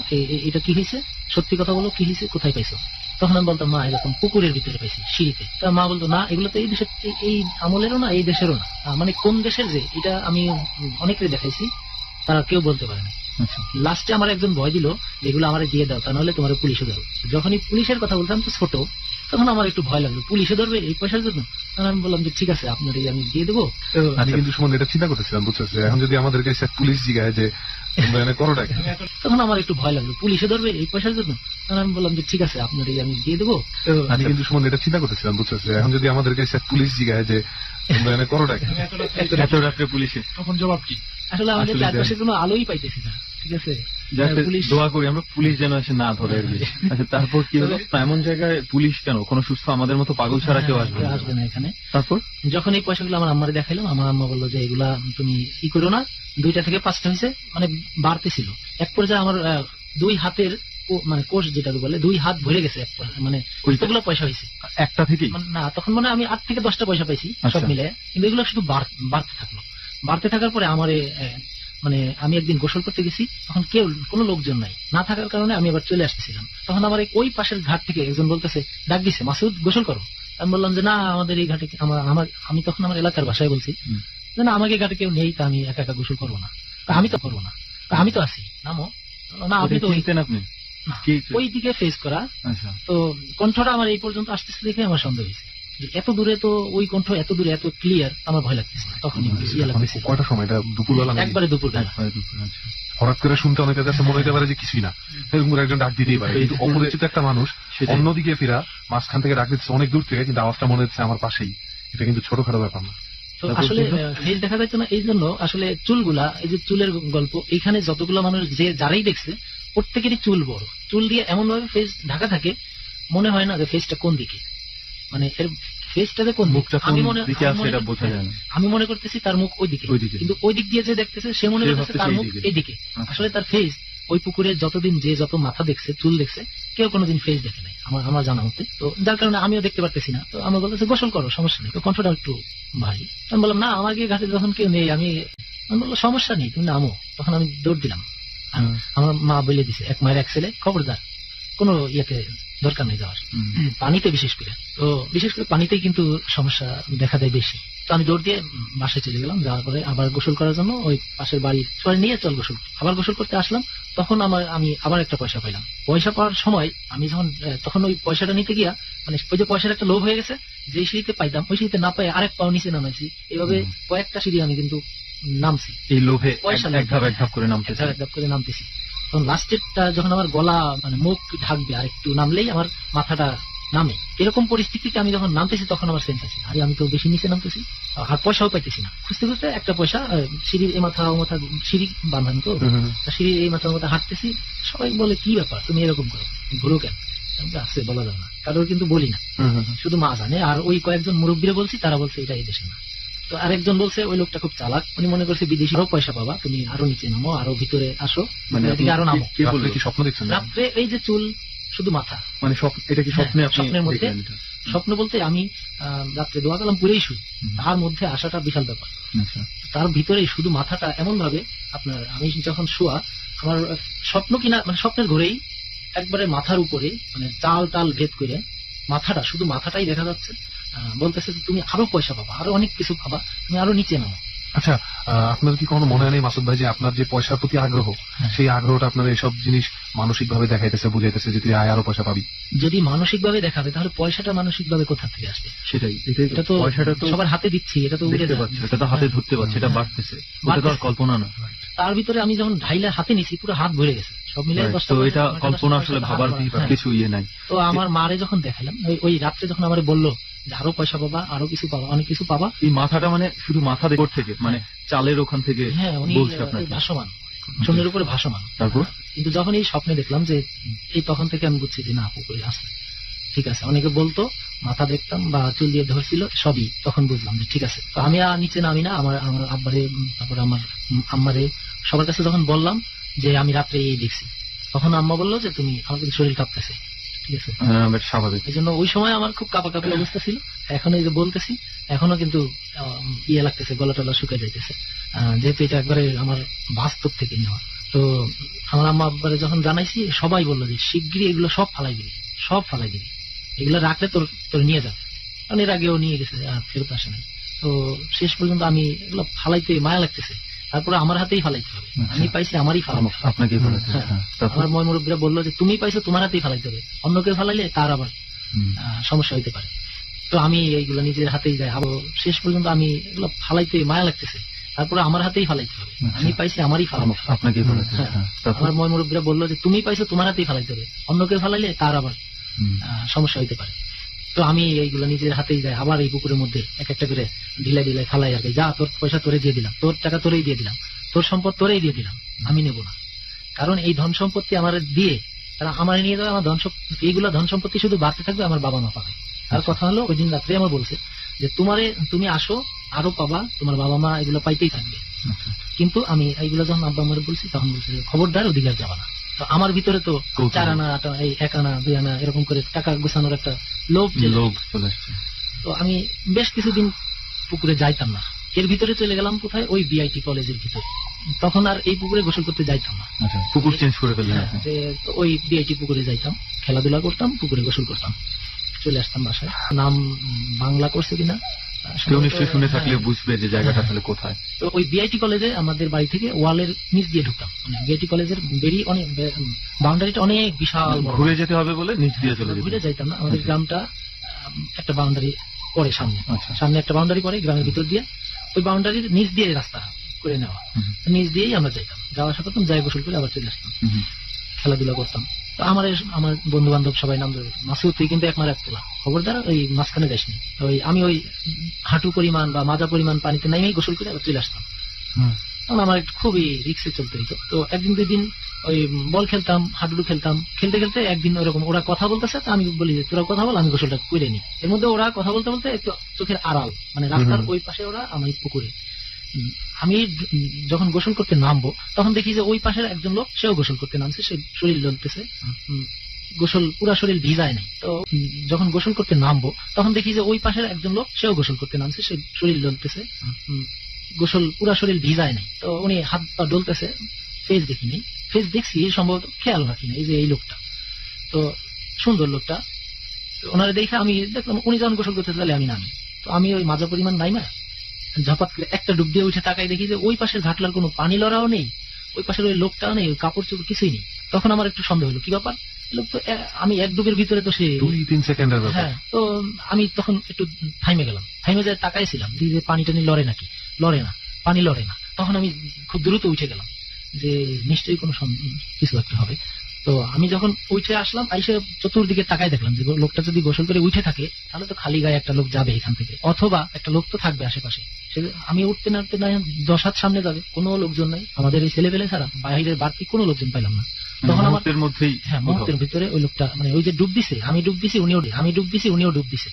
এটা কি হয়েছে, সত্যি কথা বলো, কি হয়েছে, কোথায় পাইছো? তখন আমি বলতাম, মা এরকম পুকুরের ভিতরে পাইছি, সিঁড়িতে। তা মা বলতো, না এগুলো তো এই দেশের, এই আমলেরও না, এই দেশেরও না। মানে কোন দেশের যে এটা আমি অনেকেরই দেখাইছি, তারা কেউ বলতে পারে না। লাস্টে আমার একজন ভয় দিল, এগুলো আমার দিয়ে দাও, তা নাহলে তোমার পুলিশে দাও। যখনই পুলিশের কথা বলতাম, তো ছোট, তখন আমার একটু ভয় লাগলো, পুলিশে ধরবে এই পয়সার জন্য। তখন আমি বললাম যে ঠিক আছে, আপনার আমি দিয়ে দেবো। আমি কিন্তু সুমন এটা চিন্তা করতেছিলাম, বুঝছো, এখন যদি আমাদের কাছে পুলিশ জিগায় যে করোটা, তখন আমার একটু ভয় লাগলো, পুলিশে ধরবে এই পয়সার জন্য। তখন আমি বললাম যে ঠিক আছে, আপনার আমি দিয়ে দেবো। আমি কিন্তু সুমন এটা চিন্তা করতেছিলাম, বুঝছো, এখন যদি আমাদের কাছে পুলিশ জিগায় যে করোটা এত রাত্রে পুলিশে, তখন জবাব কি? আসলে আমাদের চারপাশে কোনো আলোই পাইতেছি না, ঠিক আছে। দোয়া করি আমরা পুলিশ যেন এসে না ধরে। আচ্ছা, তারপর কি হলো? এমন জায়গায় পুলিশ কেন? কোনো সুস্থ আমাদের মতো পাগল ছাড়া কেউ আসবে না এখানে। তারপর যখন এই পয়সাগুলো আমার আম্মারে দেখাইলাম, আমার আম্মা বললো যে এগুলা তুমি ই করো না, 2টা থেকে 5টা হয়েছে, মানে বাড়তেছিল। এক পর্যায়ে আমার 2 হাতের মানে কোষ যেটাকে বলে, 2 হাত ভরে গেছে, মানে ওইগুলো পয়সা হয়েছে একটা থেকে না। তখন মানে আমি 8 থেকে 10টা পয়সা পাইছি সব মিলে, কিন্তু এগুলো শুধু বাড়তে থাকলো। বাড়তে থাকার পরে আমার মানে আমি একদিন গোসল করতে গেছি, তখন কোনো লোকজন নাই, না থাকার কারণে আমি আবার চলে আসতেছিলাম। তখন আমার ওই পাশের ঘাট থেকে একজন বলতেছে, ডাক দিছে, মাসুদ গোসল করো। আমি বললাম যে না, আমাদের এই ঘাটে আমি তখন আমার এলাকার ভাষায় বলছি যে না, আমাকে ঘাটে কেউ নেই, তা আমি একা একা গোসল করবো না। আমি তো করবো না, আমি তো আছি, নামো। না, আপনি তো চিনতেন আপনি? ওই দিকে ফেস করা। আচ্ছা, তো কণ্ঠটা আমার এই পর্যন্ত আসতেছে দেখে আমার সন্দেহ হয়েছে যে এত দূরে, তো ওই কণ্ঠ এত দূরে এত ক্লিয়ার, আমার ভয় লাগতেছে। তখনই লাগতেছে কয়টা সময়, এটা দুপুরবেলা নাকি? একবারে দুপুরবেলা। আচ্ছা। হঠাৎ করে শুনতে অনেকের কাছে মনে হতে পারে যে কিছুই না, এরকম করে একজন ডাক দিতেই পারে, কিন্তু অপরিচিত একটা মানুষ সেটাই। অন্যদিকে ফেরা মাঝখান থেকে ডাক দিচ্ছে অনেক দূর থেকে, কিন্তু আওয়াজটা মনে হচ্ছে আমার পাশেই। এটা কিন্তু ছোটখাটো ব্যাপার না। তো আসলে ফেস দেখা যাচ্ছে না, এই জন্য আসলে চুলগুলা, এই যে চুলের গল্প, এইখানে যতগুলো মানুষ যারাই দেখছে প্রত্যেকেরই চুল বড়, চুল দিয়ে এমন ভাবে ফেস ঢাকা থাকে, মনে হয় না যে ফেসটা কোন দিকে, মানে এর ফেসটা যে কোন মুখটা কোন দিকে আছে এটা বোঝা যায় না। আমি মনে করতেছি তার মুখ ওইদিকে, কিন্তু ওই দিক দিয়ে যে দেখতেছে সে মনে করতেছে তার মুখ এইদিকে। আসলে তার ফেস, ওই পুকুরে যতদিন যে যত মাথা দেখছে, চুল দেখছে, কেউ কোনোদিন ফেস দেখে নাই আমার জানা মতে। তো যার কারণে আমিও দেখতে পারতেছি না। তো আমার বলতেছে গোসল করো, সমস্যা নেই। তো কণ্ঠটা একটু ভারী। আমি বললাম না, আমার গিয়ে ঘাটে যখন কেউ নেই, আমি বললো সমস্যা নেই, তুমি নামো। তখন আমি দৌড় দিলাম। আমার মা বলে দিছে, এক মায়ের এক ছেলে, খবরদার, কোনো ইয়েতে দরকার নেই যাওয়ার, পানিতে বিশেষ করে। তো বিশেষ করে পানিতেই কিন্তু সমস্যা দেখা দেয় বেশি। তো আমি দৌড় দিয়ে বাসায় চলে গেলাম। যাওয়ার পরে আবার গোসল করার জন্য ওই পাশের বাড়ি সবাই নিয়ে চল গোসল, আবার গোসল করতে আসলাম। তখন আমি আবার একটা পয়সা পাইলাম। পয়সা পাওয়ার সময় আমি যখন তখন ওই পয়সাটা নিতে গিয়া, মানে ওই যে পয়সার একটা লোভ হয়ে গেছে, যে সিঁড়িতে পাইতাম ওই সিঁড়িতে না পাই আরেক পাও নিচে নামাইছি। এভাবে কয়েকটা সিঁড়ি আমি কিন্তু নামছি, এই লোভে পয়সা এক ধাপ করে নামতেছি। তখন লাস্টেরটা যখন আমার গলা, মানে মুখ ঢাকবে, আর একটু নামলেই আমার মাথাটা নামে, এরকম পরিস্থিতিতে আমি যখন নামতেছি তখন আমার সেন্স আছে, আরে আমি তো বেশি নিচে নামতেছি, আর পয়সাও পাইতেছি না। খুঁজতে খুঁজতে একটা পয়সা, সিঁড়ির এই মাথা ও মাথা, সিঁড়ি বাঁধানো তো, সিঁড়ির এই মাথা ও মাথা হাঁটতেছি। সবাই বলে কি ব্যাপার, তুমি এরকম করো, ঘুরো কেন? আছে বলা যাবে না, কারোর কিন্তু বলি না, শুধু মা জানে। আর ওই কয়েকজন মুরব্বীরা বলছি, তারা বলছে এটা এই দেশে না। তো আরেকজন বলছে ওই লোকটা খুব চালাক, উনি মনে করছে বিদেশি আরো পয়সা পাবা, তুমি আরো নিচে নামো, আরো ভিতরে আসো, মানে আরো নামো। কি স্বপ্ন দেখছেন? রাত্রে এই যে চুল, শুধু মাথা, মানে এটা কি স্বপ্নে? স্বপ্নের মধ্যে, স্বপ্ন বলতে আমি রাত্রে দোয়া কালাম পুরেই শুই, তার মধ্যে আসাটা বিশাল ব্যাপার। তার ভিতরেই শুধু মাথাটা এমন ভাবে আপনার, আমি যখন শোয়া, আমার স্বপ্ন কিনা, মানে স্বপ্নের ঘরেই একবারে মাথার উপরে, মানে টাল ভেদ করে মাথাটা, শুধু মাথাটাই দেখা যাচ্ছে। বলতেছে তুমি আরো পয়সা পাবা, আরো অনেক কিছু পাবা, তুমি আরো নিচে নামো। আচ্ছা, আপনার কি কোনো মনে নেই মাসুদ ভাই যে আপনার যে পয়সার প্রতি আগ্রহ, সেই আগ্রহটা আপনার এইসব জিনিস মানসিক ভাবে দেখাইতেছে, বুঝাইতেছে যে তুই আরো পয়সা পাবি? যদি মানসিক ভাবে দেখাবে, তাহলে পয়সাটা মানসিক ভাবে কোথা থেকে আসবে? সেটাই, এটা তো পয়সাটা তো সবার হাতে দিচ্ছি, এটা তো উড়ে যাচ্ছে, এটা তো হাতে ধরতে পারছে, এটা বাড়তেছে, এটা তো আর কল্পনা না। তার ভিতরে আমি যখন ঢাইলা হাতে নিছি, পুরো হাত ভরে গেছে, সব মিলে। তো এটা কল্পনা আসলে ভাবার কিছু ইয়ে নাই। তো আমার মারে যখন দেখালাম, ওই রাত্রে যখন আমার বললো যে আরো পয়সা পাবা, আরো কিছু পাবা, অনেক কিছু পাবা, এই মাথাটা মানে শুধু মাথা থেকে, মানে চালের ওখান থেকে, হ্যাঁ, উনি ভাসমান, শূন্যের উপরে ভাসমান। তারপর কিন্তু যখন এই স্বপ্নে দেখলাম যে এই, তখন থেকে আমি বুঝছি যে না, পুকুরে আসছে, ঠিক আছে। অনেকে বলতো মাথা দেখতাম বা চুল দিয়ে ধরছিল, সবই তখন বুঝলাম যে ঠিক আছে। তো আমি আর নিচে নামি না, আমার আব্বারে, তারপরে আমার আম্মারে, সবার কাছে যখন বললাম যে আমি রাত্রে এই দেখছি, তখন আম্মা বললো যে তুমি, আমার কিন্তু শরীর কাঁপতেছে, ঠিক আছে, স্বাভাবিক। এই জন্য ওই সময় আমার খুব কাঁপাকাঁপি অবস্থা ছিল। এখন এই যে বলতেছি, এখনো কিন্তু ইয়ে লাগতেছে, গলা টলা শুকিয়ে যাইতেছে, যেহেতু এটা একবারে আমার বাস্তব থেকে নেওয়া। তো আমার আম্মা আব্বারে যখন জানাইছি, সবাই বললো যে শিগগিরই এগুলো সব ফালাই দিবি, এগুলো রাখলে তোর নিয়ে যাবে। কারণ এর আগেও নিয়ে গেছে, আর ফেরত আসে না। তো শেষ পর্যন্ত আমি এগুলো ফালাইতে মায়া লাগতেছে, তারপরে আমার হাতেই ফালাইতে হবে, আমি পাইছি আমারই ফালাইতে হবে। আপনাকে আমার মুরব্বীরা বললো যে তুমি পাইছো, তোমার হাতেই ফালাইতে হবে, অন্য কেউ ফালাইলে তার আবার সমস্যা হইতে পারে। তো আমি এইগুলো নিজের হাতেই যাই, আবার শেষ পর্যন্ত আমি এগুলো ফালাইতে মায়া লাগতেছে, তারপরে আমার হাতেই ফালাইতে হবে, আমি পাইছি আমারই ফালাইতে হবে। আপনাকে আমার মুরব্বীরা বললো যে তুমি পাইছো, তোমার হাতেই ফালাইতে হবে, অন্য কেউ ফালাইলে তার আবার সমস্যা হইতে পারে। তো আমি এইগুলো নিজের হাতেই যাই, আবার এই পুকুরের মধ্যে এক একটা করে ঢিলাই ফালাই আর কি, যা তোর পয়সা তোরে দিয়ে দিলাম, তোর টাকা তোরেই দিয়ে দিলাম, তোর সম্পদ তোরেই দিয়ে দিলাম, আমি নেব না। কারণ এই ধন সম্পত্তি আমার দিয়ে তারা আমার নিয়ে যাবে, আমার এইগুলো ধন সম্পত্তি শুধু বাড়তে থাকবে, আমার বাবা মা পাবে। আর কথা হলো, ওই দিন রাত্রে আমার বলছে যে তুমি আসো, আরো পাবা, তোমার বাবা মা এগুলো পাইতেই থাকবে। কিন্তু আমি এইগুলো যখন আব্বা আমার বলছি, তখন বলছে খবরদার ওদিকে যাবা না। তো আমার ভিতরে তো 4 আনা, এই 1 আনা 2 আনা এরকম করে টাকা গোছানোর একটা লোভ চলে আসছে। তো আমি বেশ কিছুদিন পুকুরে যাইতাম না, এর ভিতরে চলে গেলাম কোথায়, ওই বিআইটি কলেজের ভিতরে। তখন আর এই পুকুরে গোসল করতে যাইতাম না। আচ্ছা, পুকুর চেঞ্জ করে ফেললেন হ্যাঁ, আপনি। যে ওই বিআইটি পুকুরে যাইতাম, খেলাধুলা করতাম, পুকুরে গোসল করতাম, চলে আসতাম বাসায়। নাম বাংলা করছে কিনা কেউ নিশ্চয়ই শুনে থাকলে হ্যাঁ। বুঝবে যে জায়গাটা আসলে কোথায়। তো ওই বিআইটি কলেজে আমাদের বাড়ি থেকে ওয়ালের নিচ দিয়ে ঢুকতাম, মানে বিআইটি কলেজের বেরিয়ে অনেক বাউন্ডারিটা অনেক বিশাল বড়। ঘুরে যেতে হবে বলে নিচ দিয়ে চলে ঘুরে যেতে। যাইতাম না, আমাদের আচ্ছা। গ্রামটা একটা বাউন্ডারি পরে সামনে, আচ্ছা। সামনে একটা বাউন্ডারি পরে গ্রামের ভিতর দিয়ে, ওই বাউন্ডারির নিচ দিয়ে রাস্তা করে নেওয়া, হুম। নিচ দিয়েই আমরা যাইতাম, যাওয়া আসা করতাম, যাই গোসল করে আবার চলে আসতাম, হুম। খেলাধুলা করতাম। তো আমার বন্ধু বান্ধব সবাই নাম ধরে, মাসুদ তুই কিন্তু এক মার এক তোলা, খবরদার ওই মাঝখানে যাসনি। আমি ওই হাঁটু পরিমাণ বা মাজা পরিমাণ পানিতে নামেই গোসল করে আবার চলে আসতাম। তখন আমার একটু খুবই রিক্সে চলতে হইতো। তো একদিন দুই দিন ওই বল খেলতাম, হাডুডু খেলতাম, খেলতে খেলতে একদিন ওরকম ওরা কথা বলতেছে, তো আমি বলি যে তোরা কথা বল, আমি গোসলটা করে নিই। এর মধ্যে ওরা কথা বলতে বলতে একটু চোখের আড়াল, মানে রাস্তার ওই পাশে ওরা, আমি পুকুরে। আমি যখন গোসল করতে নামবো তখন দেখি যে ওই পাশের একজন লোক, সেও গোসল করতে নামছে, সে শরীর জ্বলতেছে, গোসল পুরা শরীর ভিজায় নাই। তো যখন গোসল করতে নামবো তখন দেখি যে ওই পাশের একজন লোক, সেও গোসল করতে নামছে, সে শরীর জ্বলতেছে, গোসল পুরা শরীর ভিজায় নাই। তো উনি হাত পা ডলতেছে, ফেস দেখিনি, ফেস দেখছি সম্ভবত, খেয়াল রাখি না, এই যে এই লোকটা, তো সুন্দর লোকটা, ওনারা দেখে আমি দেখলাম উনি যখন গোসল করতে তাহলে আমি নামি। তো আমি ওই মাজা পরিমাণ নাইমা ঝপাত করে একটা ডুব দিয়ে উঠে তাকাই, দেখি যে ওই পাশের ঘাটলার কোনো পানি লড়াও নেই, ওই পাশের ওই লোকটাও নেই, ওই কাপড় চোপড় কিছুই নেই। তখন আমার একটু সন্দেহ হলো, কি ব্যাপার, লোক তো আমি এক ডুবের ভিতরে, তো সে 2-3 সেকেন্ডের ব্যাপার। হ্যাঁ। তো আমি তখন একটু থাইমে গেলাম, থাইমে যায় তাকাইছিলাম যে পানি টানি লড়ে নাকি, লড়ে না, পানি লড়ে না। তখন আমি খুব দ্রুত উঠে গেলাম যে নিশ্চয়ই কোনো কিছু একটা হবে। তো আমি যখন উঠে আসলাম, আইসে চতুর্দিকে তাকাই দেখলাম যে লোকটা যদি গোসল করে উঠে থাকে তাহলে তো খালি গায়ে একটা লোক যাবে এখান থেকে, অথবা একটা লোক তো থাকবে আশেপাশে। আমি উঠতে না 10 হাত সামনে যাবে, কোনো লোকজন নাই, আমাদের এই ছেলে পেলে ছাড়া বাইরের বাড়তি কোনো লোকজন পাইলাম না। তখন আমার মুহূর্তের মধ্যেই, হ্যাঁ, মুহূর্তের ভিতরে ওই লোকটা, মানে ওই যে ডুব দিছে, আমি ডুব দিছি উনিও, আমি ডুব দিছি উনিও ডুব দিছে,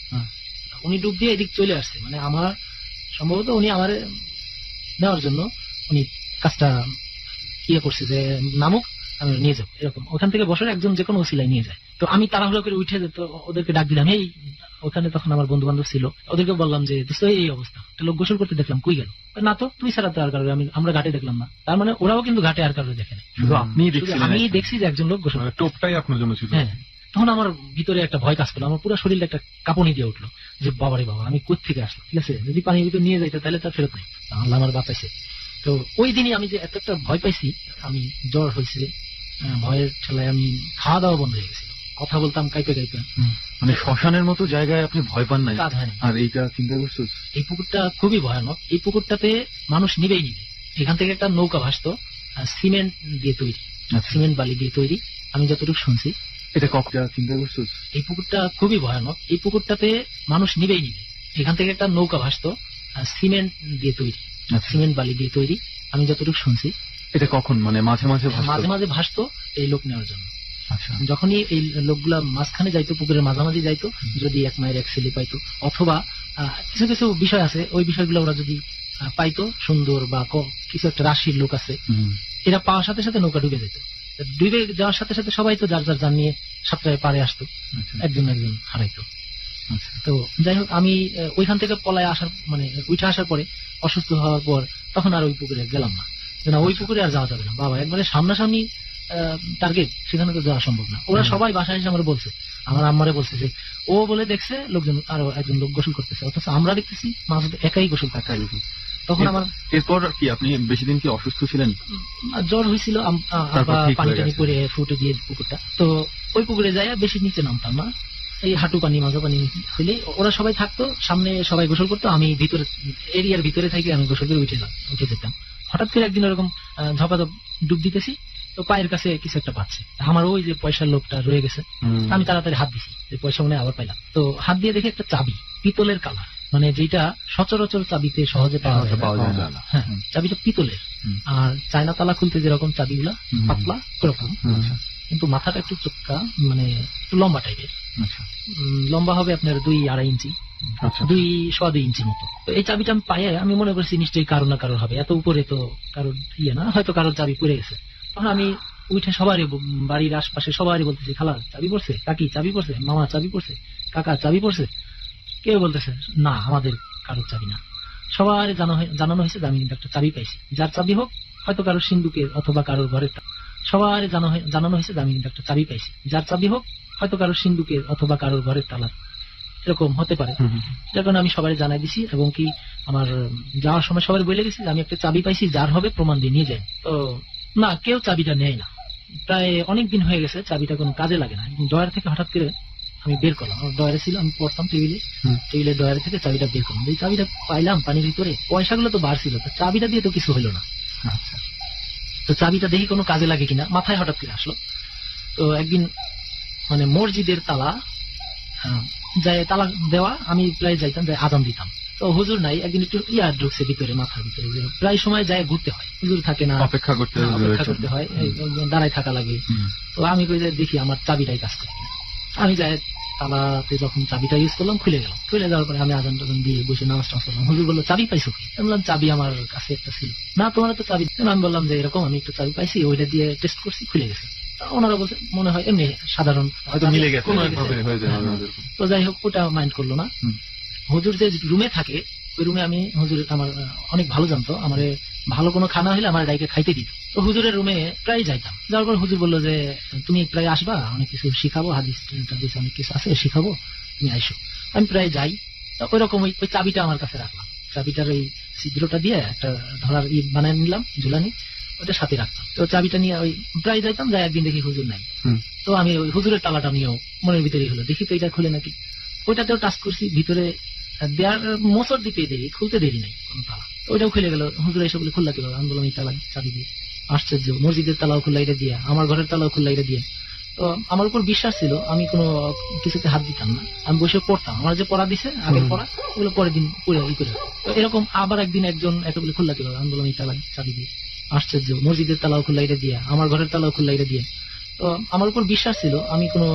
উনি ডুব দিয়ে এদিক চলে আসছে, মানে আমার সম্ভবত উনি আমার নেওয়ার জন্য উনি কাজটা ইয়ে করছে যে নামুক, আমি নিয়ে যাবো, এরকম ওখান থেকে বসে একজন যে কোনো ওসিলায় নিয়ে যায়। তো আমি তাড়াহুড়ো করে উঠে যেত, ওদেরকে ডাক দিলাম, এই ওখানে তখন আমার বন্ধু বান্ধব ছিল, ওদেরকে বললাম যে এই অবস্থা, একটা লোক গোসল করতে দেখলাম, কই গেল, না তো তুই ছাড়া তো আর কারো আমরা ঘাটে দেখলাম না। তার মানে ওরাও কিন্তু ঘাটে আর কারো দেখে নাই, শুধু আপনিই শুধু দেখছিলেন। আমি দেখছি যে একজন লোক গোসল মানে টোপটাই আপনার জন্য ছিল। হ্যাঁ। তখন আমার ভিতরে একটা ভয় কাজ করলো, আমার পুরো শরীরে একটা কাঁপুনি দিয়ে উঠলো যে বাবারে বাবা, আমি কোথা থেকে আসলাম, ঠিক আছে, যদি পানির ভিতরে নিয়ে যাইতো তাহলে তার ফেরত নেই, আল্লাহ আমার বাঁচাইছে। তো ওই দিনই আমি যে এত একটা ভয় পাইছি, আমি জ্বর হয়েছে, ভয়ের ঠেলায় আমি খাওয়া দাওয়া বন্ধ হয়ে গেছিল, কথা বলতাম কাইপে কাইপে, মানে শ্মশানের মতো জায়গায় আপনি ভয় পান নাই? কাজ হয়নি। আর এইটা চিন্তা করছো? এই পুকুরটা খুবই ভয়ানক, এই পুকুরটাতে মানুষ নিবেই নিবে। এখান থেকে একটা নৌকা ভাসতো, সিমেন্ট দিয়ে তৈরি, সিমেন্ট বালি দিয়ে তৈরি, আমি যতটুকু শুনছি। এটা কখন চিন্তা করছো? এই পুকুরটা খুবই ভয়ানক, এই পুকুরটাতে মানুষ নিবেই নিবে। এখান থেকে একটা নৌকা ভাসতো, সিমেন্ট দিয়ে তৈরি, সিমেন্ট বালি দিয়ে তৈরি, আমি যতটুকু শুনছি। এটা কখন, মানে মাঝে মাঝে মাঝে মাঝে ভাসতো এই লোক নেওয়ার জন্য। আচ্ছা। যখনই এই লোকগুলা মাঝখানে যাইতো, পুকুরের মাঝামাঝি যাইতো, যদি এক মায়ের এক ছেলে পাইতো, অথবা কিছু কিছু বিষয় আছে, ওই বিষয়গুলো ওরা যদি পাইতো, সুন্দর বা কিছু একটা রাশির লোক আছে, এরা পাওয়ার সাথে সাথে নৌকা ডুবে যেত। ডুবে যাওয়ার সাথে সাথে সবাই তো যার যার যান নিয়ে সাতটায় পারে আসতো, একজন একজন হারাইতো। তো যাই হোক, আমি ওইখান থেকে পলায় আসার, মানে উঠে আসার পরে অসুস্থ হওয়ার পর তখন আর ওই পুকুরে গেলাম না, না ওই পুকুরে আর যাওয়া যাবে না বাবা, একবারে সামনাসামনি টার্গেট, সেখানে তো যাওয়া সম্ভব না। ওরা সবাই বাসায় এসে আমার বলছে, আমার আম্মারে বলছে যে ও বলে দেখছে লোকজন, আরো একজন লোক গোসল করতেছে, অথচ আমরা দেখতেছি মাঝে একাই গোসল করতে। তখন আমার এরপর কি আপনি বেশি দিন কি অসুস্থ ছিলেন? জ্বর হয়েছিল, পানি টানি করে ফুটে দিয়ে পুকুরটা, তো ওই পুকুরে যাই বেশি নিচে নামতাম না, এই হাঁটু পানি মাজা পানি হইলে ওরা সবাই থাকতো, সামনে সবাই গোসল করতো, আমি ভিতরে এরিয়ার ভিতরে থেকে আমি গোসল করে উঠে যেতাম। হঠাৎ করে একদিন ওরকম ঝপাঝপ ডুব দিতেছি, তো পায়ের কাছে কিছু একটা পাচ্ছে, আমার ওই যে পয়সার লোকটা রয়ে গেছে, আমি তাড়াতাড়ি হাত দিছি, যে পয়সা মনে আবার পাইলাম। তো হাত দিয়ে দেখে একটা চাবি, পিতলের কালার, মানে যেটা সচরাচর চাবিতে সহজে পাওয়া যায় না। হ্যাঁ, চাবিটা পিতলের, আর চায়না তালা খুলতে যেরকম চাবিগুলা পাতলা ওরকম, কিন্তু মাথাটা একটু চোখা, মানে একটু লম্বা টাইপের, লম্বা হবে আপনার 2-2.5 ইঞ্চি, 2.25 ইঞ্চি মতো। তো এই চাবিটা আমি পায়ে আমি মনে করছি নিশ্চয়ই কারো না কারোর হবে, এত উপরে তো কারোর ইয়ে না, হয়তো কারোর চাবি পড়ে গেছে। তখন আমি উঠে সবারই, বাড়ির আশপাশে সবারই বলতেছি, খালা চাবি পড়ছে, কাকি চাবি পড়ছে, মামা চাবি পড়ছে, কাকা চাবি পড়ছে। কেউ বলতেছে না আমাদের কারোর চাবি না। সবার জানানো হয়েছে যে আমি কিন্তু একটা চাবি পাইছি, যার চাবি হোক হয়তো কারোর সিন্ধুকের অথবা কারোর ঘরের সবার জানানো হয়েছে যে আমি কিন্তু একটা চাবি পাইছি, যার চাবি হোক হয়তো কারোর সিন্ধুকের অথবা কারোর ঘরের তালার, এরকম হতে পারে। যার কারণে আমি সবাই জানাই দিছি এবং কি আমার যাওয়ার সময় সবাই বলে গেছি যে আমি একটা চাবি পাইছি, যার হবে প্রমাণ দিয়ে নিয়ে যাই। তো না, কেউ চাবিটা নেয় না। প্রায় অনেক দিন হয়ে গেছে, চাবিটা কোনো কাজে লাগে না। ডয়ার থেকে হঠাৎ করে আমি বের করলাম, আমার ডয়ারে ছিল, আমি পড়তাম টেবিলের ডয়ার থেকে চাবিটা বের করলাম। এই চাবিটা পাইলাম পানির ভিতরে, পয়সাগুলো তো বার ছিল, চাবিটা দিয়ে তো কিছু হলো না। আচ্ছা, তো চাবিটা দেখি কোনো কাজে লাগে কিনা মাথায় হঠাৎ করে আসলো। তো একদিন মানে মসজিদের তালা যায়, তালা দেওয়া, আমি প্রায় যাইতাম, যাই আজান দিতাম। তো হুজুর নাই, একদিন একটু ঢুকছে ভিতরে, মাথার ভিতরে, যে প্রায় সময় যায় ঘুরতে হয়, হুজুর থাকে না, অপেক্ষা করতে হয়, দাঁড়ায় থাকা লাগে। তো আমি কই যে দেখি আমার চাবিটাই কাজ করে। আমি যাই তালাতে যখন চাবিটা ইউজ করলাম, খুলে গেল। খুলে যাওয়ার পরে আমি আজান টাজান দিয়ে বসে নামাজ টামাজ করলাম। হুজুর বললো চাবি পাইছো কি? আমি বললাম চাবি আমার কাছে একটা ছিল। না, তোমার তো চাবি। আমি বললাম যে এরকম আমি একটা চাবি পাইছি, ওইটা দিয়ে টেস্ট করছি, খুলে গেছে। ওনারা বলছে মনে হয় এমনি সাধারণ, হয়তো মিলে গেছে, কোনো একভাবে হয়ে যায়। তো যাই হোক, ওটা মাইন্ড করলো না। হুজুর যে রুমে থাকে, ওই রুমে আমি, হুজুর আমার অনেক ভালো জানতো, আমার ভালো কোনো খানা হলে আমার ডাইকে খাইতে দিত। তো হুজুরের রুমে প্রায় যাইতাম। যাওয়ার পর হুজুর বললো যে তুমি প্রায় আসবা, অনেক কিছু শিখাবো, হাদিস অনেক কিছু আছে শিখাবো, তুমি আইসো। আমি প্রায় যাই। ওই রকম ওই চাবিটা আমার কাছে রাখলাম, চাবিটার ওই ছিদ্রটা দিয়ে একটা ধরার বানায় নিলাম, ঝুলানি, ওটা সাথে রাখতাম। তো চাবিটা নিয়ে ওই প্রায় যাইতাম, যাই একদিন দেখি হুজুর নাই। তো আমি ওই হুজুরের তালাটা নিয়েও মনের ভিতরেই হলো, দেখি তো এটা খুলে নাকি। ওইটাতেও টাচ করছি, ভিতরে দেয়ার মোচড় দিতে দেরি, খুলতে দেরি নাই কোন তালা, ওইটাও খুলে গেল। হুজুর এসে বলে খুললা কিভাবে? আমি বললাম এই তালা চাবি দিয়ে। আশ্চর্য, মসজিদের তালাও খুললা এটা দিয়ে, আমার ঘরের তালাও খুললা এটা দিয়ে। তো আমার উপর বিশ্বাস ছিল, আমি কোনো কিছুতে হাত দিতাম না, আমি বসে পড়তাম। আমার যে পড়া দিছে আগের পড়া, ওগুলো পরের দিন পড়ে ই করে। তো এরকম আবার একদিন একজন একে বলে খুললা কিভাবে? আমি বললাম এই তালা চাবি দিয়ে। আশ্চর্য, মসজিদের তালাও খুললা এটা দিয়ে, আমার ঘরের তালাও খুললা এটা দিয়ে। তো আমার উপর বিশ্বাস ছিল, আমি কোনো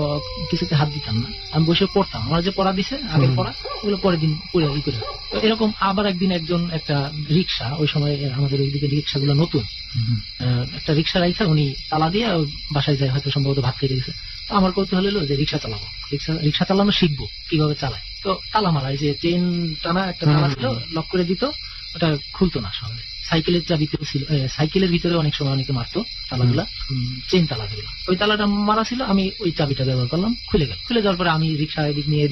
কিছুতে হাত দিতাম না, আমি বসে পড়তাম। আমার যে পড়া দিছে আগের পড়া, ওগুলো পরের দিন পড়ে ই করে। তো এরকম আবার একদিন একজন একটা রিক্সা, ওই সময় আমাদের ওইদিকে রিক্সাগুলো নতুন, একটা রিক্সা রাইখা উনি তালা দিয়ে বাসায় যায়, হয়তো সম্ভবত ভাত খেতে গেছে। তো আমার কৌতূহল হলো যে রিক্সা চালাবো, রিক্সা চালানো শিখবো, কিভাবে চালায়। তো তালা মারা, যে চেন টানা একটা তালা ছিল, লক করে দিত, ওটা খুলতো না সহজে। সাইকেলের চাবিতেও ছিল, সাইকেলের ভিতরে অনেক সময় অনেকে মারতো তালাগুলা, চেন তালা যেগুলো, ওই তালাটা মারা ছিল। আমি ওই চাবিটা ব্যবহার করলাম, খুলে গেল। খুলে যাওয়ার পরে আমি রিক্সা এদিক নিয়ে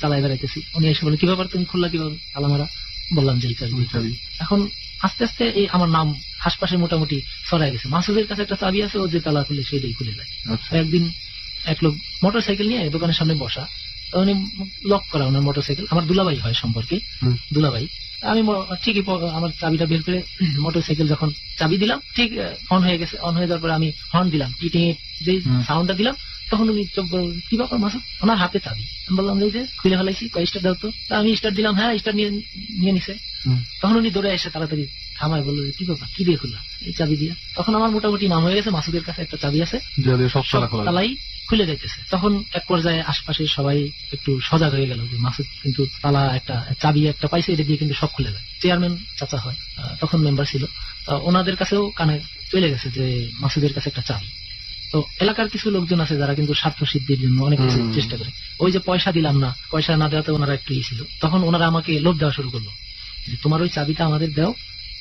চালাই বেড়াইতেছি। উনি এসে বলে কি ব্যাপার, তুমি খুললা কিভাবে তালা মারা? বললাম যে এই চাবি। এখন আস্তে আস্তে এই আমার নাম আশপাশে মোটামুটি ছড়াই গেছে, মাসুদের কাছে একটা চাবি আছে, ও যে তালা খুলে সেটাই খুলে যায়। একদিন এক লোক মোটর সাইকেল নিয়ে দোকানের সামনে বসা, উনি লক করা, ওনার মোটর সাইকেল, আমার দুলাভাই হয় সম্পর্কে, দুলাভাই। আমি ঠিকই আমার চাবিটা বের করে মোটর সাইকেল যখন চাবি দিলাম, ঠিক অন হয়ে গেছে। অন হয়ে যাওয়ার পরে আমি হর্ন দিলাম, টিটি যে সাউন্ডটা দিলাম, তখন উনি চোখ বড়, কি ব্যাপার মাসুদ, ওনার হাতে চাবি। আমি বললাম যে খুলে ফেলাইছি, কয় স্টার দাও তো। আমি স্টার দিলাম, হ্যাঁ স্টার নিয়ে নিছে। তখন উনি দৌড়ে এসে তাড়াতাড়ি থামায় বললো কি ব্যাপার, কি দিয়ে খুললা? এই চাবি দিয়ে। তখন আমার মোটামুটি নাম হয়ে গেছে, মাসুদের কাছে একটা চাবি আছে, সব তালাই খুলে যাইতেছে। তখন এক পর্যায়ে আশপাশে সবাই একটু সজাগ হয়ে গেল যে মাসুদ কিন্তু তালা একটা চাবি একটা পাইছে, এটা দিয়ে কিন্তু সব খুলে যায়। চেয়ারম্যান চাচা হয়, তখন মেম্বার ছিল, ওনাদের কাছেও কানে চলে গেছে যে মাসুদের কাছে একটা চাবি। তো এলাকার কিছু লোকজন আছে যারা কিন্তু স্বার্থ সিদ্ধির জন্য অনেক কিছু চেষ্টা করে। ওই যে পয়সা দিলাম না, পয়সা না দেওয়াতে ওনারা একটু ছিল, তখন ওনারা আমাকে লোভ দেওয়া শুরু করলো যে তোমার ওই চাবিটা আমাদের দাও,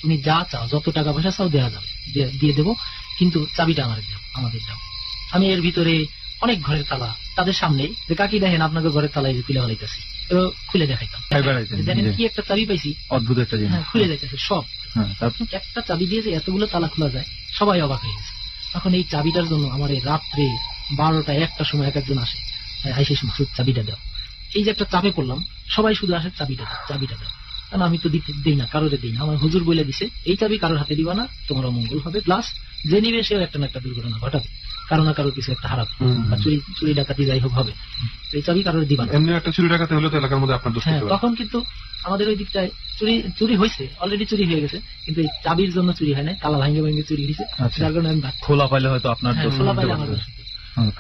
তুমি যা চাও, যত টাকা পয়সা চাও দেওয়া যাবে, দিয়ে দেবো, কিন্তু চাবিটা আমাদের দাও। আমি এর ভিতরে অনেক ঘরের তালা তাদের সামনে, যে কাকি দেখেন আপনাকে ঘরের তালাই খুলে ফেলাইতেছি, খুলে দেখাইতাম, দেখেন কি একটা চাবি পাইছি, অদ্ভুত একটা জিনিস, খুলে যাইতেছে সব। একটা চাবি দিয়ে যে এতগুলো তালা খোলা যায়, সবাই অবাক হয়ে গেছে। এখন এই চাবিটার জন্য আমার এই রাত্রে 12টা 1টার সময় এক একজন আসে, আইসে মাসুদ চাবিটা দাও। এই যে একটা চাপে পড়লাম, সবাই শুধু আসে চাবিটা দাও। কারণ আমি তো দিই না, কারোর দিই না। আমার হুজুর বলে দিছে এই চাবি কারোর হাতে দিবা না, তোমার অমঙ্গল হবে, প্লাস যে নিবে সেও একটা না একটা দুর্ঘটনা ঘটাবে, কারো না কারো কিছু একটা হারাবে, চুরি ডাকাতি যাই হোক হবে। এই চাবি কারোর দিবা না। এমনি একটা চুরি ডাকাতি হলে তো এলাকার মধ্যে আপনার দোষ। তখন কিন্তু আমাদের ওই দিকটায় চুরি হয়েছে, অলরেডি চুরি হয়ে গেছে, কিন্তু এই চাবির জন্য চুরি হয় না, তালা ভাঙে চুরি হয়েছে। যার কারণে আমি খোলা পাইলে হয়তো আপনার খোলা পাইলে আমার।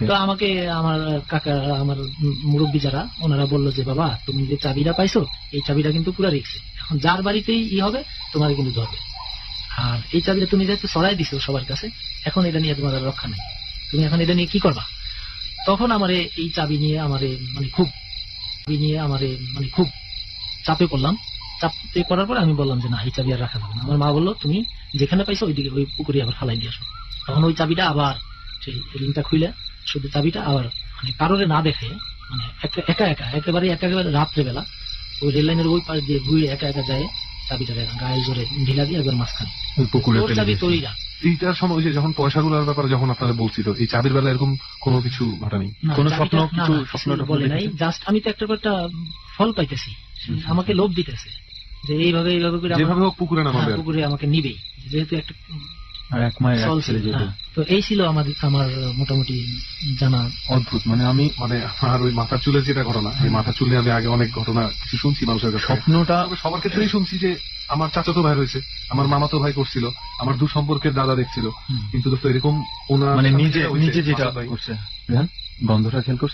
তো আমাকে আমার কাকা, আমার মুরব্বী যারা, ওনারা বললো যে বাবা তুমি যে চাবিটা পাইছো, এই চাবিটা কিন্তু পুরো রিস্ক, এখন যার বাড়িতেই হবে তোমার কিন্তু ধরবে, আর এই চাবিটা তুমি যেহেতু ছড়াই দিছো সবার কাছে, এখন এটা নিয়ে তোমার রক্ষা নেই, তুমি এখন এটা নিয়ে কি করবা? তখন আমারে এই চাবি নিয়ে আমারে খুব চাপে পড়লাম। চাপে পড়ার পর আমি বললাম যে না, এই চাবি আর রাখা যাবে না। আমার মা বললো তুমি যেখানে পাইছো ওইদিকে ওই পুকুরে আবার ফালাই দিয়ে আসো। তখন ওই চাবিটা আবার সেই রিংটা খুলে শুধু চাবিটা আবার মানে কারোরে না দেখে মানে একেবারে রাত্রেবেলা ওই রেল লাইনের ওই পাশ দিয়ে ঘুরে একা একা যায় চাবিটা গায়ে জোরে ঢিলা দিয়ে একবার মাঝখানে ওই পুকুরে তোর ফেলে চাবি দিয়েছে। তোরই রাখ। এইটার সময় ওই যে যখন পয়সাগুলোর ব্যাপারে যখন আপনারা বলছি, তো এই চাবির বেলা এরকম কোনো কিছু ঘটেনি? না, কোনো চাবিটা- স্বপ্ন না, কিছু না, স্বপ্ন টপ্ন বলে নাই, দেখেছেন? জাস্ট আমি তো একটা ফল পাইতেছি, আমাকে লোভ দিতেছে যে এইভাবে করে আমার- যেভাবে হোক পুকুরে নামাবে হ্যাঁ, আর কি। পুকুরে আমাকে নিবেই, যেহেতু একটা আর এক মায়ের এক চল ছেলে ছিল। যেহেতু। হ্যাঁ, তো এই ছিল আমার মোটামুটি জানা। অদ্ভুত, মানে আমি মানে আমার ওই মাথার চুলের যেটা ঘটনা, এই মাথার চুলে আমি আগে অনেক ঘটনা কিছু শুনছি মানুষের কাছে। স্বপ্নটা তবে সবার ক্ষেত্রেই শুনছি যে আমার চাচাতো ভাই রয়েছে, আমার মামাতো ভাই করছিল, আমার দূর সম্পর্কের দাদা দেখছিল, হুম। কিন্তু দোস্ত এরকম ওনার মানে সাথে নিজে যেটা হয়েছে, নিজে যেটা মামাতো ভাই- করছে, রেহান, গন্ধটা খেয়াল করছে?